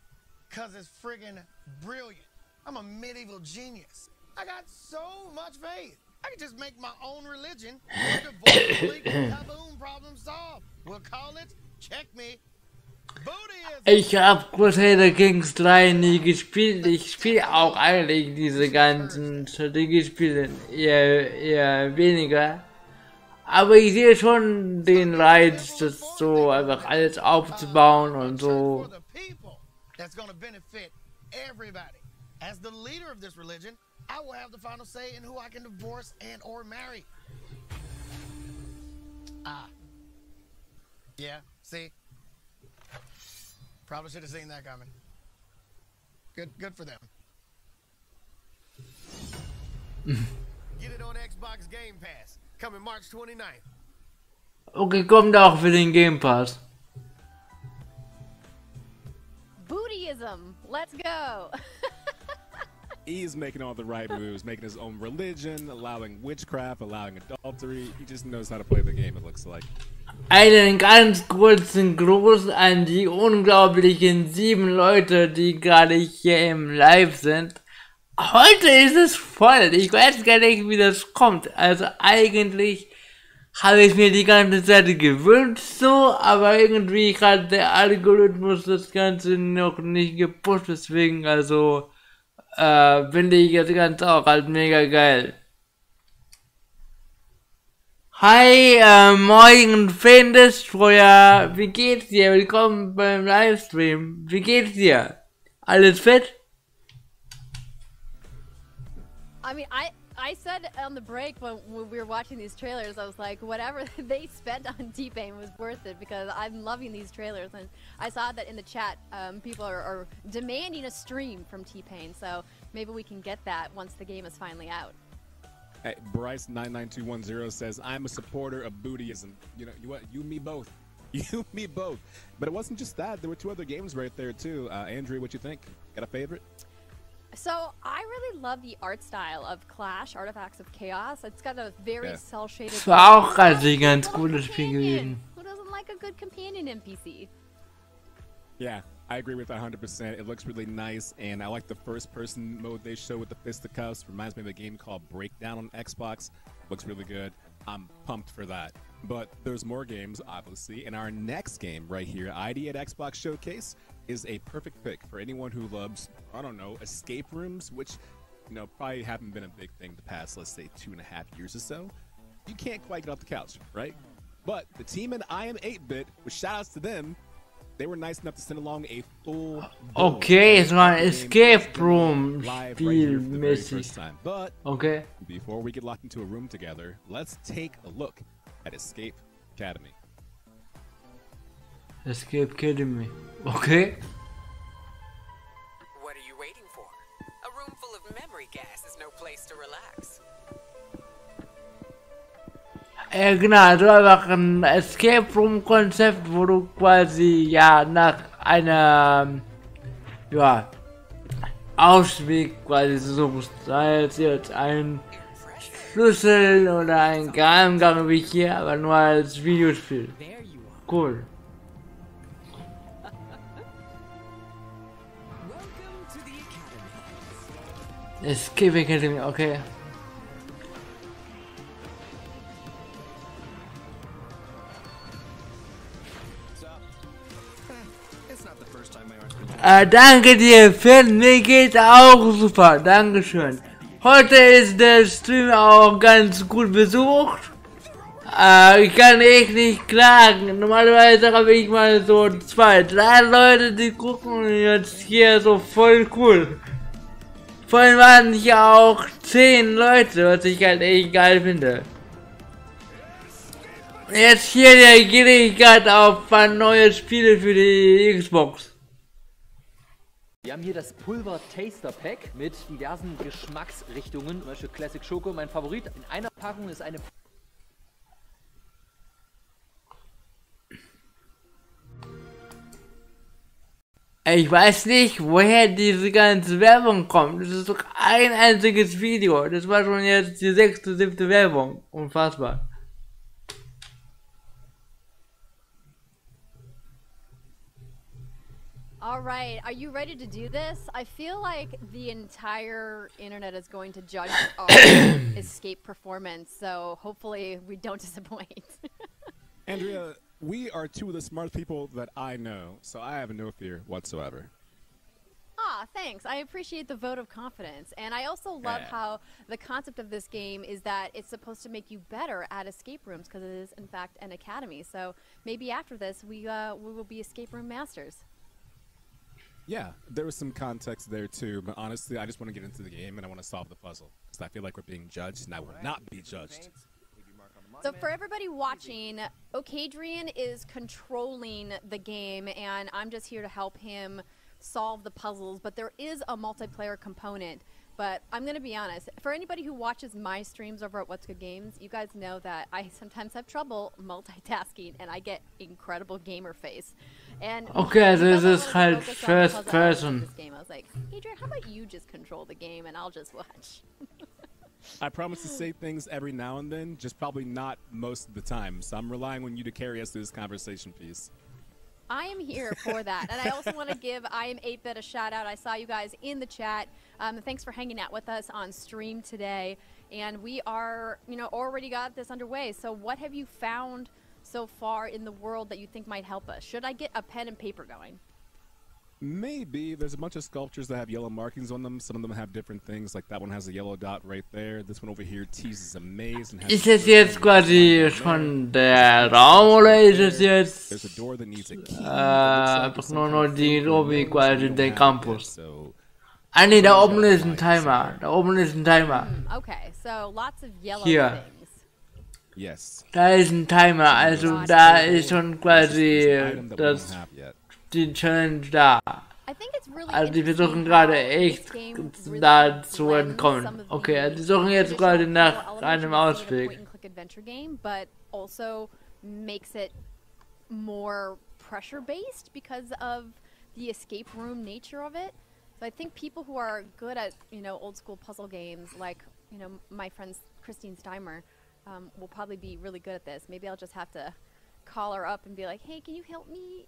F: Cause it's friggin' brilliant. I'm a medieval genius. I got so much faith. I could just make my own religion. Divorce, leak, kaboom, problem solved. We'll call it Check Me.
A: Ich habe Crusader Kings 3 nie gespielt. Ich spiele auch eigentlich diese ganzen Strategiespiele eher weniger. Aber ich sehe schon den Reiz, das so einfach alles aufzubauen und so.
F: That's going to benefit everybody. As the leader of this religion, I will have the final say in who I can divorce and or marry. Yeah, see? Probably should have seen that coming. Good for them. Get it on Xbox Game Pass. Coming March 29th.
A: Okay, kommt auch für den Game Pass.
B: Bootyism. Let's go.
C: He's making all the right moves, making his own religion, allowing witchcraft, allowing adultery. He just knows how to play the game, it looks like.
A: Einen ganz kurzen Gruß an die unglaublichen 7 Leute, die gerade hier im Live sind. Heute ist es voll. Ich weiß gar nicht, wie das kommt. Also eigentlich habe ich mir die ganze Zeit gewünscht so, aber irgendwie hat der Algorithmus das Ganze noch nicht gepusht. Deswegen also finde ich das Ganze auch halt mega geil. Hi, moin Fan Destroyer, wie geht's dir? Willkommen beim Livestream. Wie geht's dir? Alles fit?
B: I mean, I said on the break when we were watching these trailers, I was like, whatever they spent on T-Pain was worth it because I'm loving these trailers. And I saw that in the chat, people are demanding a stream from T-Pain, so maybe we can get that once the game is finally out.
C: Hey, Bryce99210 says, I'm a supporter of bootyism. You know, you and me both. You and me both. But it wasn't just that. There were 2 other games right there, too. Andrew, what you think? Got a favorite?
B: So, I really love the art style of Clash, Artifacts of Chaos. It's got a very cel-shaded...
A: Das war auch ein ganz cooles Spiel gewesen.
B: Who doesn't like a good companion NPC?
C: Yeah, I agree with that 100%. It looks really nice, and I like the first-person mode they show with the fisticuffs. Reminds me of a game called Breakdown on Xbox. Looks really good. I'm pumped for that. But there's more games, obviously, and our next game right here, ID at Xbox Showcase, is a perfect pick for anyone who loves, I don't know, escape rooms, which, you know, probably haven't been a big thing the past, let's say, 2.5 years or so. You can't quite get off the couch, right? But the team at I Am 8-Bit, with shout-outs to them, they were nice enough to send along a full...
A: Okay, es war ein Escape Room Spielmäßig.
C: But
A: okay.
C: Before we get locked into a room together, let's take a look at Escape Academy.
A: Escape Academy. Okay.
S: What are you waiting for? A room full of memory gas is no place to relax.
A: Ja genau, also einfach ein Escape Room Konzept, wo du quasi ja nach einer Ausweg quasi suchst, sei es jetzt ein Schlüssel oder ein Geheimgang wie hier, aber nur als Videospiel. Cool. Escape Academy, okay. Danke dir, Finn, mir geht's auch super, dankeschön. Heute ist der Stream auch ganz gut besucht. Ich kann echt nicht klagen. Normalerweise habe ich mal so 2, 3 Leute, die gucken und jetzt hier so voll cool. Vorhin waren hier auch 10 Leute, was ich halt echt geil finde. Jetzt hier reagiere ich gerade auf ein neues Spiel für die Xbox.
T: Wir haben hier das Pulver Taster Pack mit diversen Geschmacksrichtungen. Zum Beispiel Classic Schoko, mein Favorit. In einer Packung ist eine...
A: Ich weiß nicht, woher diese ganze Werbung kommt. Das ist doch ein einziges Video. Das war schon jetzt die 6., 7. Werbung. Unfassbar.
B: All right, are you ready to do this? I feel like the entire internet is going to judge our escape performance, so hopefully we don't disappoint.
C: Andrea, we are two of the smartest people that I know, so I have no fear whatsoever.
B: Ah, thanks. I appreciate the vote of confidence. And I also love how the concept of this game is that it's supposed to make you better at escape rooms because it is, in fact, an academy. So maybe after this, we will be escape room masters.
C: Yeah, there was some context there too, but honestly, I just want to get into the game and I want to solve the puzzle. Because I feel like we're being judged, and I will not be judged.
B: So for everybody watching, Okadrian is controlling the game, and I'm just here to help him solve the puzzles, but there is a multiplayer component. But I'm going to be honest, for anybody who watches my streams over at What's Good Games, you guys know that I sometimes have trouble multitasking, and I get incredible gamer face. And
A: okay, this is halt first person.
B: This game, I was like, Adrian, how about you just control the game and I'll just watch?
C: I promise to say things every now and then, just probably not most of the time. So I'm relying on you to carry us through this conversation piece.
B: I am here for that. And I also want to give I Am 8-Bit a shout out. I saw you guys in the chat. Thanks for hanging out with us on stream today. And we are, already got this underway. So what have you found so far in the world that you think might help us? Should I get a pen and paper going?
C: Maybe. There's a bunch of sculptures that have yellow markings on them. Some of them have different things. Like that one has a yellow dot right there. This one over here teases a maze. And has
A: ist es jetzt quasi schon der Raum oder ist es jetzt einfach nur noch die Lobby, quasi der Campus? Ah nee, da oben ist ein Timer. Da oben ist ein Timer.
B: Okay, so lots of yellow
A: Hier.
B: things.
C: Yes.
A: Da ist ein Timer, also da ist schon quasi die Challenge da. Also die versuchen gerade echt da zu entkommen. Okay, also die suchen jetzt gerade nach einem Ausweg.
B: But also makes it more pressure based because of the escape room nature of it. So I think people who are good at, old school puzzle games, like, my friend Christine Steimer, will probably be really good at this. Maybe I'll just have to call her up and be like, hey, can you help me?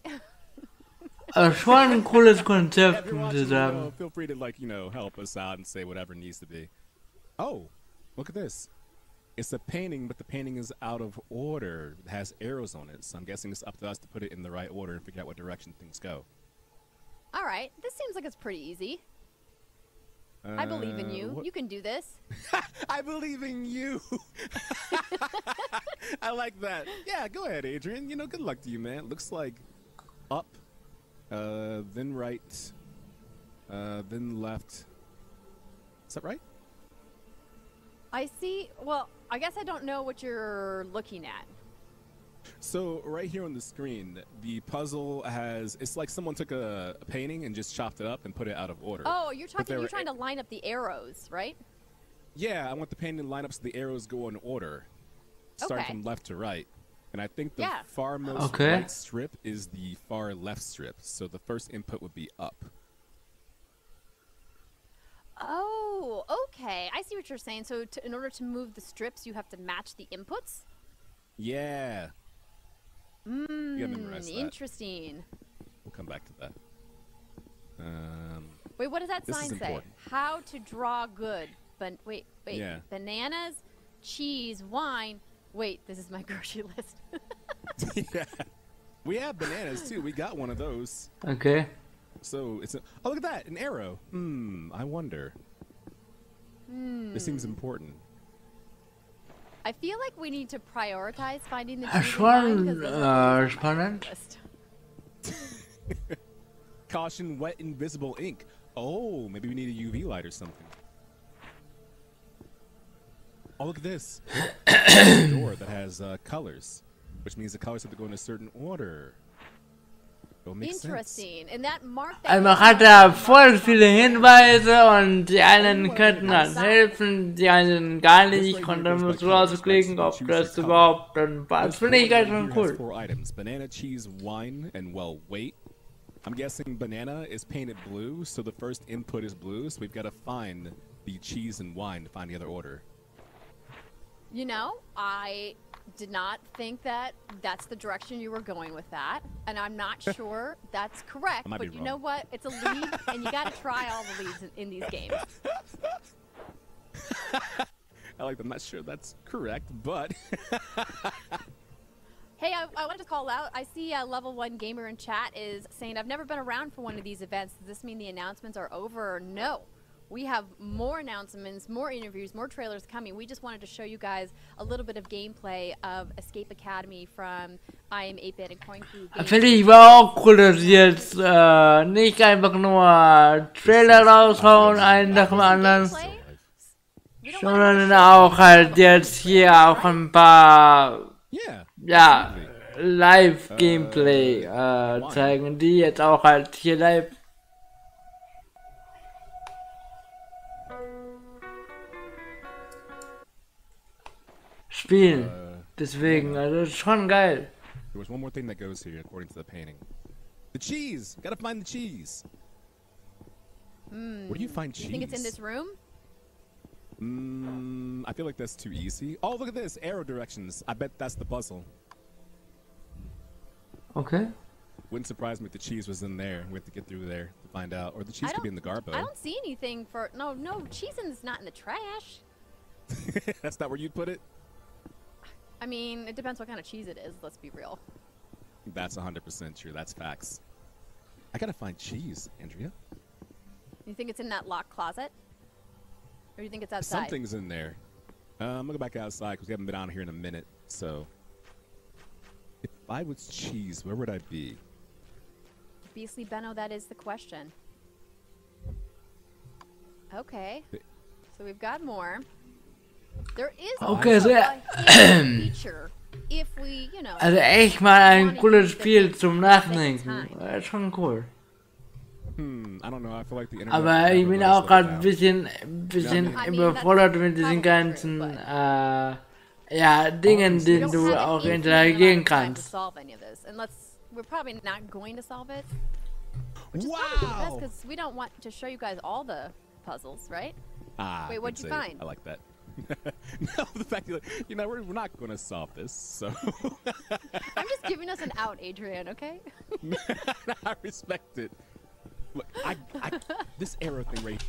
A: Schon ein cooles Konzept, muss ich sagen.
C: Feel free to, help us out and say whatever needs to be. Oh, look at this. It's a painting, but the painting is out of order. It has arrows on it, so I'm guessing it's up to us to put it in the right order and figure out what direction things go.
B: All right, this seems like it's pretty easy. I believe in you. You can do this.
C: I believe in you. I like that. Yeah, go ahead, Adrian. Good luck to you, man. Looks like up, then right, then left. Is that right?
B: I see. Well, I guess I don't know what you're looking at.
C: So right here on the screen, the puzzle it's like someone took a painting and just chopped it up and put it out of order.
B: Oh, you're trying to line up the arrows, right?
C: Yeah, I want the painting to line up so the arrows go in order, starting from left to right. And I think the farmost right strip is the far left strip. So the first input would be up.
B: Oh, okay. I see what you're saying. So in order to move the strips, you have to match the inputs?
C: Yeah.
B: Interesting.
C: We'll come back to that.
B: Wait, what does that sign say? Important. How to draw good. Wait.
C: Yeah.
B: Bananas, cheese, wine. Wait, this is my grocery list.
C: Yeah. We have bananas too. We got one of those.
A: Okay.
C: So it's oh, look at that, an arrow. I wonder. This seems important.
B: I feel like we need to prioritize finding the
A: spannend.
C: Caution, wet invisible ink. Oh, maybe we need a UV light or something. Oh, look at this. A door that has colors. which means the colors have to go in a certain order. It'll make sense.
B: Interesting. And that mark that
A: Also hat er voll viele Hinweise und die einen könnten dann helfen, die anderen gar nicht. Und dann musst du rausklicken, ob das überhaupt dann passt. Finde ich ganz schön cool.
C: 4 items: banana, cheese, wine, and well, wait. I'm guessing banana is painted blue, so the first input is blue. So we've got to find the cheese and wine to find the other order.
B: You know, I did not think that that's the direction you were going with that, and I'm not sure that's correct. But you know what? It's a lead, and you got to try all the leads in these games.
C: I'm not sure that's correct, but
B: Hey, I wanted to call out. I see Level 1 Gamer in chat is saying, I've never been around for one of these events. Does this mean the announcements are over? No. We have more announcements, more interviews, more trailers coming. We just wanted to show you guys a little bit of gameplay of Escape Academy from I Am 8-Bit and CoinCrew.
A: Finde ich war auch cool, dass sie jetzt nicht einfach nur Trailer raushauen, einen nach dem anderen, sondern auch halt jetzt hier auch ein paar ja, Live-Gameplay zeigen, die jetzt auch halt hier live spielen. Deswegen, also schon geil.
C: There was one more thing that goes here according to the painting. The cheese! Gotta find the cheese! Where do you find cheese?
B: You think it's in this room?
C: I feel like that's too easy. Oh, look at this! Arrow directions. I bet that's the puzzle.
A: Okay.
C: Wouldn't surprise me if the cheese was in there. We have to get through there to find out. Or the cheese could be in the garbo.
B: I don't see anything for... No, cheese is not in the trash.
C: That's not where you'd put it?
B: I mean, it depends what kind of cheese it is, let's be real.
C: That's 100% true. That's facts. I gotta find cheese, Andrea.
B: You think it's in that locked closet? Or do you think it's outside?
C: Something's in there. I'm gonna go back outside because we haven't been on here in a minute, so... If I was cheese, where would I be?
B: Beastly Benno, that is the question. Okay. So we've got more. There is
A: Okay,
B: also a feature if we, you know,
A: also echt mal ein cooles Spiel zum Nachdenken. Das ist schon cool.
C: I don't know. I feel like the internet.
A: Aber ich bin auch gerade ein bisschen überfordert mit diesen ganzen ja, Dingen, denen du auch interagieren kannst.
B: We're probably not going to solve it. Which is probably the best because we don't want to show you guys all the puzzles, right? Wait, what'd you find?
C: I like that. No, the fact that, you know, we're not going to solve this, so.
B: I'm just giving us an out, Adrian, okay?
C: I respect it. Look, this arrow thing right.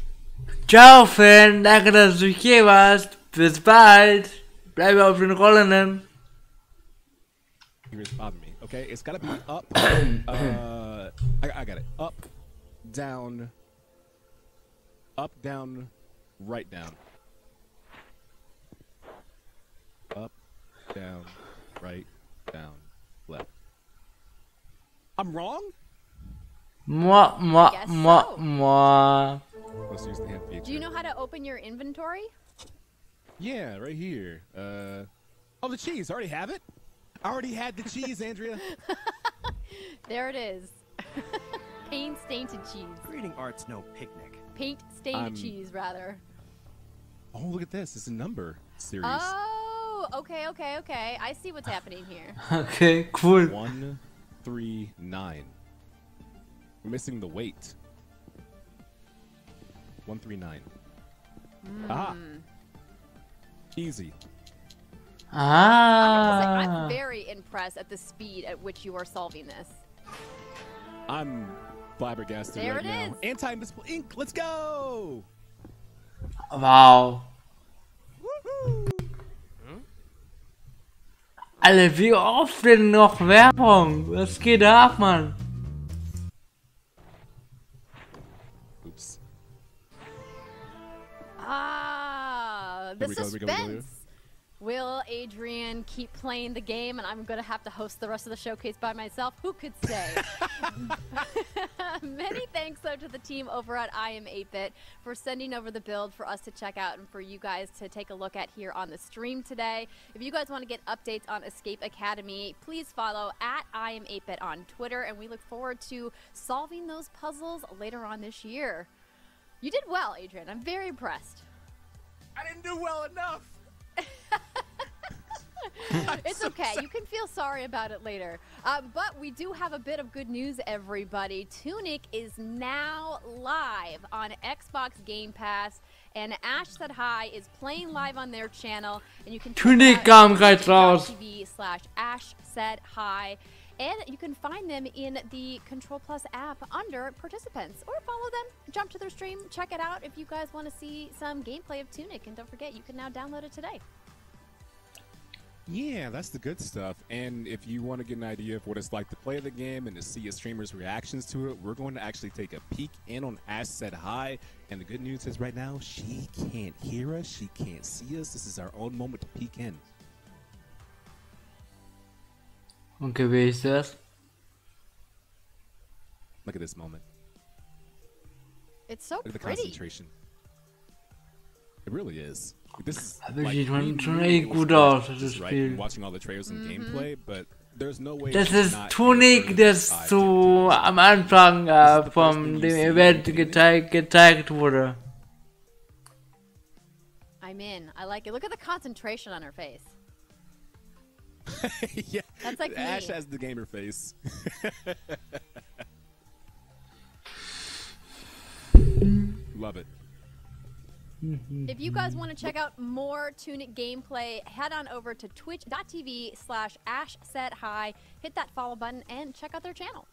A: Ciao, Fan, danke, dass du hier warst. Bis bald. Bleibe auf den Rollenden.
C: Here's bother me. Okay, it's gotta be up. I got it. Up, down, right down. Up, down, right, down, left. I'm wrong?
A: Moi.
C: Let's use the hand feature.
B: Do you know how to open your inventory?
C: Yeah, right here. Oh, the cheese. I already have it. I already had the cheese, Andrea.
B: There it is. Paint-stained cheese.
P: Reading art's no picnic.
B: Paint-stained cheese, rather.
C: Oh, look at this. It's a number series.
B: Oh, okay. I see what's happening here.
A: Okay, cool.
C: 139. We're missing the weight. 139. Ah. Easy.
B: I'm very impressed at the speed at which you are solving this.
C: I'm flabbergasted
B: there
C: right now.
B: Is.
C: Anti-invisible ink. Let's go.
A: Wow. Alter, wie oft denn noch Werbung? Was geht ab, Mann?
C: Oops.
B: The suspense. Will Adrian keep playing the game and I'm going to have to host the rest of the showcase by myself? Who could say? Many thanks, though, to the team over at I Am 8-Bit for sending over the build for us to check out and for you guys to take a look at here on the stream today. If you guys want to get updates on Escape Academy, please follow at I Am 8-Bit on Twitter, and we look forward to solving those puzzles later on this year. You did well, Adrian. I'm very impressed.
C: I didn't do well enough.
B: It's okay. You can feel sorry about it later. But we do have a bit of good news, everybody. Tunic is now live on Xbox Game Pass, and Ash Said Hi is playing live on their channel, and you can
A: Tunic kam gerade raus.
B: TV/Ash Said Hi. And you can find them in the Control Plus app under participants, or follow them, jump to their stream, check it out if you guys want to see some gameplay of Tunic. And don't forget, you can now download it today.
C: Yeah, that's the good stuff. And if you want to get an idea of what it's like to play the game and to see a streamer's reactions to it, we're going to actually take a peek in on Ash Said Hi. And the good news is right now, she can't hear us, she can't see us. This is our own moment to peek in.
A: Okay, wer ist das?
C: Look at this moment.
B: It's so
C: Look at the
B: pretty.
C: concentration. It really is. This is
A: Aber
C: like,
A: sieht
C: we
A: schon
C: knew
A: echt
C: it was
A: gut
C: good,
A: aus, das
C: just, right,
A: Spiel.
C: watching all the trailers and gameplay, but there's no way
A: Das
C: she's
A: ist
C: not
A: Tunic, das so am Anfang vom dem Event gezeigt wurde.
B: I'm in. I like it. Look at the concentration on her face.
C: Yeah,
B: that's like
C: Ash
B: me.
C: has the gamer face. Love it.
B: If you guys want to check out more Tunic gameplay, head on over to twitch.tv/Ash Said Hi, hit that follow button, and check out their channel.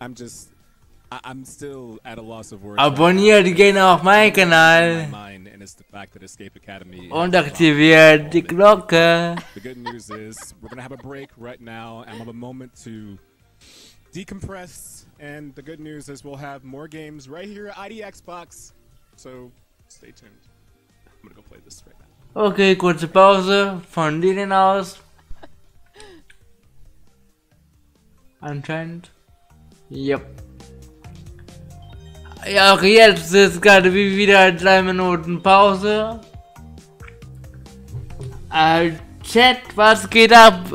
C: I'm still at a loss of words.
A: Abonniert gerne auch meinen Kanal. Und aktiviert die Glocke.
C: The good news is we're going to have a break right now and we'll have a moment to decompress. And the good news is we'll have more games right here at ID Xbox. So stay tuned. I'm going to go play this right now.
A: Okay, kurze Pause von denen aus. Anscheinend. Yep. Ja, auch jetzt ist gerade wieder 3 Minuten Pause. Chat, was geht ab?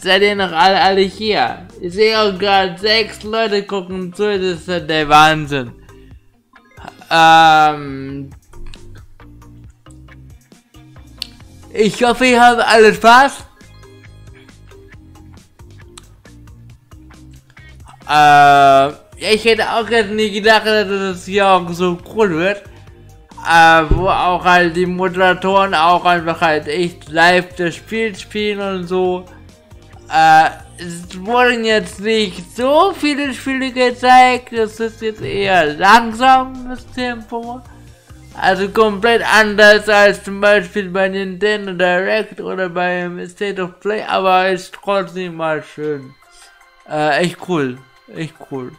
A: Seid ihr noch alle hier? Ich sehe auch gerade 6 Leute gucken zu, das ist der Wahnsinn. Ich hoffe, ihr habt alle Spaß. Ich hätte auch jetzt nicht gedacht, dass es hier auch so cool wird. Wo auch halt die Moderatoren auch einfach halt echt live das Spiel spielen und so. Es wurden jetzt nicht so viele Spiele gezeigt, das ist jetzt eher langsam das Tempo. Also komplett anders als zum Beispiel bei Nintendo Direct oder beim State of Play, aber ist trotzdem mal schön. Echt cool, echt cool.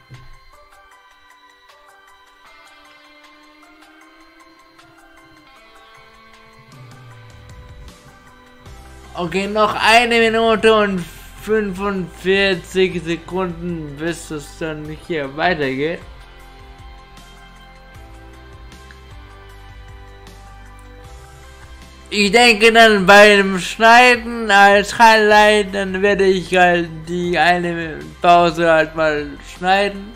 A: Okay, noch 1 Minute und 45 Sekunden, bis es dann hier weitergeht. Ich denke dann beim Schneiden als Highlight, dann werde ich halt die eine Pause halt mal schneiden.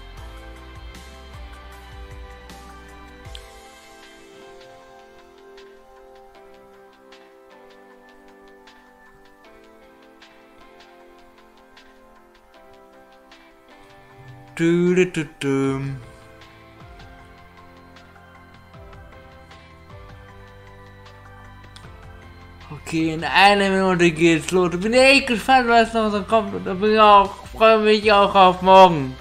A: Okay, in 1 Minute geht's los. Ich bin echt gespannt, was noch so kommt. Und da freue mich auch auf morgen.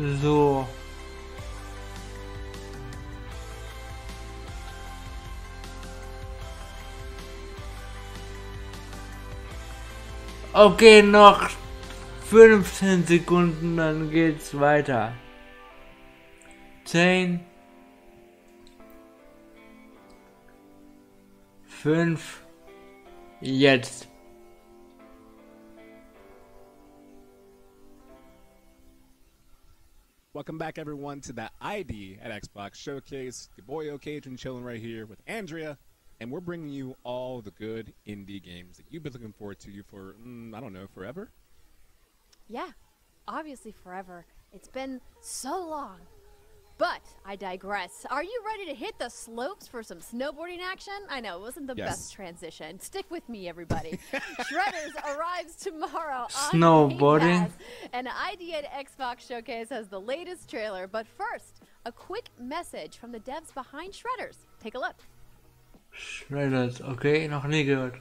A: So. Okay, noch 15 Sekunden, dann geht's weiter. 10, 5, jetzt.
C: Welcome back, everyone, to the ID at Xbox Showcase. Your boy Ocadrian chilling right here with Andrea, and we're bringing you all the good indie games that you've been looking forward to for, I don't know, forever?
B: Yeah, obviously forever. It's been so long. But I digress. Are you ready to hit the slopes for some snowboarding action? I know, it wasn't the best transition. Stick with me, everybody. Shredders arrives tomorrow on
A: Snowboarding.
B: Game Pass, and ID at Xbox Showcase has the latest trailer. But first, a quick message from the devs behind Shredders. Take a look.
A: Shredders, okay, noch nie gehört.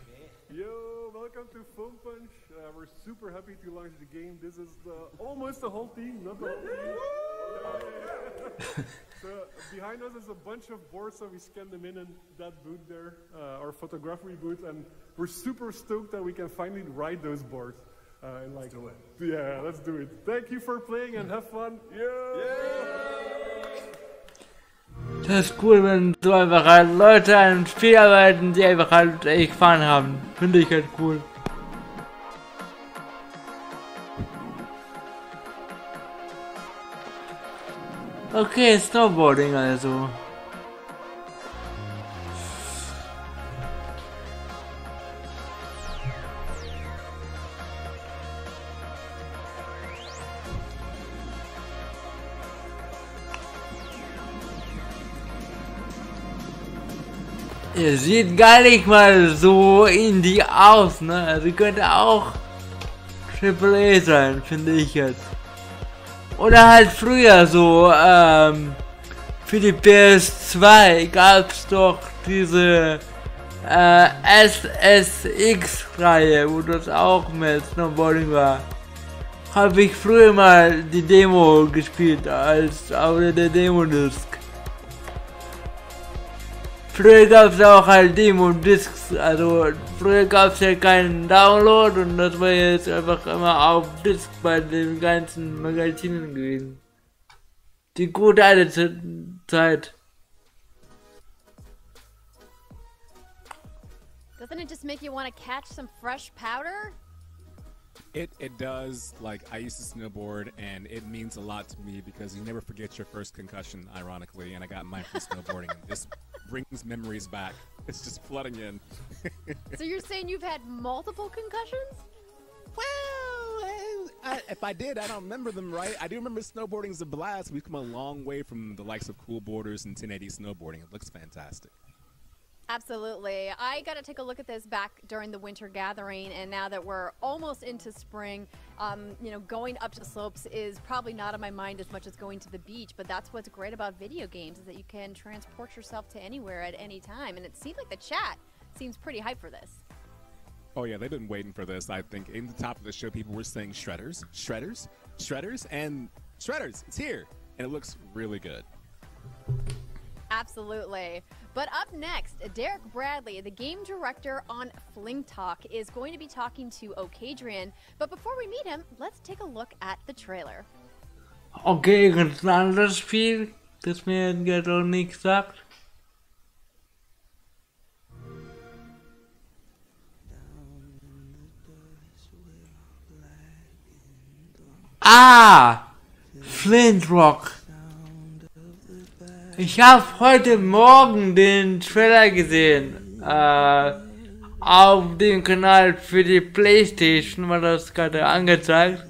U: Yo, welcome to Foam Punch. We're super happy to launch the game. This is almost the whole team, not the whole team. So behind us is a bunch of boards, so we scanned them in that booth there, our photography booth, and we're super stoked that we can finally ride those boards. And like, let's do it. Yeah, let's do it. Thank you for playing and have fun.
A: Das ist cool, wenn so einfach halt Leute an einem Spiel arbeiten, die einfach halt echt Fun haben. Finde ich halt cool. Okay, Snowboarding also. Ihr sieht gar nicht mal so indie aus, ne? Also könnte auch AAA sein, finde ich jetzt. Oder halt früher so, für die PS2 gab's doch diese SSX-Reihe, wo das auch mit Snowboarding war. Habe ich früher mal die Demo gespielt, als auf der Demo-Disc. Früher gab es auch halt Demo-Discs, also früher gab es ja keinen Download und das war jetzt einfach immer auf Disc bei den ganzen Magazinen gewesen. Die gute alte Zeit.
B: Doesn't it just make you want to catch some fresh powder?
C: It does. Like, I used to snowboard, and it means a lot to me because you never forget your first concussion, ironically, and I got mine from snowboarding. And this brings memories back. It's just flooding in.
B: So you're saying you've had multiple concussions?
C: Well, if I did, I don't remember them right. I do remember snowboarding is a blast. We've come a long way from the likes of Cool Borders and 1080 snowboarding. It looks fantastic.
B: Absolutely. I got to take a look at this back during the winter gathering, and now that we're almost into spring, you know, going up to the slopes is probably not on my mind as much as going to the beach, but that's what's great about video games is that you can transport yourself to anywhere at any time, and it seems like the chat seems pretty hyped for this.
C: Oh yeah, they've been waiting for this. I think in the top of the show, people were saying Shredders, Shredders, Shredders, and Shredders. It's here, and it looks really good.
B: Absolutely. But up next, Derek Bradley, the game director on Fling Talk, is going to be talking to Ocadrian. But before we meet him, let's take a look at the trailer.
A: Okay, ganz ein anderes Spiel, das mir jetzt auch nichts sagt. Ah! Flint Rock. Ich habe heute Morgen den Trailer gesehen. Auf dem Kanal für die PlayStation war das gerade angezeigt.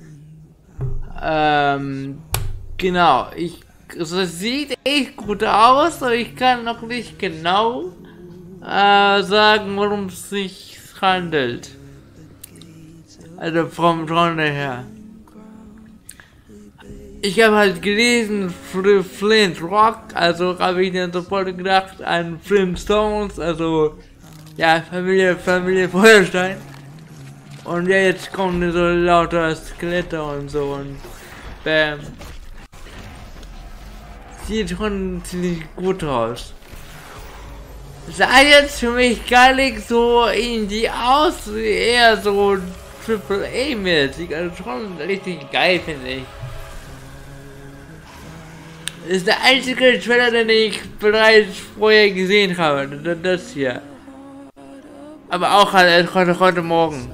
A: Genau. Es sieht echt gut aus, aber ich kann noch nicht genau sagen, worum es sich handelt. Also vom Genre her. Ich habe halt gelesen, Flint Rock, also habe ich dann sofort gedacht an Flintstones, also ja, Familie Feuerstein. Und ja, jetzt kommen so lauter Skelette und so und bam. sieht schon ziemlich gut aus. Sah jetzt für mich gar nicht so irgendwie aus, eher so AAA-mäßig, also schon richtig geil, finde ich. Das ist der einzige Trailer, den ich bereits vorher gesehen habe, das hier. Aber auch halt heute Morgen.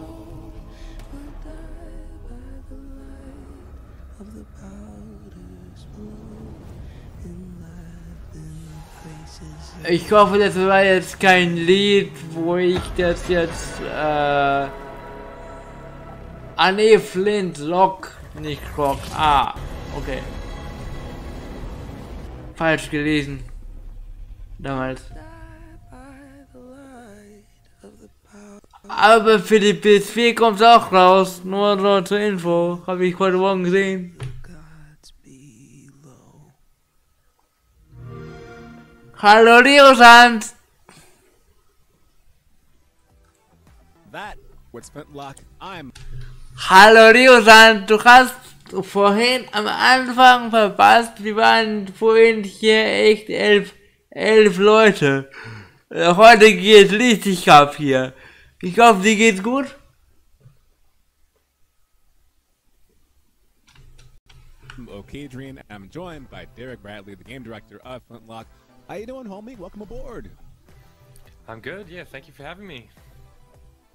A: Ich hoffe, das war jetzt kein Lied, wo ich das jetzt, nee, Flintlock, nicht Rock, okay. Falsch gelesen. Damals. Aber für die PS4 kommt es auch raus, nur so zur Info, habe ich heute Morgen gesehen. Hallo Leosand! Hallo Leosand, du hast vorhin am Anfang verpasst, wir waren vorhin hier echt 11 Leute. Heute geht's richtig ab hier. Ich hoffe, dir geht's gut.
C: Okay, Adrian, I'm joined by Derek Bradley, the game director of Flintlock. How you doing, homie? Welcome aboard.
D: I'm good, yeah, thank you for having me.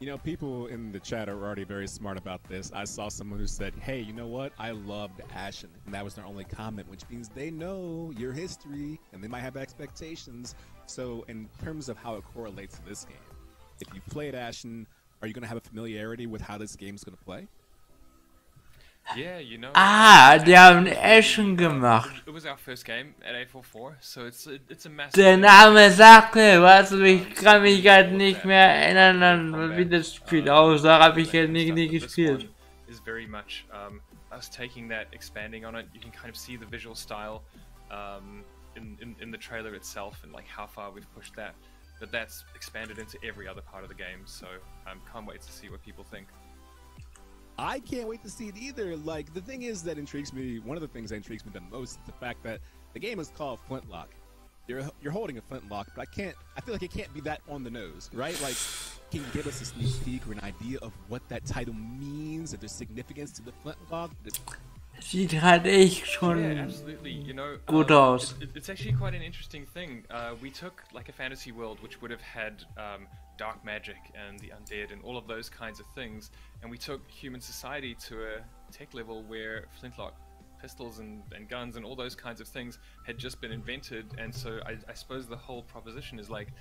C: You know, people in the chat are already very smart about this. I saw someone who said, hey, you know what? I loved Ashen. And that was their only comment, which means they know your history and they might have expectations. So in terms of how it correlates to this game, if you played Ashen, are you going to have a familiarity with how this game's going to play?
D: Yeah, you know.
A: Die haben Ashen gemacht.
D: It was our first game at A44, so it's a massive.
A: Der Name sagt mir was, ich kann mich halt nicht mehr erinnern an wie das Spiel aussah, habe ich halt nie gespielt.
D: Is very much us taking that, expanding on it. You can kind of see the visual style in the trailer itself and like how far we've pushed that. But that's expanded into every other part of the game, so can't wait to see what people think.
C: I can't wait to see it either. Like, the thing is that intrigues me, one of the things that intrigues me the most is the fact that the game is called Flintlock. You're holding a flintlock, but I feel like it can't be that on the nose, right? Like, can you give us a sneak peek or an idea of what that title means, if there's significance to the flintlock?
A: Sieht halt echt schon gut aus.
D: It's actually quite an interesting thing. We took like a fantasy world which would have had dark magic and the undead and all of those kinds of things, and we took human society to a tech level where flintlock pistols and guns and all those kinds of things had just been invented. And so I suppose the whole proposition is like,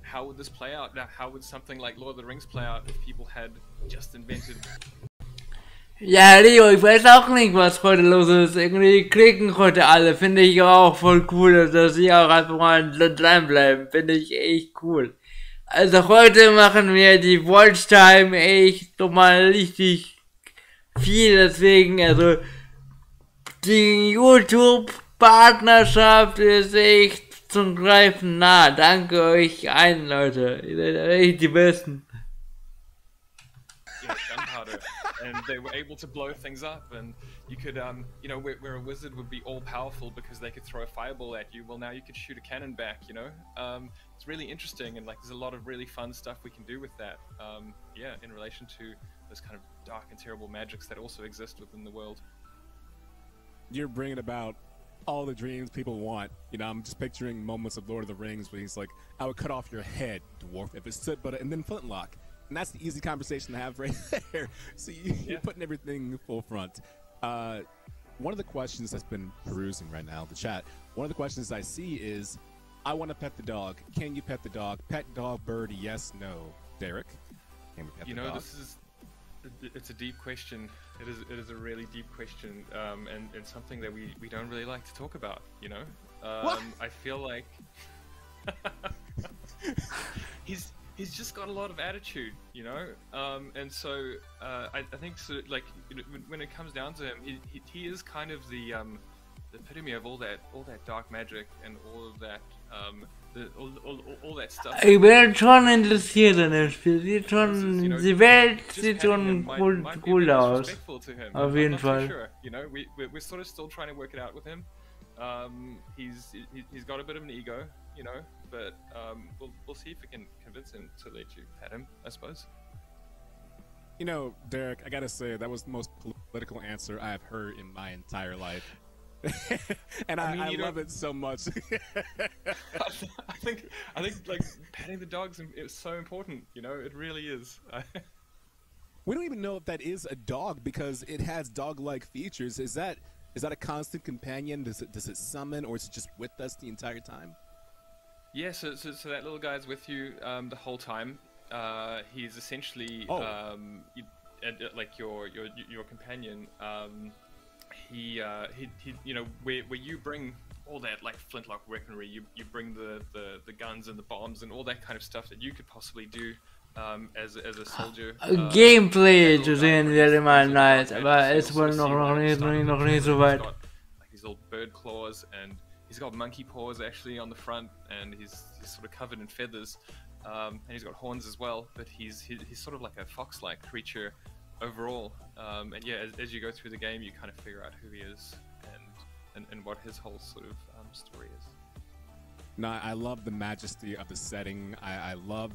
D: how would this play out? Now, how would something like Lord of the Rings play out if people had just invented?
A: Ja, Leo, ich weiß auch nicht, was heute los ist. Irgendwie klicken heute alle. Finde ich auch voll cool, dass sie auch einfach mal dranbleiben. Finde ich echt cool. Also heute machen wir die Watchtime echt nochmal richtig viel. Deswegen, also die YouTube-Partnerschaft ist echt zum Greifen nah. Danke euch allen, Leute. Ihr seid echt die Besten.
D: And they were able to blow things up, and you could, you know, where a wizard would be all powerful because they could throw a fireball at you, well now you could shoot a cannon back, you know? It's really interesting, and like there's a lot of really fun stuff we can do with that, yeah, in relation to those kind of dark and terrible magics that also exist within the world.
C: You're bringing about all the dreams people want. You know, I'm just picturing moments of Lord of the Rings where he's like, I would cut off your head, dwarf, if it stood, but and then Flintlock. And that's the easy conversation to have right there. So you're putting everything full front. One of the questions that's been perusing right now, the chat, one of the questions I see is, I want to pet the dog. Can you pet the dog? Pet dog, bird, yes, no. Derek, can we pet the dog?
D: You know, it's a deep question. It is a really deep question, and something that we don't really like to talk about, you know? I feel like he's just got a lot of attitude, you know, and so I think so, like, when it comes down to him, he is kind of the epitome of all that dark magic and all of that all that stuff.
A: Ich bin schon interessiert in dem Spiel. Sieht schon, die Welt sieht schon cool aus. Auf jeden Fall.
D: You know, we're sort of still trying to work it out with him. He's got a bit of an ego, you know, but we'll see if we can convince him to let you pet him, I suppose.
C: You know, Derek, I gotta say that was the most political answer I've heard in my entire life. And I love it so much.
D: I think like petting the dogs is so important, you know, it really is.
C: We don't even know if that is a dog because it has dog-like features. Is that a constant companion? Does it summon, or is it just with us the entire time?
D: Yeah, so that little guy's with you the whole time. He's essentially like your companion. He you know, where you bring all that like flintlock weaponry, you bring the guns and the bombs and all that kind of stuff that you could possibly do as a soldier.
A: Gameplay zu sehen wäre mal nice, aber es wohl noch nicht so weit.
D: Like these little bird claws, and he's got monkey paws actually on the front, and he's sort of covered in feathers, and he's got horns as well. But he's sort of like a fox-like creature overall. And yeah, as you go through the game, you kind of figure out who he is and what his whole sort of story is.
C: No, I love the majesty of the setting. I love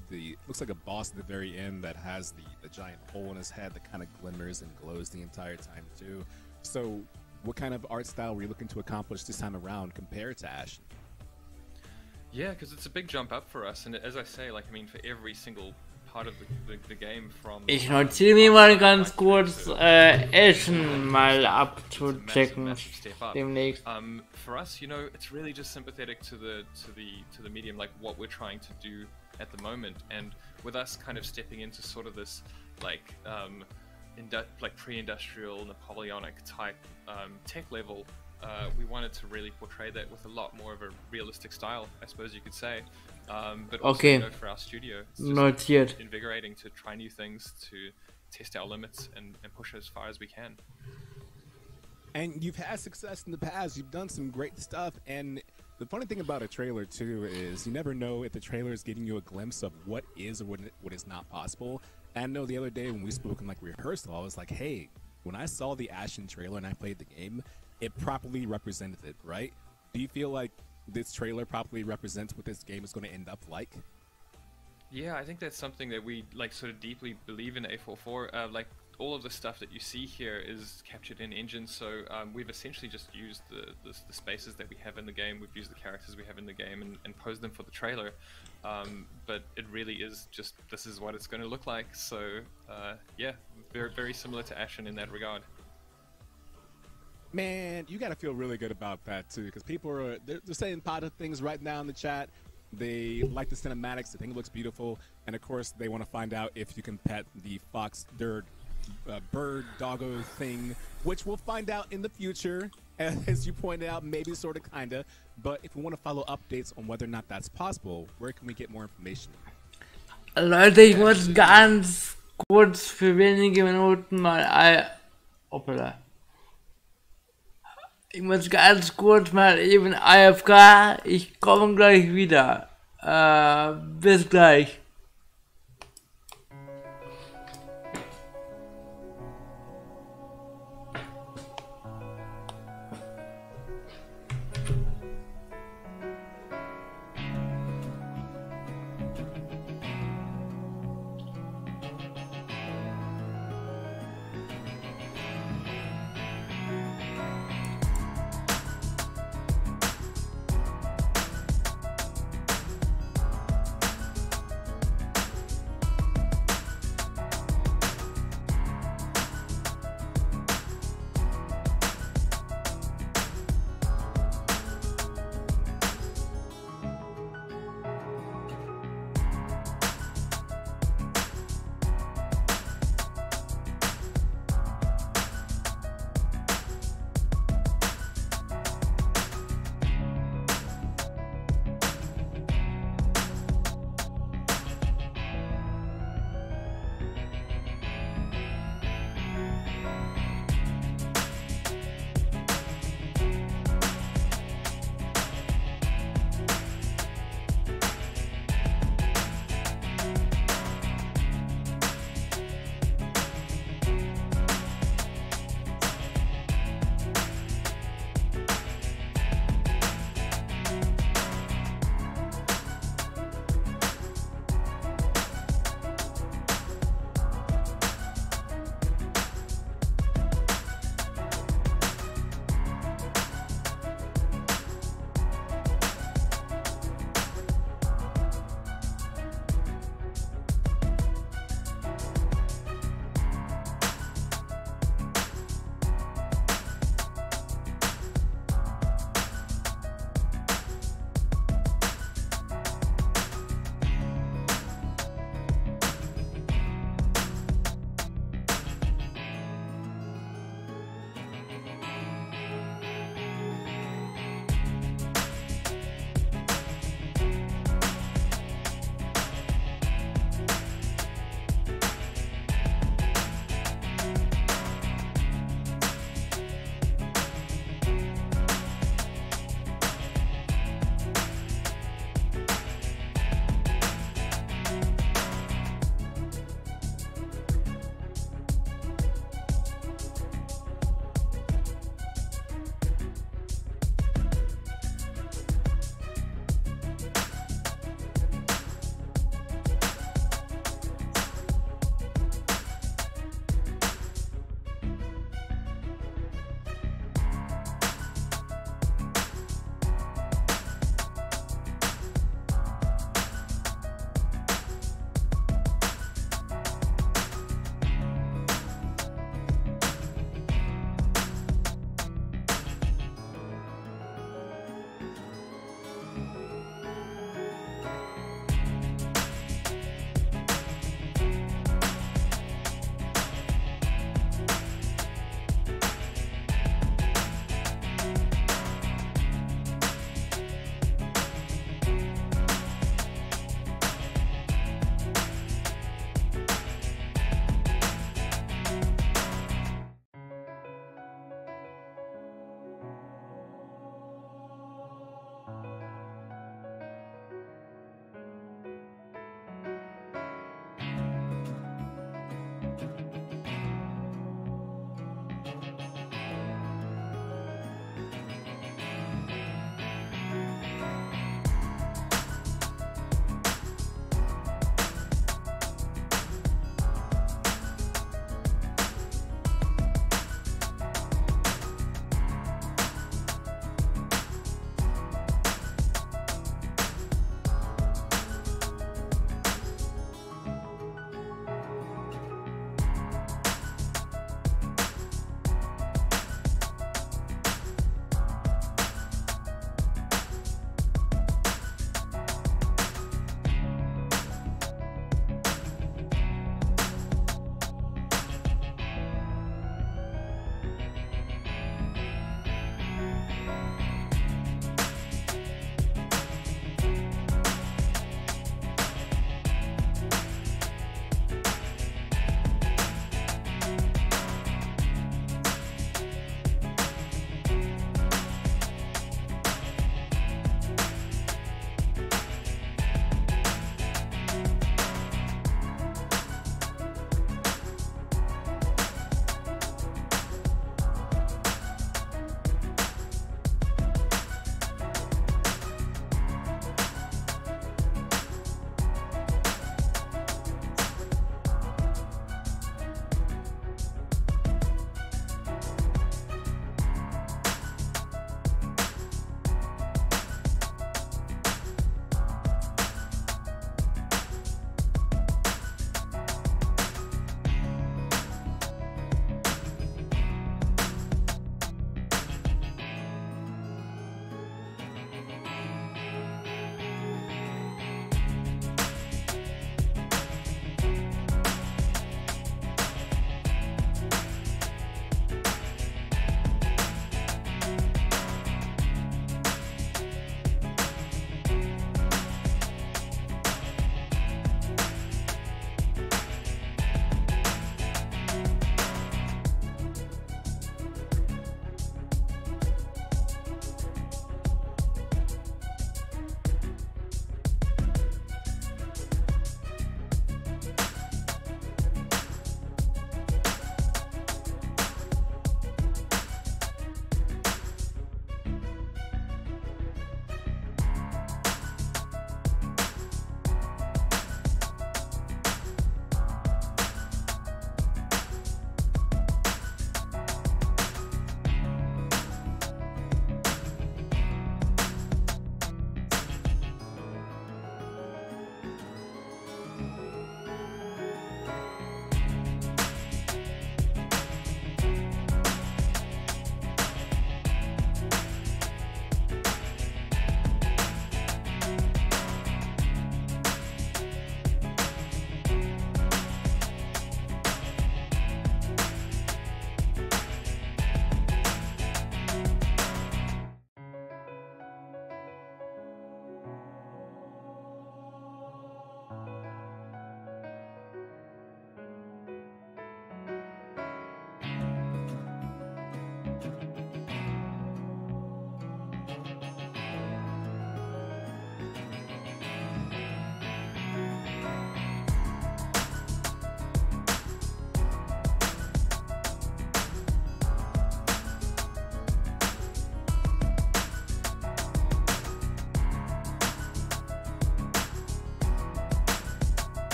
C: looks like a boss at the very end that has the giant hole in his head that kind of glimmers and glows the entire time too. So what kind of art style were you looking to accomplish this time around compared to Ashen?
D: Yeah, because it's a big jump up for us, and as I say, like, I mean, for every single part of the game from...
A: Ich notiere mir mal ganz kurz, Ashen mal abzuchecken demnächst.
D: For us, you know, it's really just sympathetic to the medium, like what we're trying to do at the moment, and with us kind of stepping into sort of this like pre-industrial Napoleonic type tech level. We wanted to really portray that with a lot more of a realistic style, I suppose you could say. But also, you know, for our studio, it's just invigorating to try new things, to test our limits, and push as far as we can.
C: And you've had success in the past. You've done some great stuff. And the funny thing about a trailer, too, is you never know if the trailer is giving you a glimpse of what is or what is not possible. And I know the other day when we spoke in like rehearsal, I was like, hey, when I saw the Ashen trailer and I played the game, it properly represented it, right? Do you feel like this trailer properly represents what this game is going to end up like?
D: Yeah, I think that's something that we like sort of deeply believe in A44. Like all of the stuff that you see here is captured in engine, so we've essentially just used the spaces that we have in the game. We've used the characters we have in the game and posed them for the trailer. But it really is just, this is what it's going to look like. So yeah, very, very similar to Ashen in that regard.
C: Man, you gotta feel really good about that too, because people are they're saying positive things right now in the chat. They like the cinematics, they think it looks beautiful, and of course they want to find out if you can pet the fox bird doggo thing, which we'll find out in the future, as you pointed out, maybe sort of kinda. But if we want to follow updates on whether or not that's possible, where can we get more information?
A: Leute, ich muss ganz kurz für wenige Minuten mal hoppala. Ich muss ganz kurz mal eben AFK, ich komme gleich wieder. Bis gleich.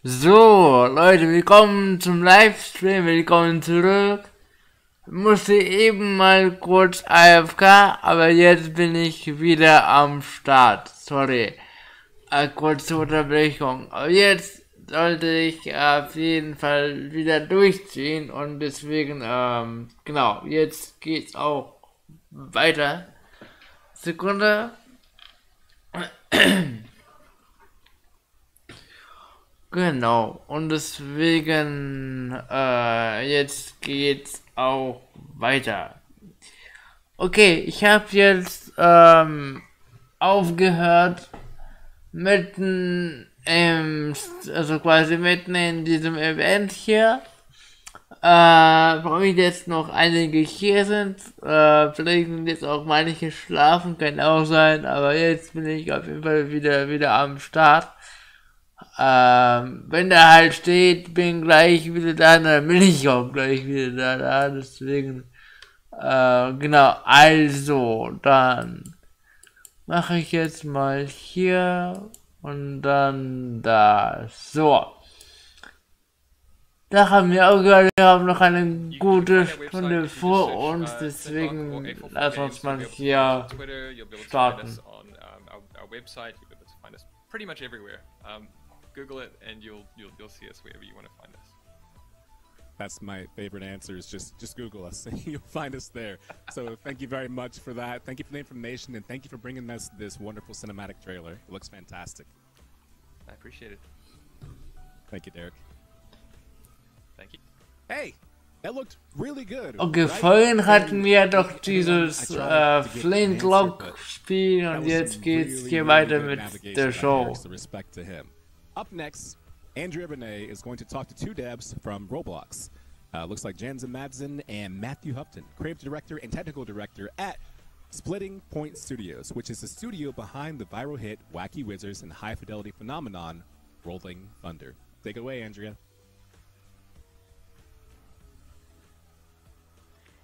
A: So, Leute, willkommen zum Livestream, willkommen zurück. Musste eben mal kurz AFK, aber jetzt bin ich wieder am Start. Sorry, kurze Unterbrechung. Aber jetzt sollte ich auf jeden Fall wieder durchziehen und deswegen, genau, jetzt geht's auch weiter. Sekunde. Genau, und deswegen, jetzt geht's auch weiter. Okay, ich habe jetzt, aufgehört, also quasi mitten in diesem Event hier, warum jetzt noch einige hier sind, vielleicht sind jetzt auch manche schlafen, kann auch sein, aber jetzt bin ich auf jeden Fall wieder am Start. Wenn der halt steht, bin gleich wieder da, dann bin ich auch gleich wieder da, deswegen, genau, also, dann mache ich jetzt mal hier und dann da, so. Da haben wir auch gehört, wir haben noch eine gute Stunde vor uns, deswegen lass uns mal hier starten.
D: Pretty much everywhere. Google it and you'll see us wherever you want to find us.
C: That's my favorite answer, is just Google us. You'll find us there. So thank you very much for that. Thank you for the information, and thank you for bringing us this wonderful cinematic trailer. It looks fantastic.
D: I appreciate it.
C: Thank you, Derek.
D: Thank you.
C: Hey, that looked really good.
A: Okay, vorhin hatten wir doch dieses Flintlock-Spiel und jetzt geht's hier weiter mit der Show.
C: Up next, Andrea Benet is going to talk to two devs from Roblox. Looks like Jansen Madsen and Matthew Hupton, creative director and technical director at Splitting Point Studios, which is the studio behind the viral hit Wacky Wizards and high fidelity phenomenon Rolling Thunder. Take it away, Andrea.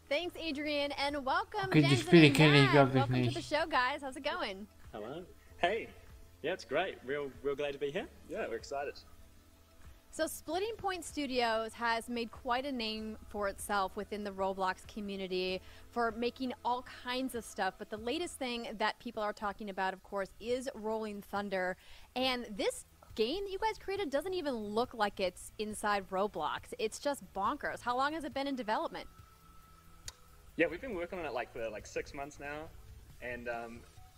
B: Thanks, Adrian, and welcome,
A: Okay, die
B: Jensen
A: Spiele
B: and
A: kenne ich,
B: Matt.
A: glaube ich,
B: Welcome to
A: nicht.
B: the show, guys. How's it going?
E: Hello. Hey. Yeah, it's great. Real glad to be here. Yeah, we're excited.
B: So Splitting Point Studios has made quite a name for itself within the Roblox community for making all kinds of stuff. But the latest thing that people are talking about, of course, is Rolling Thunder. And this game that you guys created doesn't even look like it's inside Roblox. It's just bonkers. How long has it been in development?
E: Yeah, we've been working on it for 6 months now, and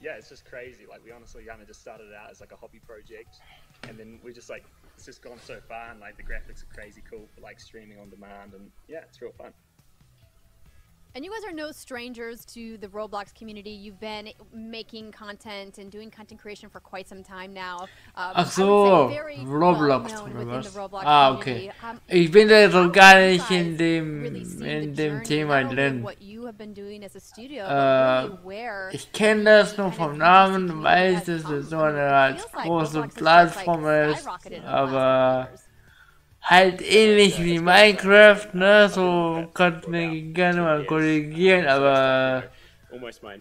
E: yeah, it's just crazy. Like, we honestly kind of just started out as like a hobby project, and then we just it's just gone so far, and like the graphics are crazy cool for like streaming on demand, and yeah, it's real fun.
B: And you guys are no strangers to the Roblox community. You've been making content and doing content creation for quite some time now.
A: Ach so, Roblox oder was? Ah, okay. Ich bin da so gar nicht in dem Thema drin. Ich kenne das nur vom Namen, weiß, dass es so eine halt große Plattform ist, aber halt ähnlich wie Minecraft, ne, so könnt ihr gerne mal korrigieren, aber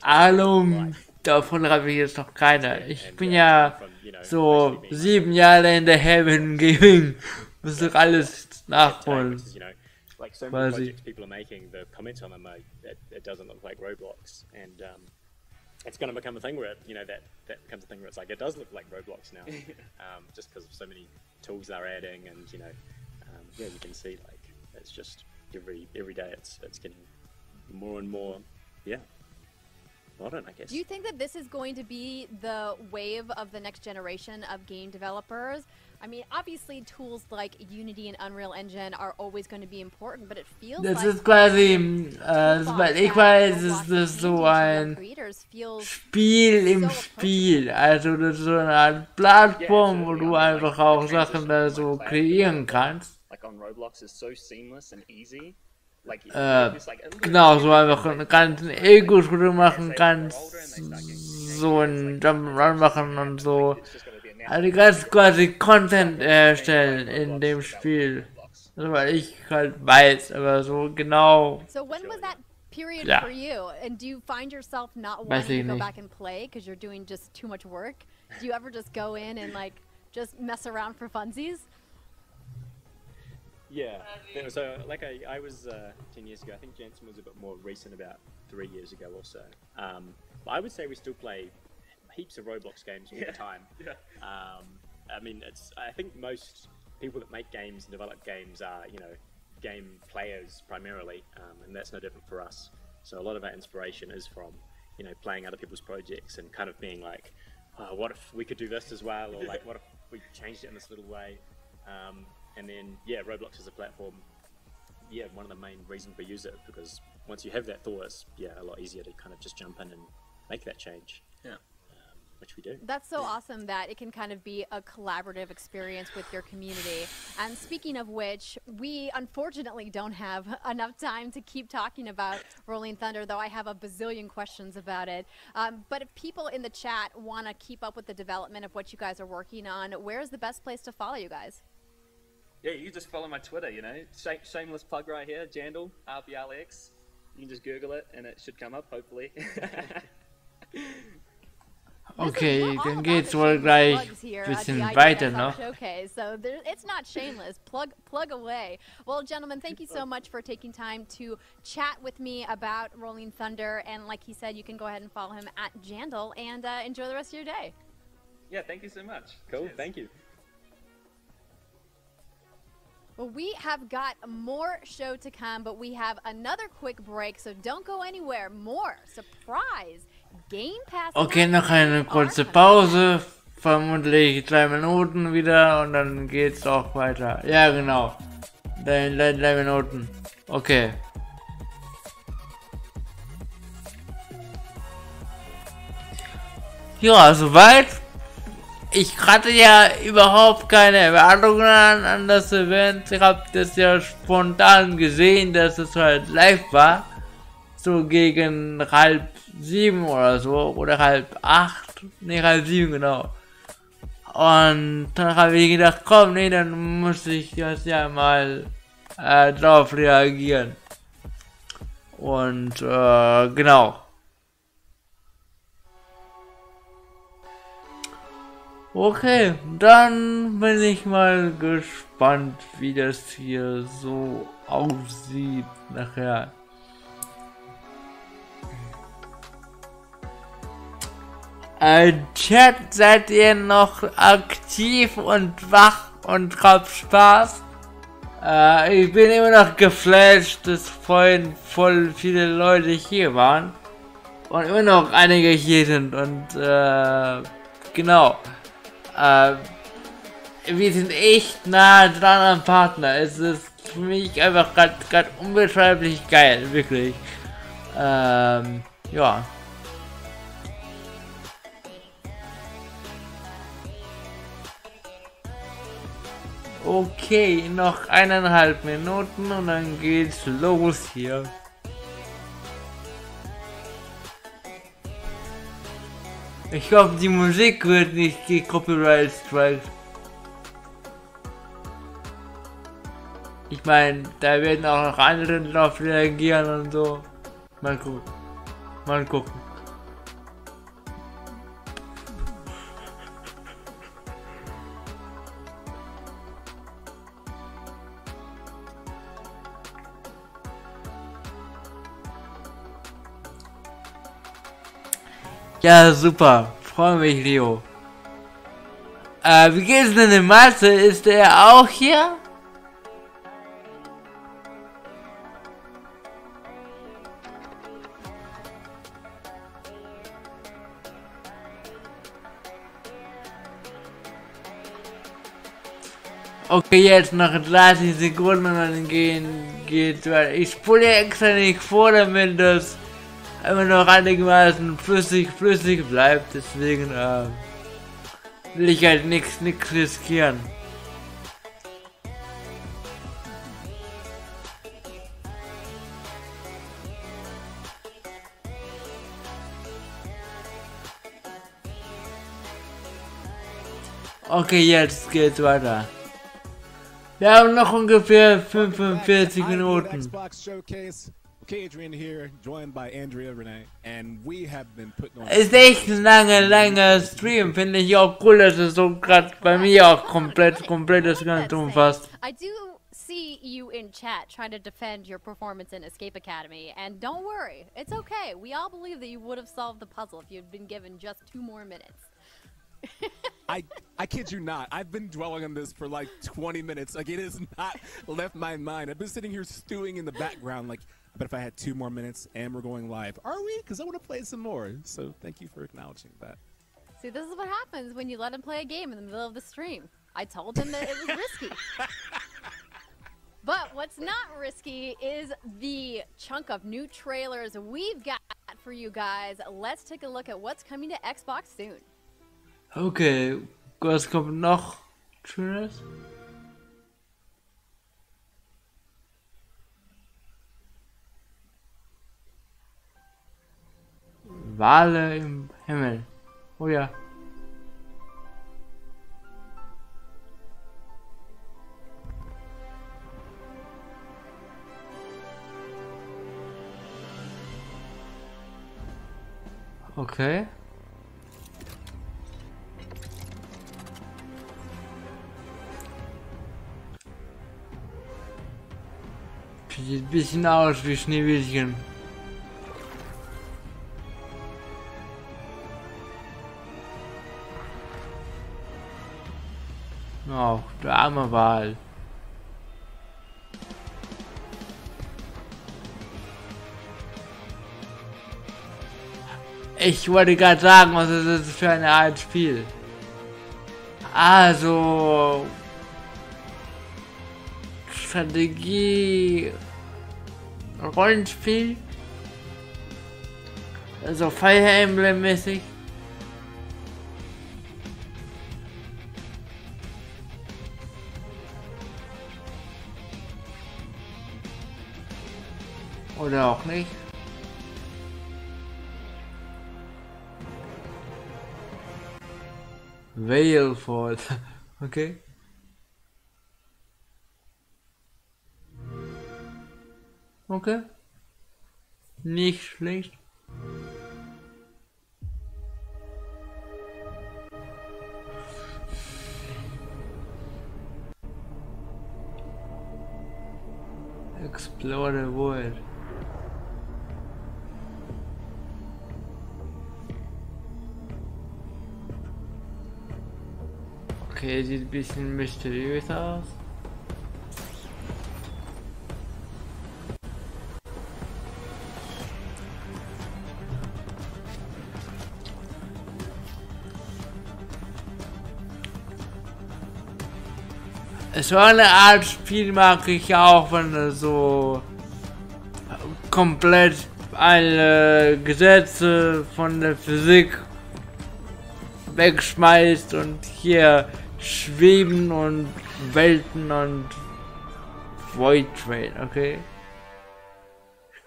A: Ahnung davon habe ich jetzt noch keine. Ich bin ja so 7 Jahre hinterher mit dem Gaming, muss doch alles nachholen.
E: Like so many projects people are making, the comment on them are, it doesn't look like Roblox, and it's going to become a thing where that becomes a thing where it's like it does look like Roblox now, just because of so many tools they're adding, and yeah, you can see like it's just every day it's getting more and more, yeah, modern, I guess.
B: Do you think that this is going to be the wave of the next generation of game developers? I mean, obviously tools like Unity and Unreal Engine are always going to be important, but it feels
A: das
B: like
A: ist quasi, soweit ich weiß, ist das so ein Spiel im Spiel. Also das ist so eine Art Plattform, wo du einfach auch Sachen da so kreieren kannst.
E: Like on Roblox is so seamless and easy.
A: Genau, so einfach einen ganzen Ego-Shooter machen kannst, so ein Jump'n'Run machen und so. Also du kannst quasi Content erstellen in dem Spiel. Also, weil ich halt weiß, aber so genau.
B: So when was that period for you? And do you find yourself not wanting to go back and play because you're doing just too much work? Do you ever just go in and like just mess around for funsies?
E: Yeah. So, like I was 10 years ago. I think Jensen was a bit more recent, about 3 years ago or so. But I would say we still play heaps of Roblox games all the time.
G: Yeah.
E: I mean, I think most people that make games and develop games are, game players primarily, and that's no different for us. So a lot of our inspiration is from, playing other people's projects and kind of being like, oh, what if we could do this as well, or like, what if we changed it in this little way? And then, yeah, Roblox is a platform. Yeah, one of the main reasons we use it, because once you have that thought, it's a lot easier to kind of just jump in and make that change.
G: Yeah.
E: Which we do.
B: That's so awesome that it can kind of be a collaborative experience with your community. And speaking of which, we unfortunately don't have enough time to keep talking about Rolling Thunder, though I have a bazillion questions about it. But if people in the chat want to keep up with the development of what you guys are working on, where's the best place to follow you guys?
G: Yeah, you just follow my Twitter, shameless plug right here, Jandal, RBLX. You can just Google it and it should come up, hopefully.
A: Okay, dann geht's wohl gleich ein bisschen weiter noch.
B: Showcase, so it's not shameless. Plug away. Well, gentlemen, thank you so much for taking time to chat with me about Rolling Thunder. And like he said, you can go ahead and follow him at Jandal and enjoy the rest of your day.
G: Yeah, thank you so much.
E: Cool,
G: Cheers.
E: Thank you.
B: Well, we have got more show to come, but we have another quick break, so don't go anywhere. More surprise Game Pass.
A: Okay, noch eine kurze Pause, vermutlich 3 Minuten wieder und dann geht's auch weiter. Ja, genau. 3 Minuten. Okay. Ja, soweit. Ich hatte ja überhaupt keine Erwartungen an das Event. Ich habe das ja spontan gesehen, dass es halt live war. So gegen 6:30 oder so. Oder 7:30. Ne, 7:30, genau. Und dann habe ich gedacht, komm, nee, dann muss ich das ja mal drauf reagieren. Und genau. Okay, dann bin ich mal gespannt, wie das hier so aussieht nachher. Chat, seid ihr noch aktiv und wach und habt Spaß? Ich bin immer noch geflasht, dass vorhin voll viele Leute hier waren und immer noch einige hier sind und genau. Wir sind echt nah dran am Partner. Es ist für mich einfach gerade unbeschreiblich geil, wirklich. Ja. Okay, noch 1,5 Minuten und dann geht's los hier. Ich hoffe, die Musik wird nicht Copyright Strike. Ich meine, da werden auch noch andere drauf reagieren und so. Mal gucken. Mal gucken. Ja, super. Freue mich, Leo. Wie geht's denn dem Matze? Ist er auch hier? Okay, jetzt noch 30 Sekunden und dann geht's weiter. Ich spule extra nicht vor, damit das immer noch einigermaßen flüssig bleibt, deswegen will ich halt nichts riskieren. Okay, jetzt geht's weiter. Wir haben noch ungefähr 45 Minuten.
C: Xbox Showcase. Okay, Adrian here, joined by Andrea Renee, and we have been putting on.
A: Ist echt ein langer Stream, finde ich auch cool, dass es so gerade bei mir auch komplett das Ganze umfasst.
B: I do see you in chat trying to defend your performance in Escape Academy, and don't worry, it's okay. We all believe that you would have solved the puzzle if you'd been given just 2 more minutes.
C: I kid you not. I've been dwelling on this for like 20 minutes. Like, it has not left my mind. I've been sitting here stewing in the background like, I bet if I had 2 more minutes and we're going live. Are we? Because I want to play some more. So thank you for acknowledging that.
B: See, this is what happens when you let him play a game in the middle of the stream. I told him that it was risky. But what's not risky is the chunk of new trailers we've got for you guys. Let's take a look at what's coming to Xbox soon.
A: Okay, was kommt noch Schönes? Wale im Himmel. Oh ja. Okay. Sieht ein bisschen aus wie Schneewittchen. Oh, der arme Wal. Ich wollte gerade sagen, was ist das für eine Art Spiel? Also Strategie, Rollenspiel, also Fire Emblem mäßig. Oder auch nicht. Veilfall. Okay. Okay. Nicht schlecht. Explore the world. Okay, sieht ein bisschen mysteriös aus. So eine Art Spiel mag ich auch, wenn du so komplett alle Gesetze von der Physik wegschmeißt und hier schweben und Welten und Void Train, okay?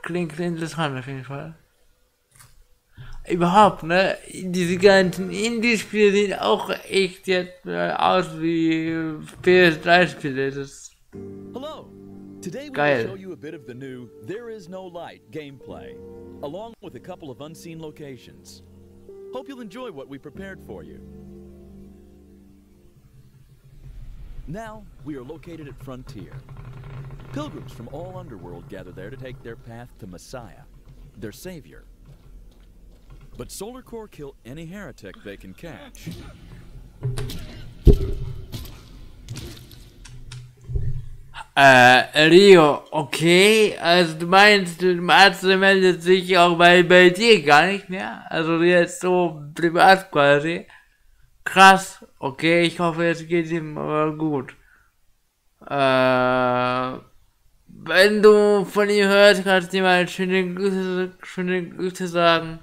A: Klingt interessant auf jeden Fall. Überhaupt, ne? Diese ganzen Indie-Spiele sehen auch echt jetzt aus wie PS3-Spiele. Das
H: Hello. Today we
A: geil.
H: will show you a bit of the new There Is No Light gameplay, along with a couple of unseen locations. Hope you'll enjoy what we prepared for you. Now, we are located at Frontier. Pilgrims from all Underworld gather there to take their path to Messiah, their savior. But Solar Core kill any heretic they can catch.
A: Rio, okay, also du meinst, der Arzt meldet sich auch bei dir gar nicht mehr? Also jetzt so privat quasi. Krass, okay, ich hoffe, es geht ihm gut. Wenn du von ihm hörst, kannst du ihm mal schöne Grüße sagen.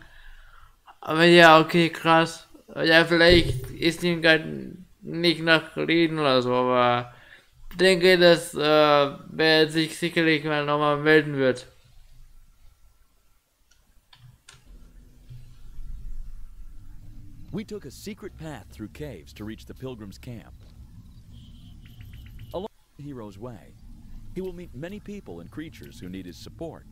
A: Aber ja, okay, krass. Ja, vielleicht ist ihm gerade nicht nach Reden oder so, aber ich denke, dass er sich sicherlich mal nochmal melden wird.
H: We took a secret path through caves to reach the Pilgrim's camp. Along the hero's way, he will meet many people and creatures who need his support.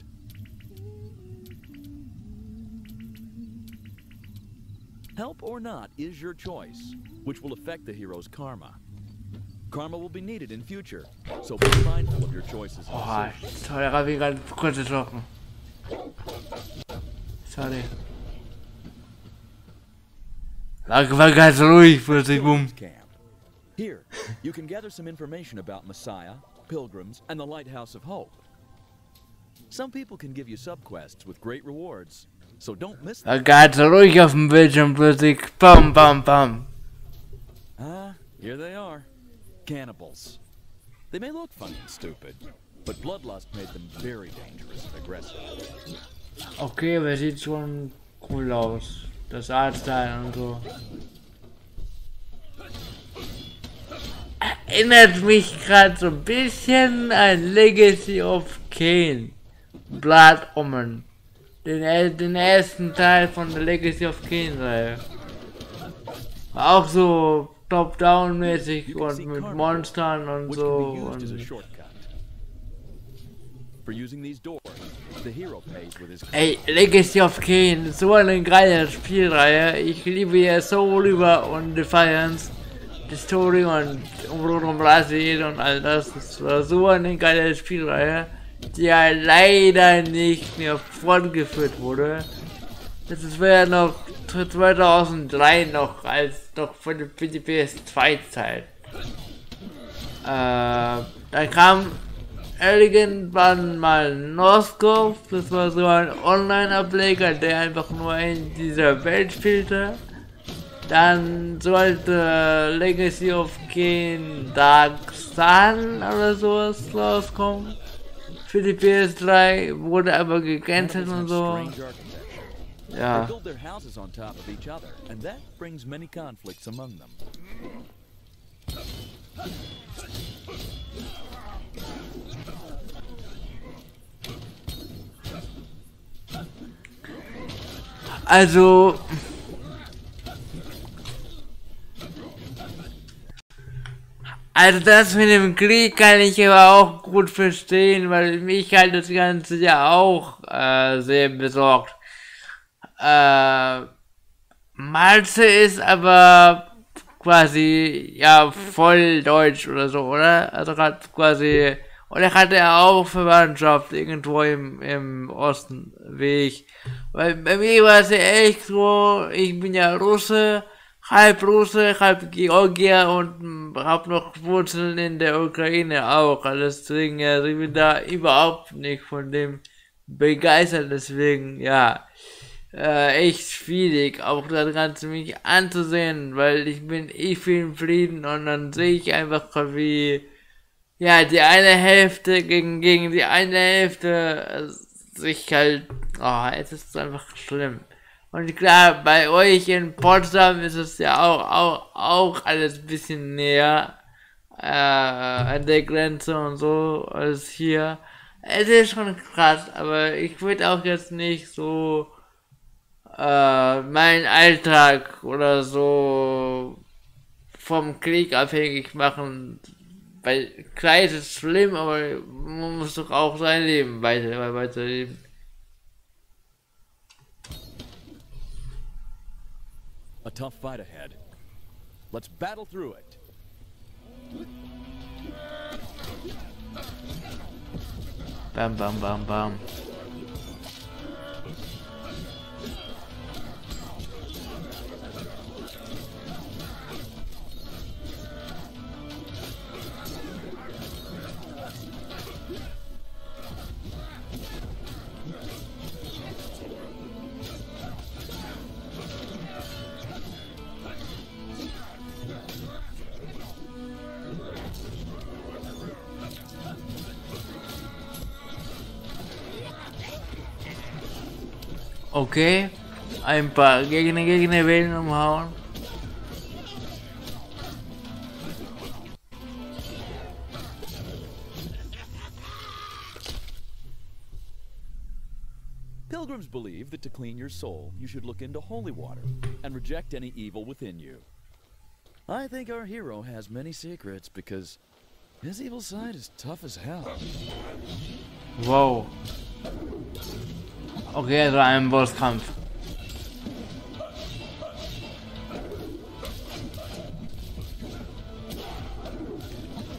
H: Help or not is your choice, which will affect the hero's karma. Karma will be needed in future, so be mindful of your choices.
A: Oh, sorry, Ravi, gerade kurz erschrocken. Sorry. War ganz ruhig für sich rum.
H: Here, you can gather some information about Messiah, pilgrims, and the Lighthouse of Hope. Some people can give you subquests with great rewards, so don't miss them.
A: War ganz ruhig auf dem Bildschirm plötzlich. Bam, bam, bam.
H: Here they are. Cannibals. They may look funny and stupid, but bloodlust made them very dangerous and aggressive.
A: Okay, aber sieht schon cool aus. Das Artstyle und so. Erinnert mich gerade so ein bisschen an Legacy of Kain. Blood Omen. Den ersten Teil von der Legacy of Kain Reihe. Auch so Top-Down-mäßig und mit Monstern und so. Und ey, Legacy of Kain, so eine geile Spielreihe. Ich liebe ja Soul River und Defiance, die Story und Umrundum Brasil und all das. Das war so eine geile Spielreihe, die ja leider nicht mehr fortgeführt wurde. Das wäre noch 2003 noch, als noch für die PS2-Zeit. Da kam irgendwann mal Noscope, das war so ein Online-Ableger, der einfach nur in dieser Welt spielte. Dann sollte Legacy of Kain Dark Sun oder sowas rauskommen. Für die PS3 wurde aber gecancelt und so. Ja. Also das mit dem Krieg kann ich aber auch gut verstehen, weil mich halt das Ganze ja auch sehr besorgt. Malze ist aber quasi ja voll deutsch oder so, oder? Also hat quasi, oder hat er auch Verwandtschaft irgendwo im Osten, wie ich. Weil bei mir war es ja echt so, ich bin ja Russe, halb Georgier und hab noch Wurzeln in der Ukraine auch. Deswegen ja, ich bin da überhaupt nicht von dem begeistert, deswegen ja. Echt schwierig, auch das Ganze mich anzusehen, weil ich bin in Frieden und dann sehe ich einfach wie, ja, die eine Hälfte gegen die eine Hälfte sich halt, es ist einfach schlimm. Und klar, bei euch in Potsdam ist es ja auch alles ein bisschen näher an der Grenze und so als hier. Es ist schon krass, aber ich würde auch jetzt nicht so meinen Alltag oder so vom Krieg abhängig machen, weil klar ist es schlimm, aber man muss doch auch sein Leben weiterleben.
H: A tough fight ahead. Let's battle through it.
A: Bam, bam, bam, bam. Okay, ein paar Gegner wählen umhauen.
H: Pilgrims believe that to clean your soul, you should look into holy water and reject any evil within you. I think our hero has many secrets because his evil side is tough as hell.
A: Wow. Okay, also ein Bosskampf.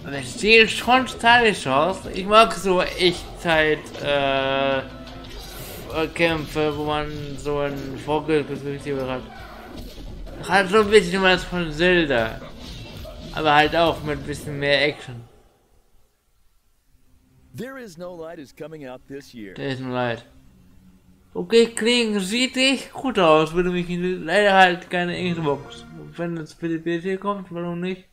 A: Das sieht schon stylisch aus. Ich mag so Echtzeit Kämpfe, wo man so einen Vogelperspektive hat. Hat so ein bisschen was von Zelda. Aber halt auch mit ein bisschen mehr Action.
H: There Is No Light is coming out this year.
A: There Is No Light. Okay, Kling sieht echt gut aus, würde mich leider halt keine Xbox. Wenn es für die PC kommt, warum nicht?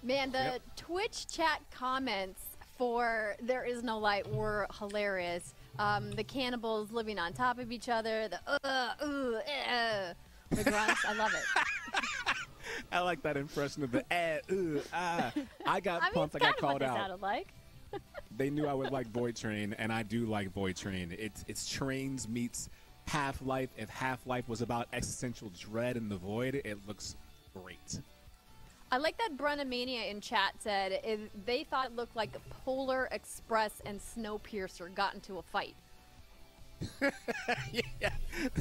B: Man, the Twitch chat comments for There Is No Light were hilarious. The cannibals living on top of each other, the I love it.
C: I like that impression of the I got pumped. I got called out.
B: Sounded like.
C: They knew I would like Void Train, and I do like Void Train. It's Trains meets Half-Life. If Half-Life was about existential dread in the void, it looks great.
B: I like that Brunamania in chat said if they thought it looked like Polar Express and Snowpiercer got into a fight.
C: Yeah,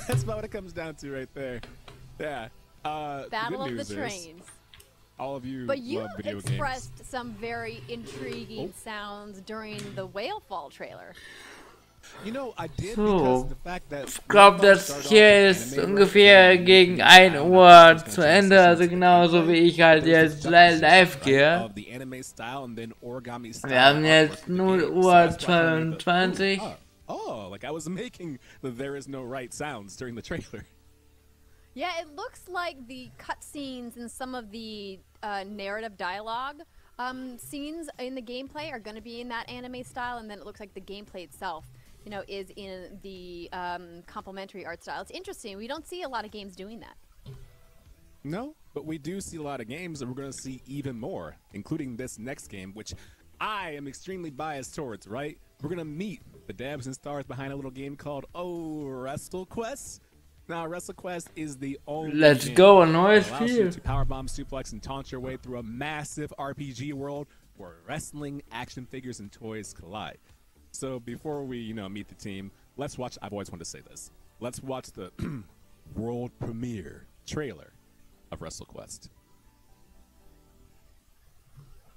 C: that's about what it comes down to right there. Yeah.
B: Battle of the Trains.
C: All of you
B: but you
C: love video
B: expressed
C: games.
B: some very intriguing sounds during the Whalefall trailer.
C: You know, I did
A: So,
C: because the fact that
A: ich glaube, das hier ist ungefähr gegen 1 Uhr zu Ende, also genauso wie ich halt jetzt live gehe. Wir haben jetzt 0 Uhr 22.
C: Oh, like I was making the There Is No Right sounds during the trailer.
B: Yeah, it looks like the cutscenes and some of the narrative dialogue scenes in the gameplay are going to be in that anime style, and then it looks like the gameplay itself, you know, is in the complementary art style. It's interesting. We don't see a lot of games doing that.
C: No, but we do see a lot of games, and we're going to see even more, including this next game, which I am extremely biased towards, right? We're going to meet the devs and stars behind a little game called WrestleQuest. Now, WrestleQuest is the only
A: Let's
C: game
A: go, a
C: that
A: neues
C: allows you
A: Spiel.
C: to powerbomb, suplex, and taunt your way through a massive RPG world where wrestling, action figures, and toys collide. So before we, meet the team, let's watch. I've always wanted to say this. Let's watch the world premiere trailer of WrestleQuest.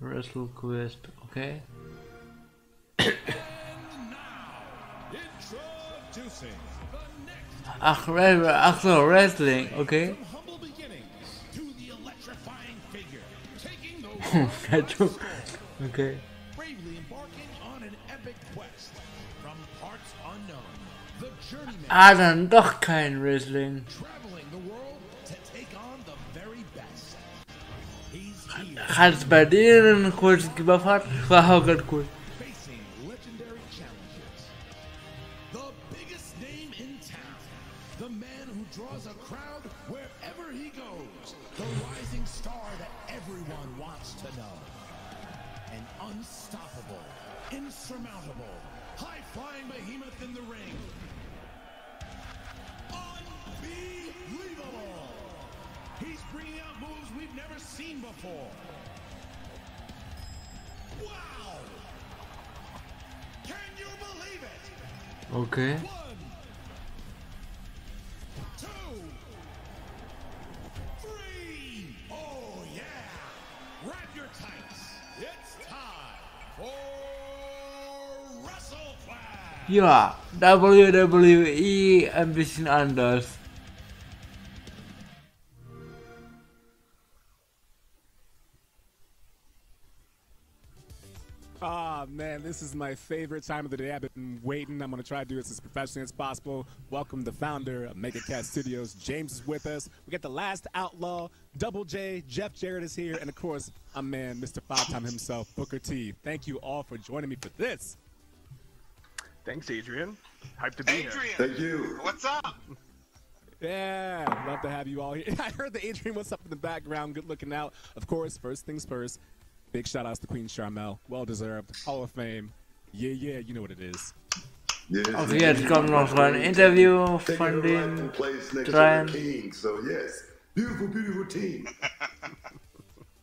A: WrestleQuest, okay.
I: Introducing
A: Ach so, Wrestling, okay. Okay.
I: bravely embarking on an epic quest from parts unknown. The journeyman
A: Dann doch kein Wrestling.
I: traveling the world to take on the very best. He's here
A: Hat es bei denen kurz gebuffert? War auch ganz cool.
I: facing legendary challenges. The biggest name in town. The man who draws a crowd wherever he goes. The rising star that everyone wants to know. An unstoppable, insurmountable, high-flying behemoth in the ring. Unbelievable! He's bringing out moves we've never seen before. Wow! Can you believe it?
A: Okay.
I: 2, 3. Oh yeah! Grab your tights. It's time for WrestleQuest.
A: Ja, WWE ein bisschen anders.
C: Ah, man, this is my favorite time of the day. I've been waiting. I'm going to try to do this as professionally as possible. Welcome the founder of MegaCat Studios. James is with us. We got the last outlaw, Double J. Jeff Jarrett is here. And, of course, my man, Mr. Five-Time himself, Booker T. Thank you all for joining me for this.
V: Thanks, Adrian. Hyped to be here.
I: Thank you.
V: What's up?
C: Yeah, love to have you all here. I heard that Adrian was up in the background, good looking out. Of course, first things first, big shout outs to Queen Charmel. Well deserved. Hall of Fame. Yeah, you know what it is.
A: Also jetzt kommt noch so ein Interview von den dreien.
I: So yes, beautiful, beautiful team.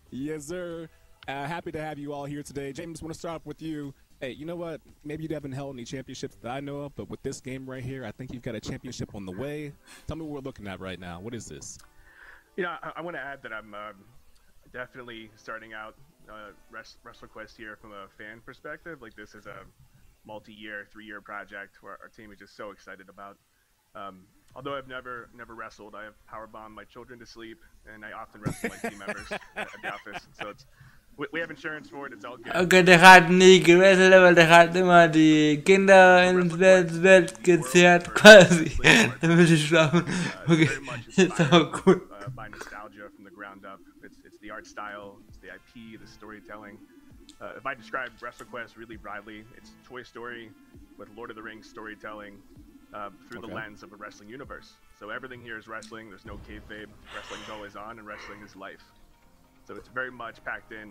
C: Yes, sir. Happy to have you all here today. James, want to start off with you. Hey, you know what? Maybe you haven't held any championships that I know of, but with this game right here, I think you've got a championship on the way. Tell me what we're looking at right now. What is this?
V: You know, I want to add that I'm definitely starting out WrestleQuest here from a fan perspective. Like, this is a multi-year, 3-year project where our team is just so excited about. Although I've never wrestled, I have powerbombed my children to sleep, and I often wrestle my team members at the office. So it's we have insurance for it. It's all good.
A: Okay, der hat nie gewechselt, aber der hat immer die Kinder ins Bett gezerrt, quasi, damit sie schlafen. Okay, ist auch cool.
V: By nostalgia from the ground up. It's the art style, it's the IP, the storytelling. If I describe WrestleQuest really broadly, it's Toy Story with Lord of the Rings storytelling through the lens of a wrestling universe. So everything here is wrestling. There's no kayfabe. Wrestling's always on, and wrestling is life. So it's very much packed in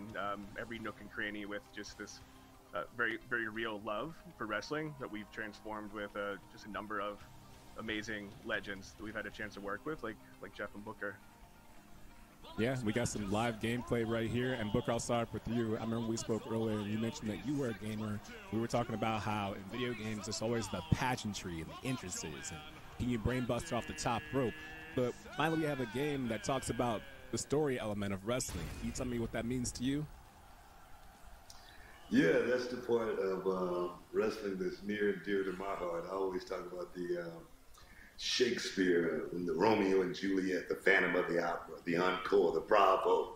V: every nook and cranny with just this very, very real love for wrestling that we've transformed with just a number of amazing legends that we've had a chance to work with, like Jeff and Booker.
C: Yeah, we got some live gameplay right here. And Booker, I'll start with you. I remember we spoke earlier, and you mentioned that you were a gamer. We were talking about how in video games, it's always the pageantry and the entrances, and can you brainbuster off the top rope? But finally, we have a game that talks about the story element of wrestling. Can you tell me what that means to you?
J: Yeah, that's the part of wrestling that's near and dear to my heart. I always talk about the Shakespeare, and the Romeo and Juliet, the Phantom of the Opera, the Encore, the Bravo.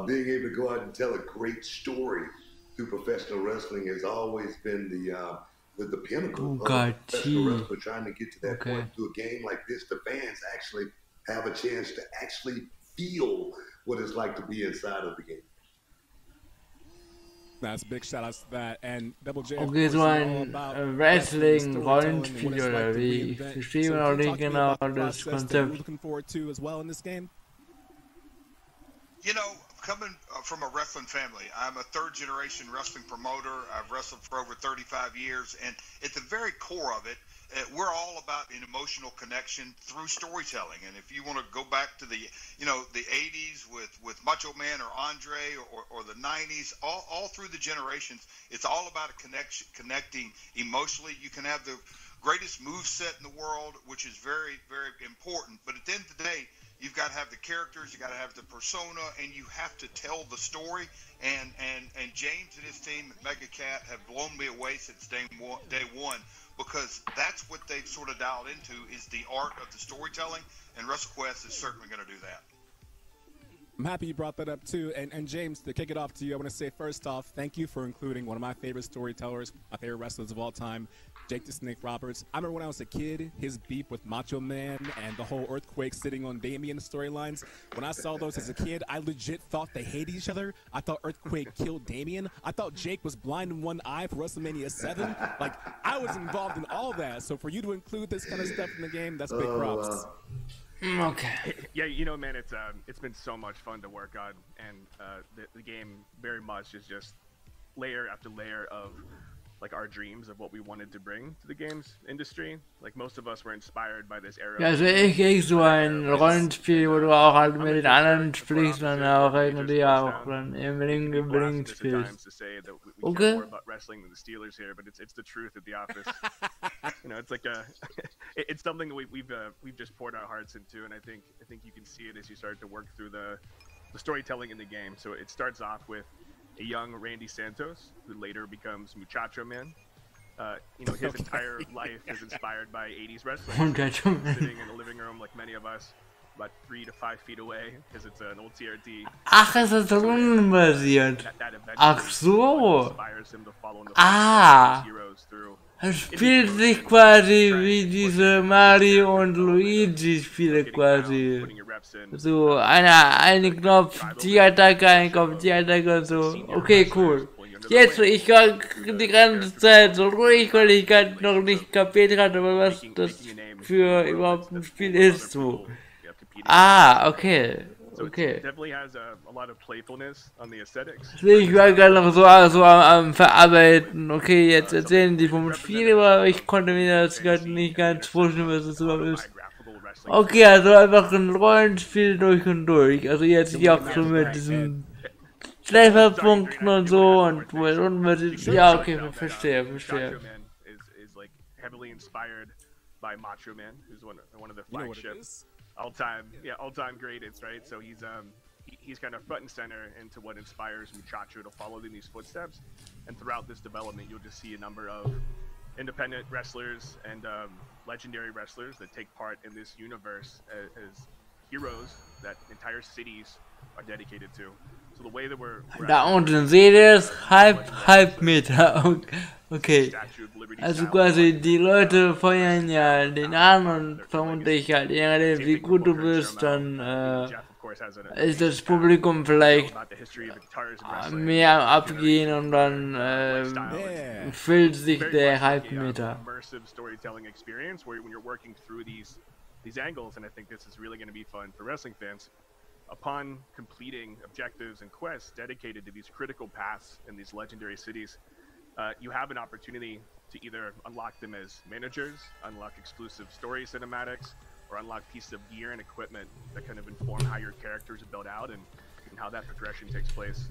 J: Being able to go out and tell a great story through professional wrestling has always been the pinnacle of a professional wrestler trying to get to that point through a game like this. The fans actually have a chance to actually feel what it's like to be inside of the game.
C: That's big shout outs to that. And Double J.
A: Okay, so ein Wrestling-Rollenspiel oder wie? Ich verstehe noch nicht genau das Konzept.
C: Looking forward to as well in this game.
K: You know, coming from a wrestling family, I'm a third-generation wrestling promoter. I've wrestled for over 35 years, and at the very core of it, we're all about an emotional connection through storytelling. And if you want to go back to the 80s with Macho Man or Andre or the 90s, all through the generations, it's all about a connection, connecting emotionally. You can have the greatest move set in the world, which is very, very important. But at the end of the day, you've got to have the characters, you got to have the persona, and you have to tell the story. And James and his team at Mega Cat have blown me away since day one, because that's what they've sort of dialed into, is the art of the storytelling, and WrestleQuest is certainly going to do that.
C: I'm happy you brought that up too. And James, to kick it off to you, I want to say first off, thank you for including one of my favorite storytellers, my favorite wrestlers of all time, Jake the Snake Roberts. I remember when I was a kid, his beef with Macho Man and the whole Earthquake sitting on Damien storylines. When I saw those as a kid, I legit thought they hated each other. I thought Earthquake killed Damien. I thought Jake was blind in one eye for WrestleMania 7. Like, I was involved in all that. So for you to include this kind of stuff in the game, that's big props.
A: Okay.
V: Yeah, you know, man, it's been so much fun to work on, and the game very much is just layer after layer of like our dreams of what we wanted to bring to the games industry. Like, most of us were inspired by this era.
A: Ja, also ich so ein Rollenspiel, wo du auch halt mit den anderen sprichst, dann auch irgendwie auch dann unbedingt spielst. Okay.
V: More about wrestling than the Steelers here, but it's the truth at the office. You know, it's like it's something that we've just poured our hearts into, and I think you can see it as you start to work through the storytelling in the game. So it starts off with a young Randy Santos, who later becomes Muchacho Man. You know, his entire life is inspired by 80s wrestling.
A: Muchacho Man.
V: Sitting in the living room like many of us, about 3 to 5 feet away, because it's an old TRT.
A: Ach, es ist rundenbasiert. Ach so. Ah. Er spielt sich quasi wie diese Mario und Luigi Spiele quasi. So, eine Knopf, die Attacke, ein Kopf, die Attacke und so. Okay, cool. Jetzt, ich kann die ganze Zeit so ruhig, weil ich noch nicht kapiert hatte, was das für überhaupt ein Spiel ist. So. Ah, okay. Okay. Ich war gerade noch so am Verarbeiten. Okay, jetzt erzählen die vom Spiel, aber ich konnte mir das gerade nicht ganz vorstellen, was das überhaupt ist. Okay, also einfach ein Rollenspiel durch und durch. Also jetzt hier auch so mit diesen Trefferpunkten und so und mit, ja, okay, verstehe.
V: By Macho Man, who's one of the flagships. all-time greatest, right? So he's kind of front and center into what inspires Muchacho to follow in these footsteps. And throughout this development, you'll just see a number of independent wrestlers and legendary wrestlers that take part in this universe as heroes that entire cities are dedicated to. So the way that we're
A: da unten seht ihr es, halb Meter. Okay. Also quasi die Leute feuern ja den an und vermutlich halt, je nachdem wie gut du bist, dann ist das Publikum vielleicht mehr am Abgehen und dann füllt sich der Halbmeter.
V: Immersive storytelling experience where when you're working through these angles, and I think this is really going to be fun for wrestling fans. Upon completing objectives and quests dedicated to these critical paths in these legendary cities, you have an opportunity to either unlock them as managers, unlock exclusive story cinematics, or unlock pieces of gear and equipment that kind of inform how your characters are built out and how that progression takes place.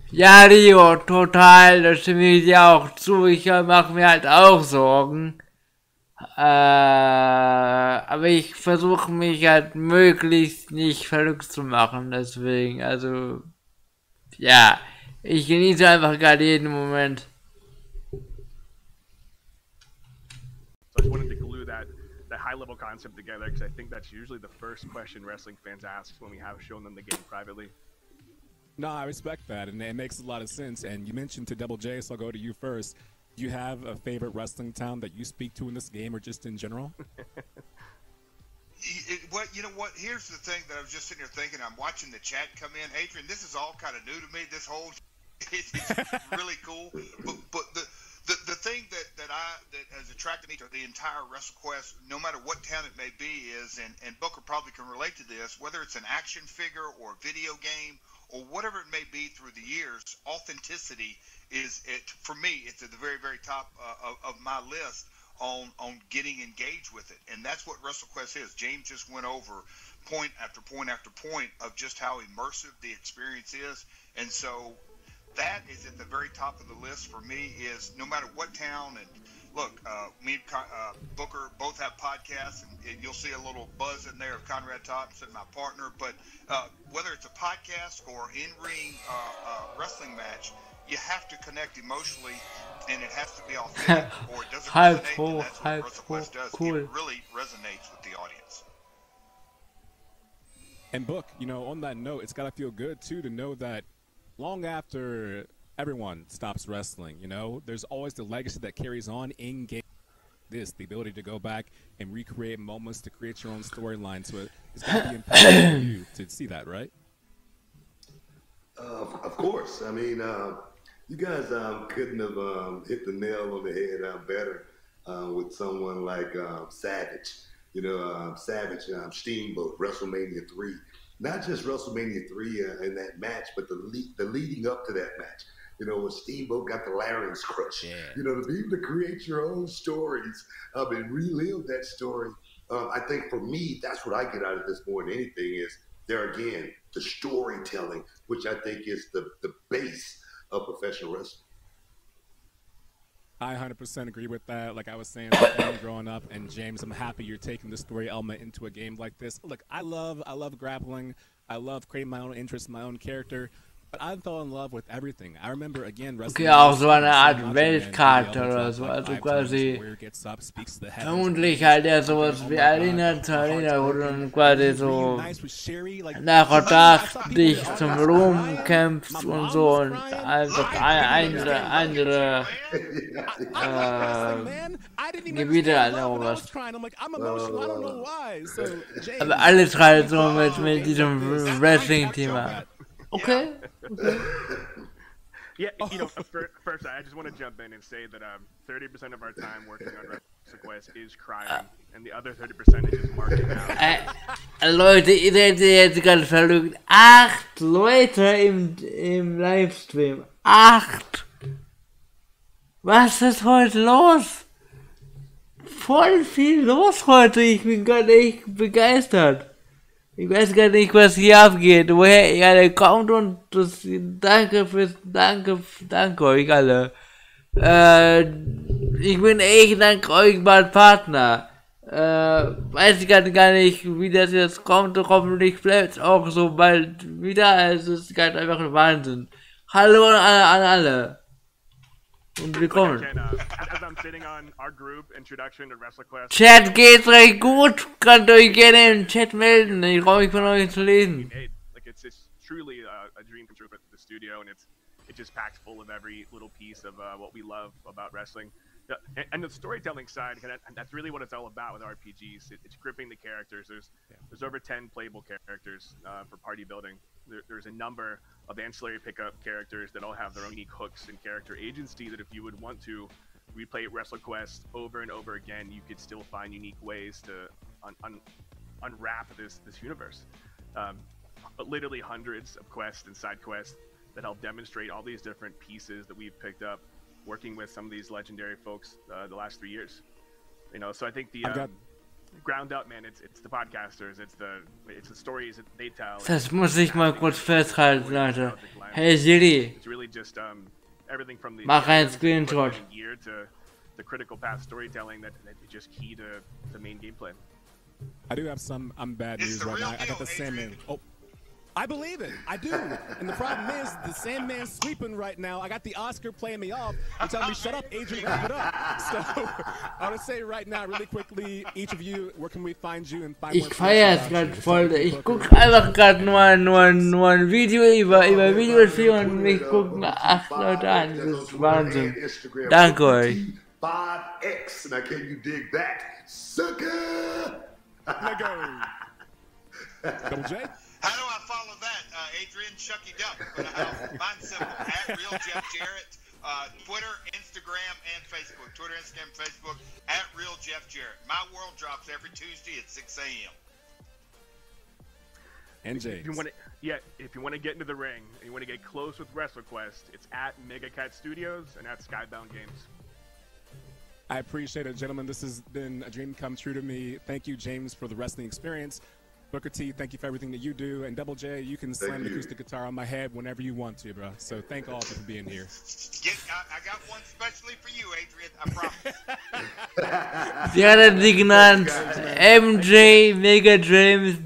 A: Ja, Rio, total, da stimme ich dir auch zu. Ich mache mir halt auch Sorgen. Aber ich versuche mich halt möglichst nicht verrückt zu machen, deswegen, also, ja, ich genieße einfach gerade jeden Moment.
V: So I just wanted to glue that high-level concept together because I think that's usually the first question wrestling fans ask when we have shown them the game privately.
C: No, I respect that, and it makes a lot of sense. And you mentioned to Double J, so I'll go to you first. Do you have a favorite wrestling town that you speak to in this game or just in general?
K: You know what? Here's the thing that I was just sitting here thinking. I'm watching the chat come in. Adrian, this is all kind of new to me. This whole it's really cool. But the thing that has attracted me to the entire WrestleQuest, no matter what town it may be, is and Booker probably can relate to this, whether it's an action figure or a video game or whatever it may be through the years, authenticity is it for me. It's at the very, very top of my list on getting engaged with it, and that's what WrestleQuest is. James just went over point after point after point of just how immersive the experience is, and so that is at the very top of the list for me. Is no matter what town, and look, me and Booker both have podcasts, and you'll see a little buzz in there of Conrad Thompson, my partner. But whether it's a podcast or in-ring wrestling match, you have to connect emotionally, and it has to be authentic, or it doesn't resonate. And that's what WrestleQuest does.
A: Cool.
K: It really resonates with the audience.
C: And Book, you know, on that note, it's got to feel good too to know that long after everyone stops wrestling, you know, there's always the legacy that carries on in game. The ability to go back and recreate moments to create your own storyline. So it's got to be important for you to see that, right?
J: Of course. I mean, you guys couldn't have hit the nail on the head better with someone like Savage. You know, Savage, Steamboat, WrestleMania 3. Not just WrestleMania 3 in that match, but the leading up to that match. You know, when Steamboat got the larynx crush. Yeah. You know, to be able to create your own stories and relive that story. I think for me, that's what I get out of this more than anything is, there again, the storytelling, which I think is the base of professional wrestling.
C: I 100% agree with that. Like I was saying, growing up, and James, I'm happy you're taking the story element into a game like this. Look, I love grappling. I love creating my own interest, my own character. But I fell in love with everything. I remember again wrestling.
A: Okay, auch so eine Art Weltkarte oder so, also quasi vermutlich halt ja sowas wie Arena zu Arena, wo du dann quasi so nach und nach dich zum Ruhm kämpfst und so und einfach andere Gebiete eroberst. Aber alles halt so mit diesem Wrestling-Thema. Okay.
V: Yeah, you know, first I just want to jump in and say that 30% of our time working on WrestleQuest is crying, and the other 30% is just marking out.
A: Leute, ihr seid jetzt gerade verrückt. 8 Leute im Livestream. 8! Was ist heute los? Voll viel los heute. Ich bin gerade echt begeistert. Ich weiß gar nicht, was hier abgeht, woher ihr alle kommt und das, danke euch alle. Ich bin echt dank euch bald Partner. Weiß ich gerade gar nicht, wie das jetzt kommt. Hoffentlich bleibt es auch so bald wieder. Es ist gerade einfach ein Wahnsinn. Hallo an alle. Und willkommen. Chat geht recht gut. Könnt euch gerne im Chat melden. Ich freue mich von euch zu lesen.
V: It's truly a dream come true for the studio, and it's just packed full of every little piece of what we love about wrestling. And the storytelling side, and that's really what it's all about with RPGs. It's gripping the characters. There's over 10 playable characters for party building. There's a number of ancillary pickup characters that all have their own unique hooks and character agency that if you would want to replay WrestleQuest over and over again, you could still find unique ways to unwrap this universe. But literally hundreds of quests and side quests that help demonstrate all these different pieces that we've picked up working with some of these legendary folks the last 3 years. You know, so I think the ground up, man, it's the podcasters, it's the stories that they tell.
A: Das muss ich mal kurz festhalten, Leute. Hey Siri,
V: it's really just everything from the
A: mach ein Screenshot.
V: Gear to the critical path storytelling that is just key to the main gameplay.
C: I do have some bad news right now. I got the Sandman. Oh, I believe it. I do. And the problem is the Sandman's sweeping right now. I got the Oscar playing me off. They're telling me, shut up, Adrian, wrap it up. So I want to say right now, really quickly, each of you, where can we find you and find
A: Ich feiere es gerade voll. Ich gucke einfach gerade nur ein Video über Videospiele und mich gucken 8 Leute an. Das ist Wahnsinn. Danke euch.
J: 5X. Now can you dig that? Sucker!
C: Let go. Double J?
K: How do I follow that? Adrian Shucky Duck. Mine's simple. At Real Jeff Jarrett. Twitter, Instagram, and Facebook. Twitter, Instagram, Facebook. At Real Jeff Jarrett. My World drops every Tuesday at 6 a.m.
C: And James.
V: If you want to get into the ring and you want to get close with WrestleQuest, it's at MegaCat Studios and at Skybound Games.
C: I appreciate it, gentlemen. This has been a dream come true to me. Thank you, James, for the wrestling experience. Booker T, thank you for everything that you do. And Double J, you can slam the acoustic guitar on my head whenever you want to, bro. So thank all of you for being here.
K: I got one especially for you, Adrian. I promise.
A: Die hat er sie genannt. MJ, Mega James,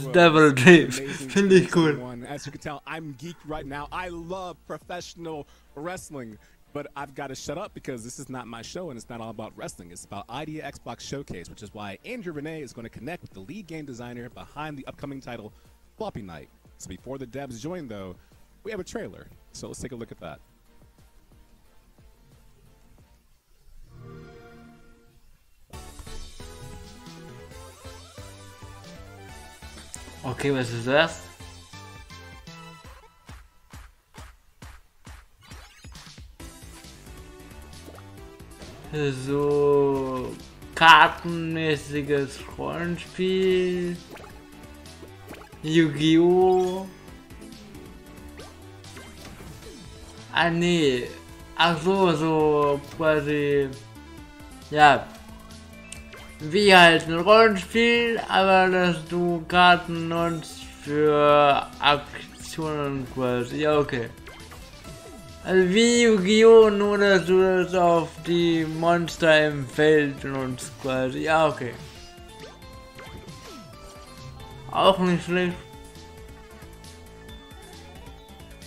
A: Double James. Finde ich cool.
C: As you can tell, I'm geeked right now. I love professional wrestling. But I've got to shut up because this is not my show and it's not all about wrestling. It's about Idea Xbox Showcase, which is why Andrew Renee is going to connect with the lead game designer behind the upcoming title, Floppy Night. So before the devs join, though, we have a trailer. So let's take a look at that.
A: Okay, was ist das? So kartenmäßiges Rollenspiel, Yu-Gi-Oh! Ah nee, ach so quasi, ja, wie halt ein Rollenspiel, aber dass du Karten nutzt für Aktionen quasi, ja okay. Also wie Yu-Gi-Oh! Nur dass du das auf die Monster im Feld nutzt quasi. Ja, okay. Auch nicht schlecht.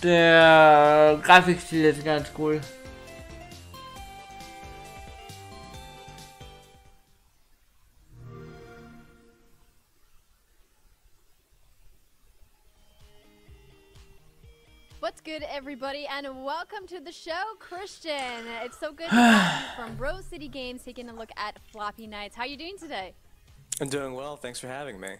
A: Der Grafikstil ist ganz cool.
B: What's good, everybody, and welcome to the show, Christian. It's so good to have you from Rose City Games taking a look at Floppy Nights. How are you doing today?
M: I'm doing well. Thanks for having me.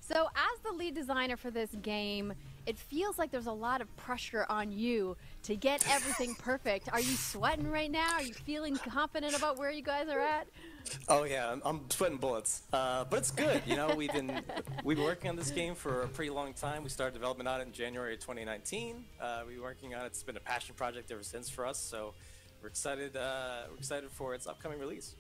B: So, as the lead designer for this game, it feels like there's a lot of pressure on you to get everything perfect. Are you sweating right now? Are you feeling confident about where you guys are at?
M: Oh yeah, I'm sweating bullets, but it's good. You know, we've been working on this game for a pretty long time. We started development on it in January of 2019. We've been working on it. It's been a passion project ever since for us. So we're excited. We're excited for its upcoming release.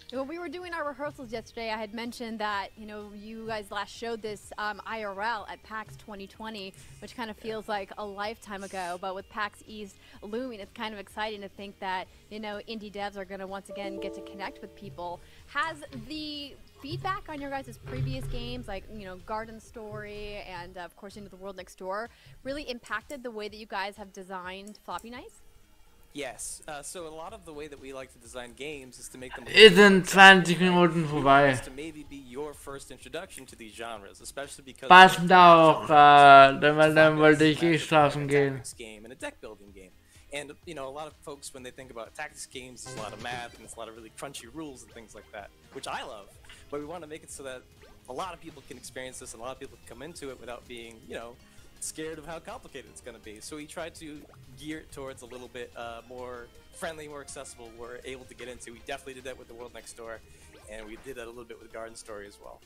B: When we were doing our rehearsals yesterday, I had mentioned that, you know, you guys last showed this IRL at PAX 2020, which kind of feels like a lifetime ago. But with PAX East looming, it's kind of exciting to think that, you know, indie devs are going to once again get to connect with people. Has the feedback on your guys' previous games, like, you know, Garden Story and, of course, Into the World Next Door, really impacted the way that you guys have designed Floppy Nights?
M: Yes, so a lot of the way that we like to design games is to make them
A: In 20 Minuten vorbei.
M: to maybe be your first introduction to these genres, especially because
A: Passend auch, dann wollte ich schlafen gehen.
M: game and a deck building game. And you know, a lot of folks when they think about tactics games, there's a lot of math and it's a lot of really crunchy rules and things like that, which I love. But we want to make it so that a lot of people can experience this and a lot of people can come into it without being, you know, scared of how complicated it's going to be. So we try to gear it towards a little bit more friendly, more accessible, we're able to get into. We definitely did that with The World Next Door, and we did that a little bit with Garden Story as well.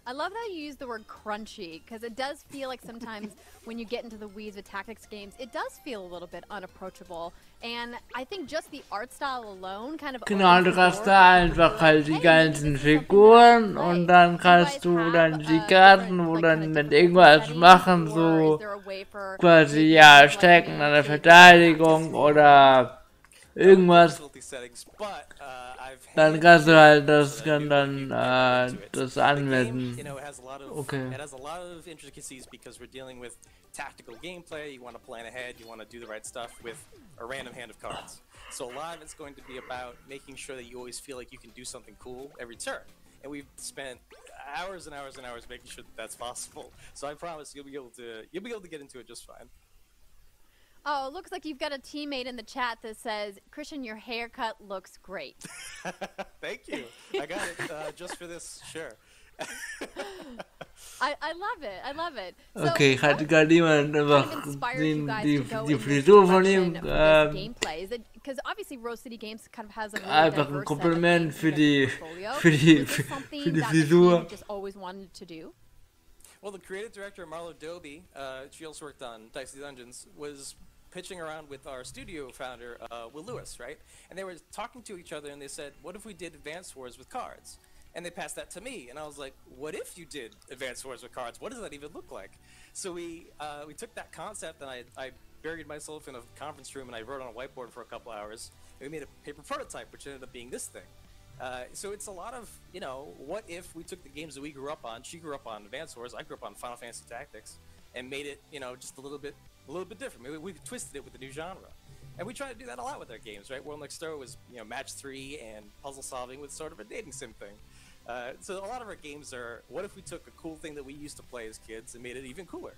B: I love that you use the word crunchy, because it does feel like sometimes when you get into the weeds with tactics games, it does feel a little bit unapproachable. And I think just the art style alone kind of
A: Genau, du hast da einfach halt die ganzen Figuren und dann kannst du dann die Karten, wo dann irgendwas machen, so quasi, ja, stecken an der Verteidigung oder irgendwas. Dann kannst du halt das anwenden. Okay.
M: It has a lot of intricacies because we're dealing with tactical gameplay. You want to plan ahead, you want to do the right stuff with a random hand of cards. So a lot of it's going to be about making sure that you always feel like you can do something cool every turn. And we've spent hours and hours and hours making sure that that's possible. So I promise you'll be able to get into it just fine.
B: Oh, it looks like you've got a teammate in the chat that says, Christian, your haircut looks great.
M: Thank you. I got it just for this, sure.
B: I love it. I love it.
A: Okay, hatte gerade jemand einfach die Frisur von ihm.
B: Gameplay. Is it because obviously Rose City Games kind of has a really
A: einfach ein Kompliment für die Frisur.
B: You just always wanted to do?
M: Well, the creative director Marlo Doby, she also worked on Dicey Dungeons, was pitching around with our studio founder, Will Lewis, right? And they were talking to each other and they said, what if we did Advance Wars with cards? And they passed that to me, and I was like, what if you did Advance Wars with cards? What does that even look like? So we took that concept and I buried myself in a conference room and I wrote on a whiteboard for a couple hours. And we made a paper prototype, which ended up being this thing. So it's a lot of, you know, what if we took the games that we grew up on, she grew up on Advance Wars, I grew up on Final Fantasy Tactics, and made it, you know, just a little bit different. Maybe we twisted it with a new genre. And we try to do that a lot with our games, right? World Next Door was, you know, match 3 and puzzle solving with sort of a dating sim thing. So a lot of our games are, what if we took a cool thing that we used to play as kids and made it even cooler?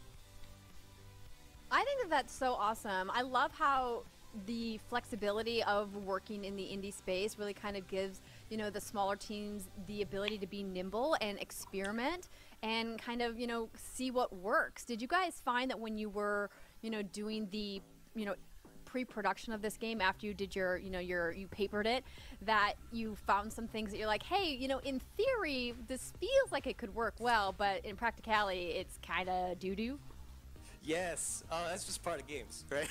B: I think that that's so awesome. I love how the flexibility of working in the indie space really kind of gives, you know, the smaller teams the ability to be nimble and experiment and kind of, you know, see what works. Did you guys find that when you were, you know, doing the, you know, pre-production of this game after you did your, you know, you papered it, that you found some things that you're like, hey, you know, in theory, this feels like it could work well, but in practicality, it's kind of doo-doo?
M: Yes, that's just part of games, right?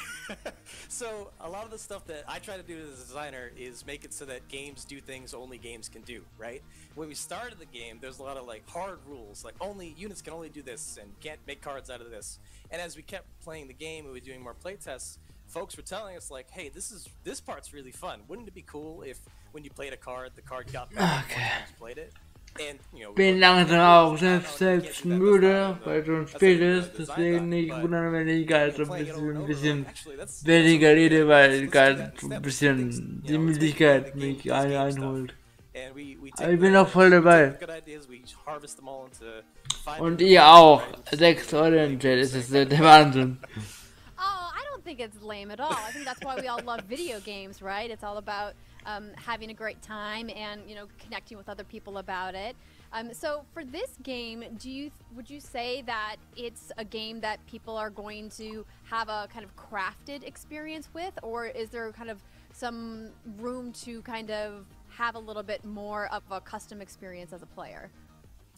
M: So a lot of the stuff that I try to do as a designer is make it so that games do things only games can do, right? When we started the game, there's a lot of like hard rules, like only units can only do this and can't make cards out of this. And as we kept playing the game and we were doing more play tests, folks were telling us like, hey, this part's really fun. Wouldn't it be cool if when you played a card, the card got better more times you played it? And, you know,
A: Bin langsam auch selbst müde, weil schon spät ist, deswegen nicht wundern, wenn ich gerade so ein bisschen weniger rede, weil gerade so ein bisschen die Müdigkeit mich einholt. Aber ich bin auch voll dabei. Und ihr auch. 6 Euro im Chat, das ist der Wahnsinn.
B: I think it's lame at all. I think that's why we all love video games, right? It's all about having a great time and, you know, connecting with other people about it. So for this game, would you say that it's a game that people are going to have a kind of crafted experience with, or is there kind of some room to kind of have a little bit more of a custom experience as a player?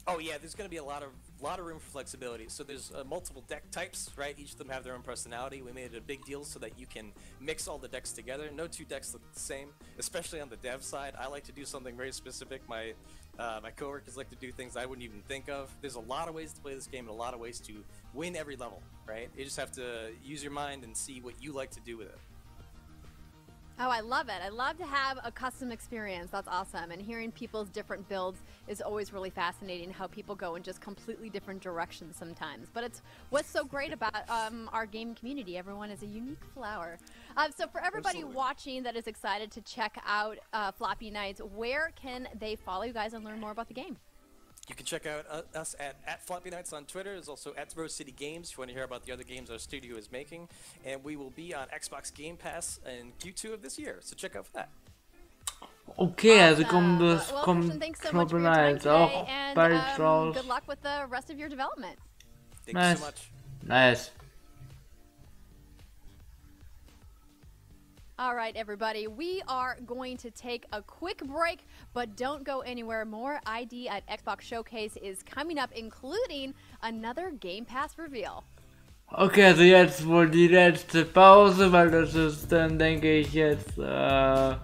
M: Oh yeah, there's going to be a lot of room for flexibility. So there's multiple deck types, right? Each of them have their own personality. We made it a big deal so that you can mix all the decks together. No two decks look the same, especially on the dev side. I like to do something very specific. My coworkers like to do things I wouldn't even think of. There's a lot of ways to play this game and a lot of ways to win every level, right? You just have to use your mind and see what you like to do with it.
B: Oh, I love it. I love to have a custom experience. That's awesome. And hearing people's different builds is always really fascinating, how people go in just completely different directions sometimes. But it's what's so great about our game community. Everyone is a unique flower. So for everybody watching that is excited to check out Floppy Knights, where can they follow you guys and learn more about the game?
M: You can check out us at Floppy Knights on Twitter. There's also at Rose City Games if you want to hear about the other games our studio is making. And we will be on Xbox Game Pass in Q2 of this year, so check out for that.
A: Okay, also kommt das
B: Well,
A: kommt
B: Christian, thanks so much for
A: Floppy
B: your time
A: Knights
B: today,
A: auch
B: and
A: bald raus.
B: good luck with the rest of your development.
M: Thank
A: Nice.
M: you so much.
A: Nice.
B: All right, everybody, we are going to take a quick break, but don't go anywhere. More ID at Xbox Showcase is coming up, including another Game Pass reveal.
A: Okay, also jetzt wohl die letzte Pause, weil das ist dann, denke ich, jetzt, ja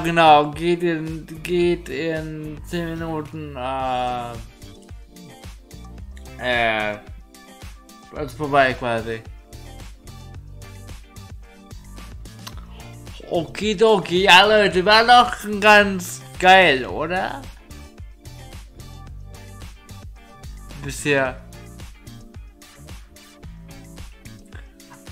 A: genau, geht in 10 Minuten, ist vorbei quasi. Okidoki, ja Leute, war doch ganz geil, oder? Bisher.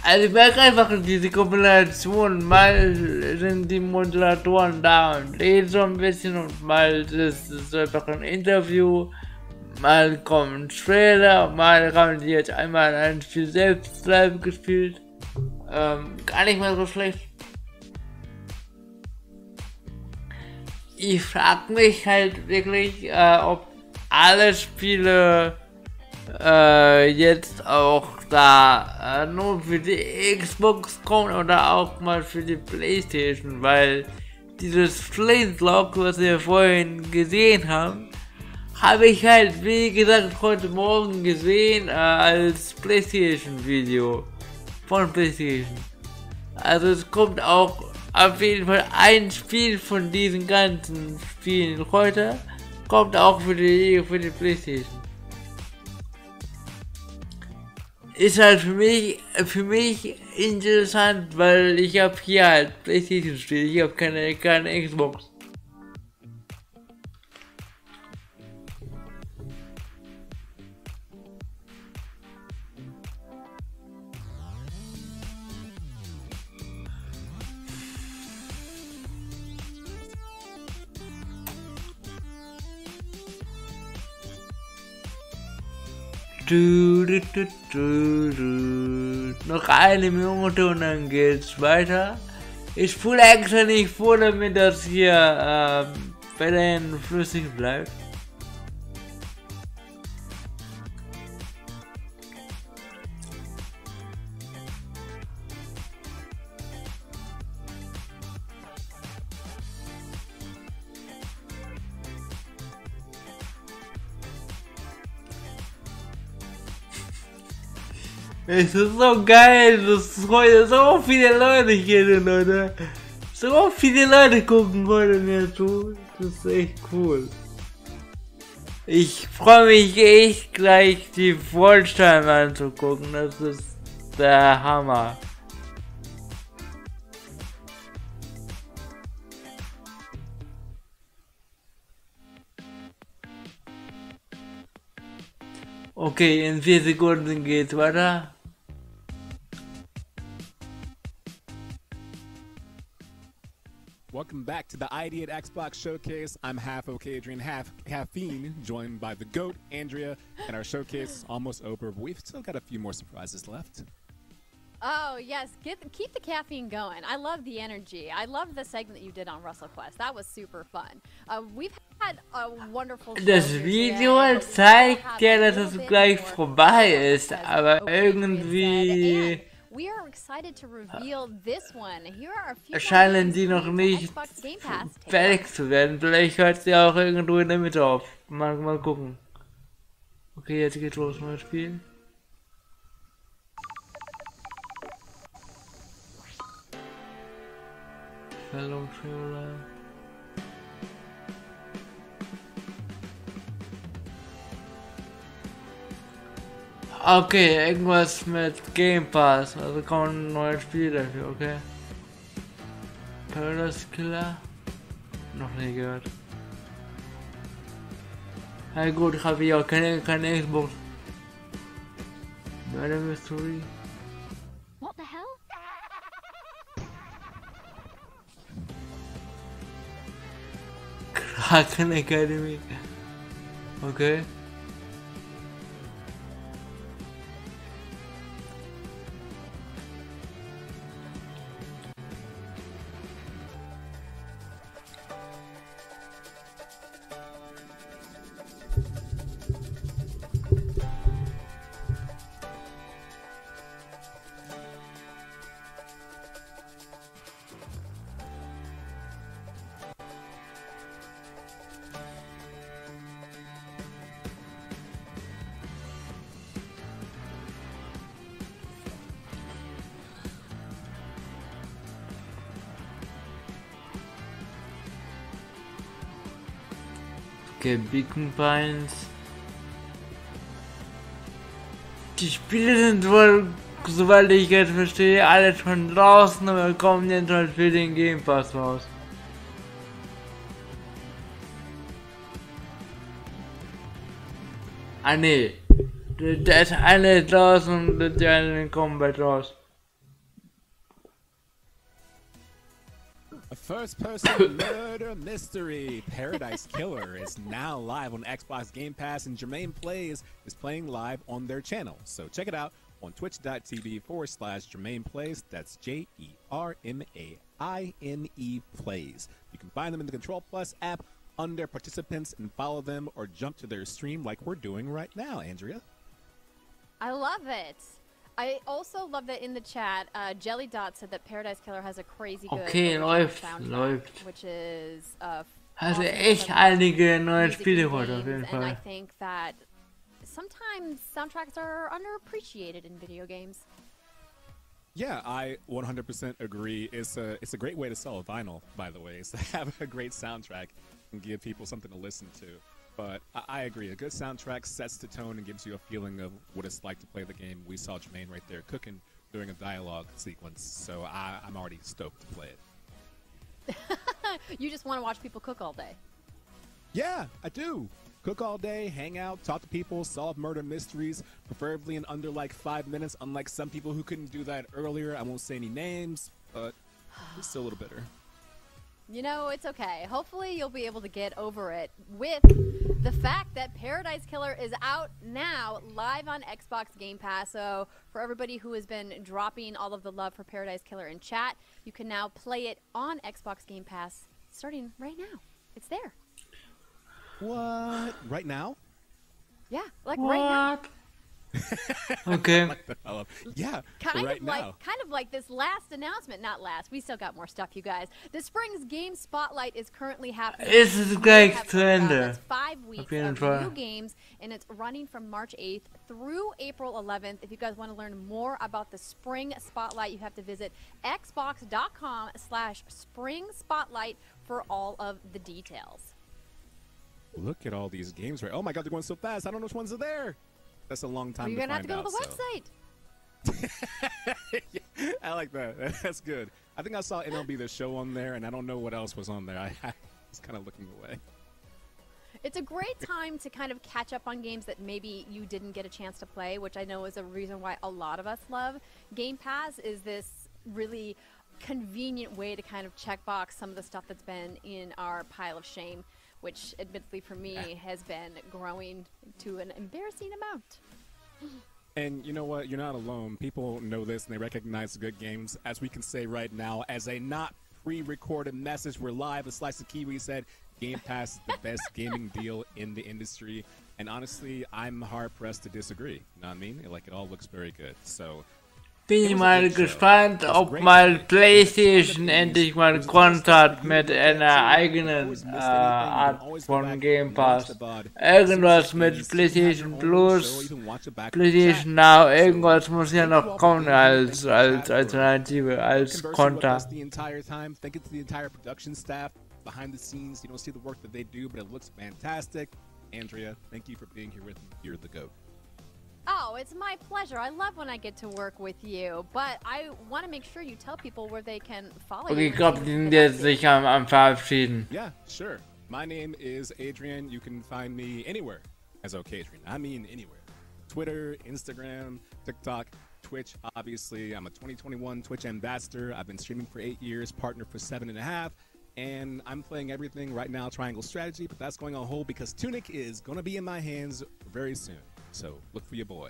A: Also ich merke einfach diese Kombination, mal sind die Moderatoren da und reden so ein bisschen und mal ist es einfach ein Interview, mal kommt ein Trailer, mal haben die jetzt einmal ein Spiel selbst live gespielt. Gar nicht mal so schlecht. Ich frage mich halt wirklich, ob alle Spiele jetzt auch da nur für die Xbox kommen oder auch mal für die PlayStation, weil dieses Flintlock, was wir vorhin gesehen haben, habe ich halt, wie gesagt, heute Morgen gesehen als PlayStation-Video von PlayStation. Also es kommt auch auf jeden Fall ein Spiel von diesen ganzen Spielen heute, kommt auch für die PlayStation. Ist halt für mich interessant, weil ich habe hier halt PlayStation stehen, ich habe keine Xbox. Noch eine Minute und dann geht's weiter. Ich spule extra nicht vor, damit das hier weiterhin flüssig bleibt. Es ist so geil, dass heute so viele Leute hier sind, Leute. So viele Leute gucken heute mir zu. Das ist echt cool. Ich freue mich echt gleich die Vollstein anzugucken. Das ist der Hammer. Okay, in 4 Sekunden geht's weiter.
C: Welcome back to the ID at Xbox Showcase. I'm half okay, Adrian, half caffeine, joined by the GOAT, Andrea, and our showcase is almost over, but we've still got a few more surprises left.
B: Oh, yes. Keep the caffeine going. I love the energy. I love the segment that you did on WrestleQuest. That was super fun. We've had a wonderful show
A: Das Video zeigt ja, dass es gleich vorbei ist, aber irgendwie
B: we are excited to reveal this one. Here are a few
A: scheinen die noch nicht fertig zu werden. Vielleicht hört sie auch irgendwo in der Mitte auf. Mal gucken. Okay, jetzt geht's los, neues Spiel. Fellow Traveler. Okay, irgendwas mit Game Pass, also kommen neue Spiele dafür, okay? Paradise Killer? Noch nie gehört. Ja gut, ich habe ja keine Xbox. Murder Mystery.
B: What the hell?
A: Kraken Academy. Okay. Okay, Beacon Pines. Die Spiele sind wohl, soweit ich jetzt verstehe, alle schon draußen, aber kommen jetzt halt für den Game Pass raus. Ah ne, der ist eine draußen und die anderen kommen bald raus.
C: A first-person murder mystery, Paradise Killer, is now live on Xbox Game Pass, and Jermaine Plays is playing live on their channel. So check it out on twitch.tv/Jermaine Plays. That's JERMAINE Plays. You can find them in the Control Plus app under participants and follow them, or jump to their stream like we're doing right now, Andrea.
B: I love it. I also love that in the chat, Jelly Dot said that Paradise Killer has a crazy good
A: Okay, läuft.
B: which is
A: Also echt einige neue Spiele heute auf jeden
B: and I
A: Fall.
B: think that sometimes soundtracks are underappreciated in video games.
C: Yeah, I 100% agree. It's a great way to sell a vinyl, by the way, is to have a great soundtrack and give people something to listen to. But I agree. A good soundtrack sets the tone and gives you a feeling of what it's like to play the game. We saw Jermaine right there cooking during a dialogue sequence, so I'm already stoked to play it.
B: You just want to watch people cook all day.
C: Yeah, I do. Cook all day, hang out, talk to people, solve murder mysteries, preferably in under like 5 minutes, unlike some people who couldn't do that earlier. I won't say any names, but it's still a little bitter.
B: You know, it's okay. Hopefully you'll be able to get over it with the fact that Paradise Killer is out now, live on Xbox Game Pass. So for everybody who has been dropping all of the love for Paradise Killer in chat, you can now play it on Xbox Game Pass starting right now. It's there.
C: What? Right now?
B: Yeah, like right now.
A: Okay.
C: Yeah,
B: Kind
C: right
B: of
C: now.
B: like this last announcement. Not last. We still got more stuff, you guys. The Spring's Game Spotlight is currently happening.
A: Es ist gleich zu Ende.
B: That's 5 weeks
A: Auf jeden
B: of
A: Fall.
B: new games, and it's running from March 8th through April 11th. If you guys want to learn more about the Spring Spotlight, you have to visit xbox.com/Spring Spotlight for all of the details.
C: Look at all these games, right? Oh my god, they're going so fast. I don't know which ones are there. That's a long time
B: You're
C: to
B: gonna have to
C: find
B: go to
C: out,
B: the
C: so.
B: website.
C: I like that. That's good. I think I saw MLB The Show on there, and I don't know what else was on there. I was kind of looking away.
B: It's a great time to kind of catch up on games that maybe you didn't get a chance to play, which I know is a reason why a lot of us love Game Pass. Is this really convenient way to kind of checkbox some of the stuff that's been in our pile of shame, which admittedly for me has been growing to an embarrassing amount.
C: And you know what? You're not alone. People know this, and they recognize the good games. As we can say right now, as a not pre-recorded message, we're live. A Slice of Kiwi said Game Pass is the best gaming deal in the industry. And honestly, I'm hard-pressed to disagree. You know what I mean? Like, it all looks very good. So
A: bin ich mal gespannt, ob mal PlayStation endlich mal kontert mit einer eigenen Art von Game Pass. Irgendwas mit PlayStation Plus, PlayStation Now, irgendwas muss ja noch kommen als Alternative, als Konter.
C: Behind the scenes, you don't see the work that they do, but it looks fantastic. Andrea, thank you for being here with me. You're the GOAT.
B: Oh, it's my pleasure. I love when I get to work with you, but I want to make sure you tell people where they can follow you.
A: Okay, ich glaube, die sind jetzt sich am Verabschieden.
C: Yeah, sure. My name is Adrian. You can find me anywhere as OKAdrian. I mean anywhere. Twitter, Instagram, TikTok, Twitch. Obviously, I'm a 2021 Twitch ambassador. I've been streaming for 8 years, partner for 7.5. And I'm playing everything right now, Triangle Strategy, but that's going on hold because Tunic is going to be in my hands very soon. So look for your boy.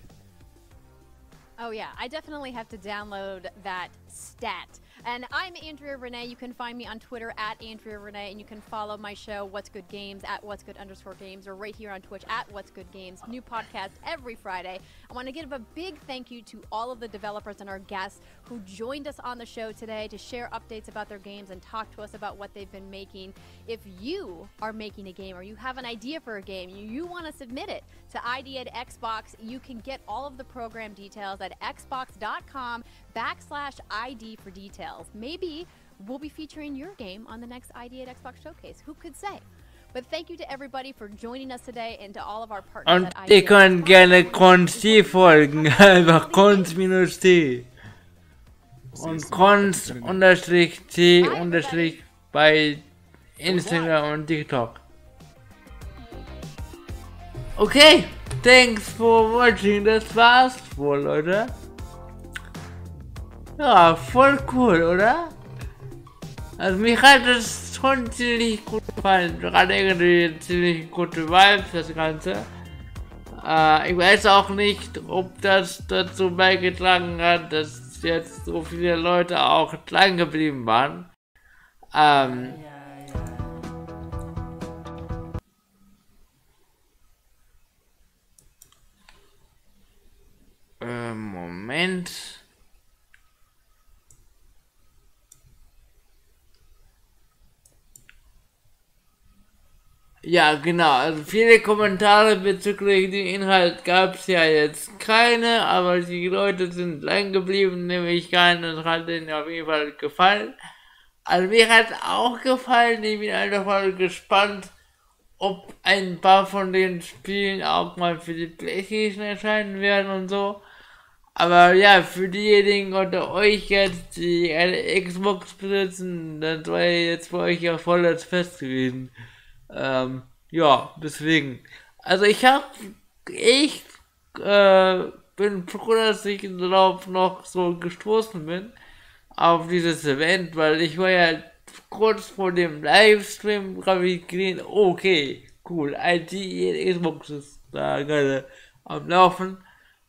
B: Oh yeah, I definitely have to download that stat. And I'm Andrea Renee. You can find me on Twitter at Andrea Renee, and you can follow my show, What's Good Games, at What's Good_Games, or right here on Twitch at What's Good Games. New podcast every Friday. I want to give a big thank you to all of the developers and our guests who joined us on the show today to share updates about their games and talk to us about what they've been making. If you are making a game or you have an idea for a game, you want to submit it to ID at Xbox, you can get all of the program details at xbox.com/ID for details. Maybe we'll be featuring your game on the next ID at Xbox Showcase. Who could say? But thank you to everybody for joining us today and to all of our partners
A: Und
B: at ID.
A: ihr könnt gerne Const folgen, einfach Const-T. Und Const_T_ bei Instagram und TikTok. Okay, thanks for watching. Das war's wohl, Leute. Ja, voll cool, oder? Also mich hat es schon ziemlich gut gefallen. Gerade irgendwie ziemlich gute Vibes, das Ganze. Ich weiß auch nicht, ob das dazu beigetragen hat, dass jetzt so viele Leute auch dran geblieben waren. Moment. Ja, genau. Also viele Kommentare bezüglich dem Inhalt gab es ja jetzt keine, aber die Leute sind lang geblieben, nämlich an, und hat denen auf jeden Fall gefallen. Also mir hat es auch gefallen. Ich bin einfach mal gespannt, ob ein paar von den Spielen auch mal für die PlayStation erscheinen werden und so. Aber ja, für diejenigen unter euch jetzt, die eine Xbox besitzen, das war jetzt für euch ja voll das Fest gewesen. Ja, deswegen. Also ich bin froh, dass ich darauf noch so gestoßen bin, auf dieses Event, weil ich war ja kurz vor dem Livestream, habe ich gesehen, okay, cool, Xbox ist da gerade am Laufen.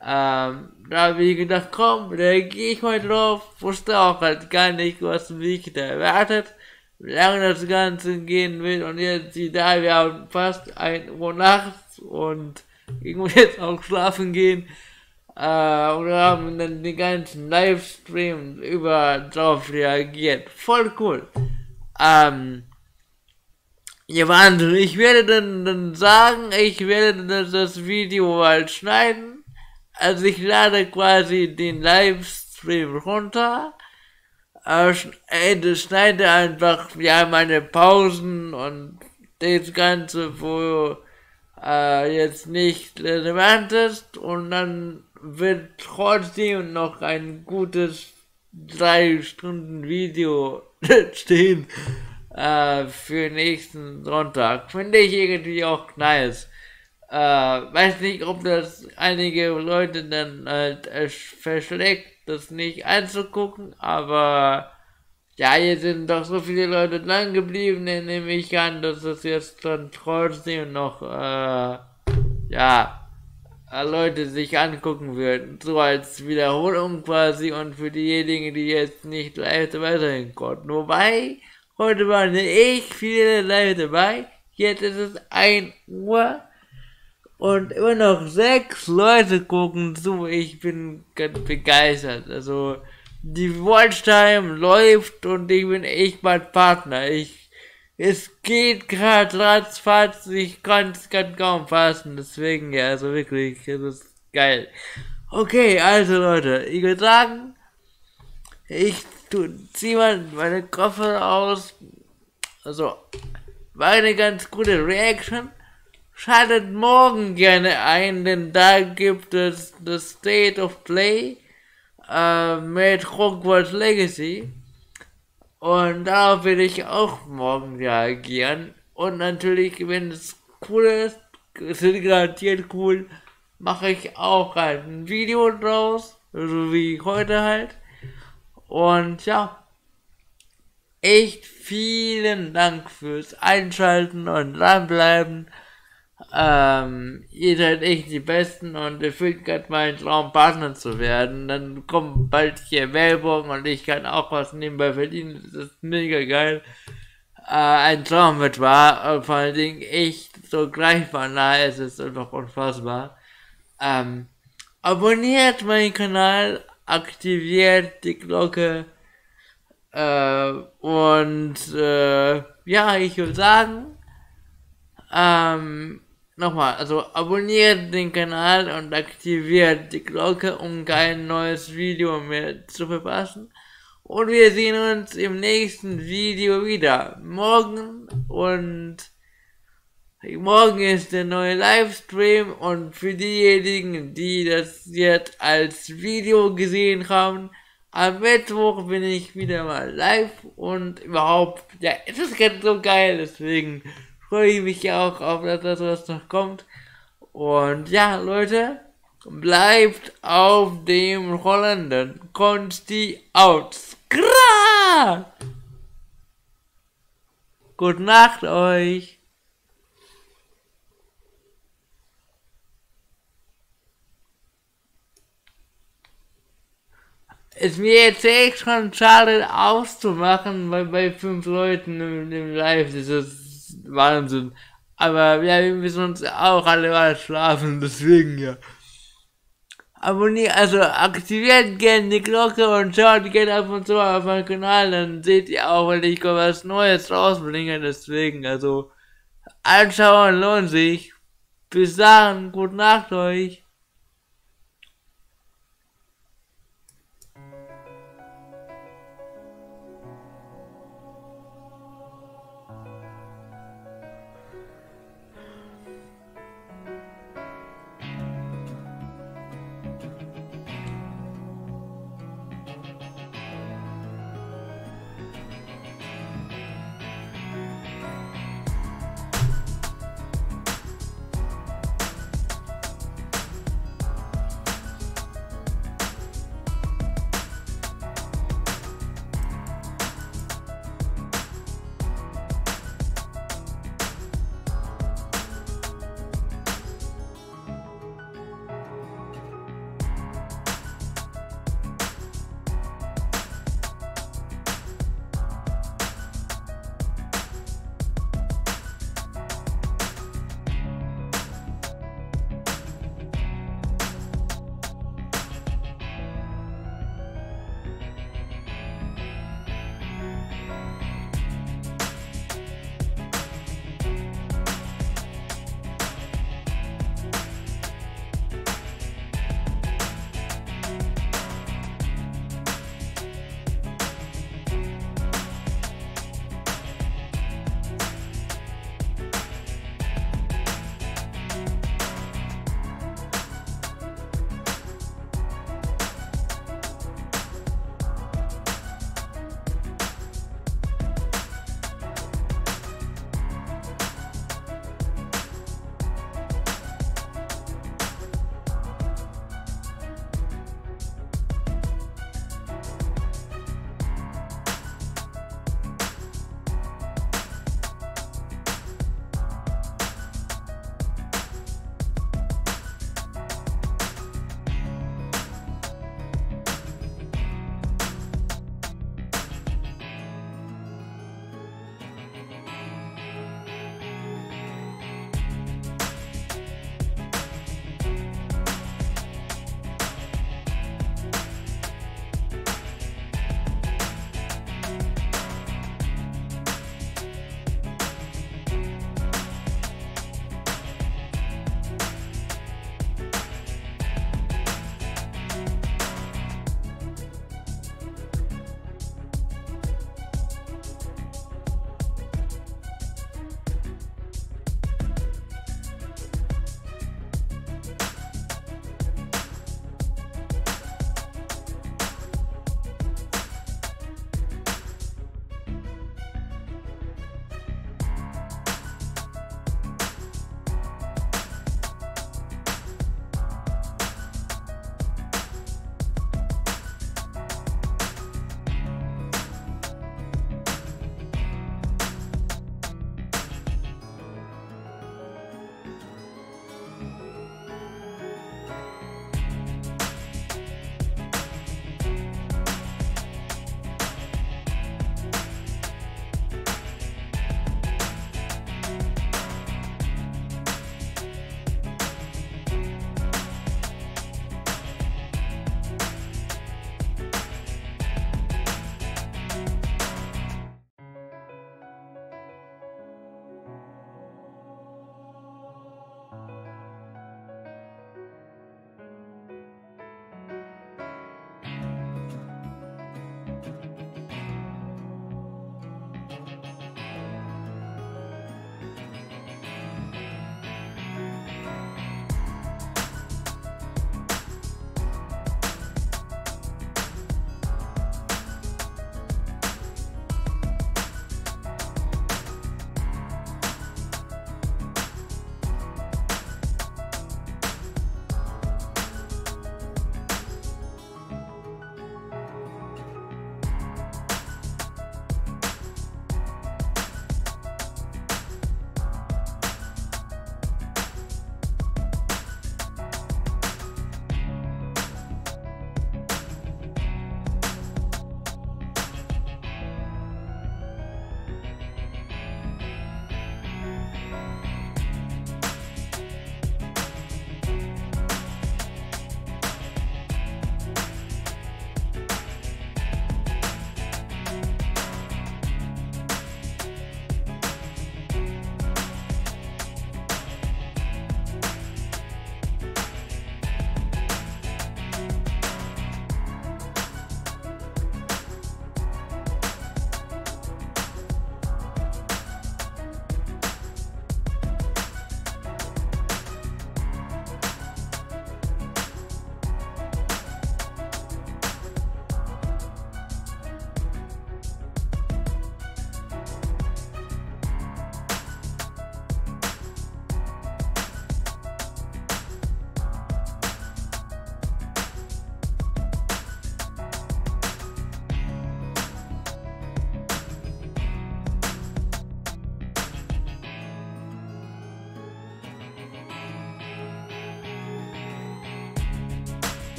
A: Da habe ich gedacht, komm, da gehe ich mal drauf, wusste auch halt gar nicht, was mich da erwartet, wie lange das Ganze gehen will, und jetzt da, wir haben fast 1 Uhr nachts und ich muss jetzt auch schlafen gehen, und haben dann den ganzen Livestream über drauf reagiert. Voll cool. Ja, Wahnsinn, ich werde dann sagen, ich werde das Video halt schneiden. Also ich lade quasi den Livestream runter, schneide einfach ja meine Pausen und das Ganze, wo jetzt nicht relevant ist, und dann wird trotzdem noch ein gutes 3 Stunden Video stehen für nächsten Sonntag. Finde ich irgendwie auch nice. Weiß nicht, ob das einige Leute dann halt verschlägt, das nicht anzugucken, aber ja, hier sind doch so viele Leute dran geblieben, dann nehme ich an, dass es jetzt dann trotzdem noch, Leute sich angucken würden, so als Wiederholung quasi, und für diejenigen, die jetzt nicht live dabei sein konnten. Wobei, heute waren echt viele live dabei, jetzt ist es 1 Uhr. Und immer noch 6 Leute gucken zu. Ich bin ganz begeistert. Also, die Watchtime läuft und ich bin echt mein Partner. Es geht gerade ratzfatz, ich kann es kaum fassen. Deswegen, ja, also wirklich, das ist geil. Okay, also Leute, ich würde sagen, ich ziehe mal meine Koffer aus. Also, war eine ganz gute Reaction. Schaltet morgen gerne ein, denn da gibt es das State of Play mit Hogwarts Legacy. Und darauf will ich auch morgen reagieren. Und natürlich, wenn es cool ist, es ist garantiert cool, mache ich auch halt ein Video draus, so wie heute halt. Und ja, echt vielen Dank fürs Einschalten und dranbleiben. Ihr seid echt die Besten und erfüllt gerade meinen Traum, Partner zu werden. Dann kommt bald hier Werbung und ich kann auch was nebenbei verdienen. Das ist mega geil. Ein Traum wird wahr, vor allen Dingen echt so greifbar nahe. Es ist einfach unfassbar. Abonniert meinen Kanal, aktiviert die Glocke und ja, ich würde sagen, nochmal, also abonniert den Kanal und aktiviert die Glocke, um kein neues Video mehr zu verpassen. Und wir sehen uns im nächsten Video wieder. Morgen ist der neue Livestream und für diejenigen, die das jetzt als Video gesehen haben, am Mittwoch bin ich wieder mal live und überhaupt, ja, es ist ganz so geil, deswegen freue ich mich auch auf das, was noch kommt. Und ja, Leute, bleibt auf dem Rollenden. Konsti out. Skra! Gute Nacht euch. Ist mir jetzt echt schon schade auszumachen, weil bei 5 Leuten im Live, das ist Wahnsinn. Aber ja, wir müssen uns auch alle mal schlafen, deswegen ja. Abonniert, also aktiviert gerne die Glocke und schaut gerne ab und zu auf meinen Kanal, dann seht ihr auch, wenn ich was Neues rausbringe, deswegen, also anschauen lohnt sich. Bis dann, gute Nacht euch.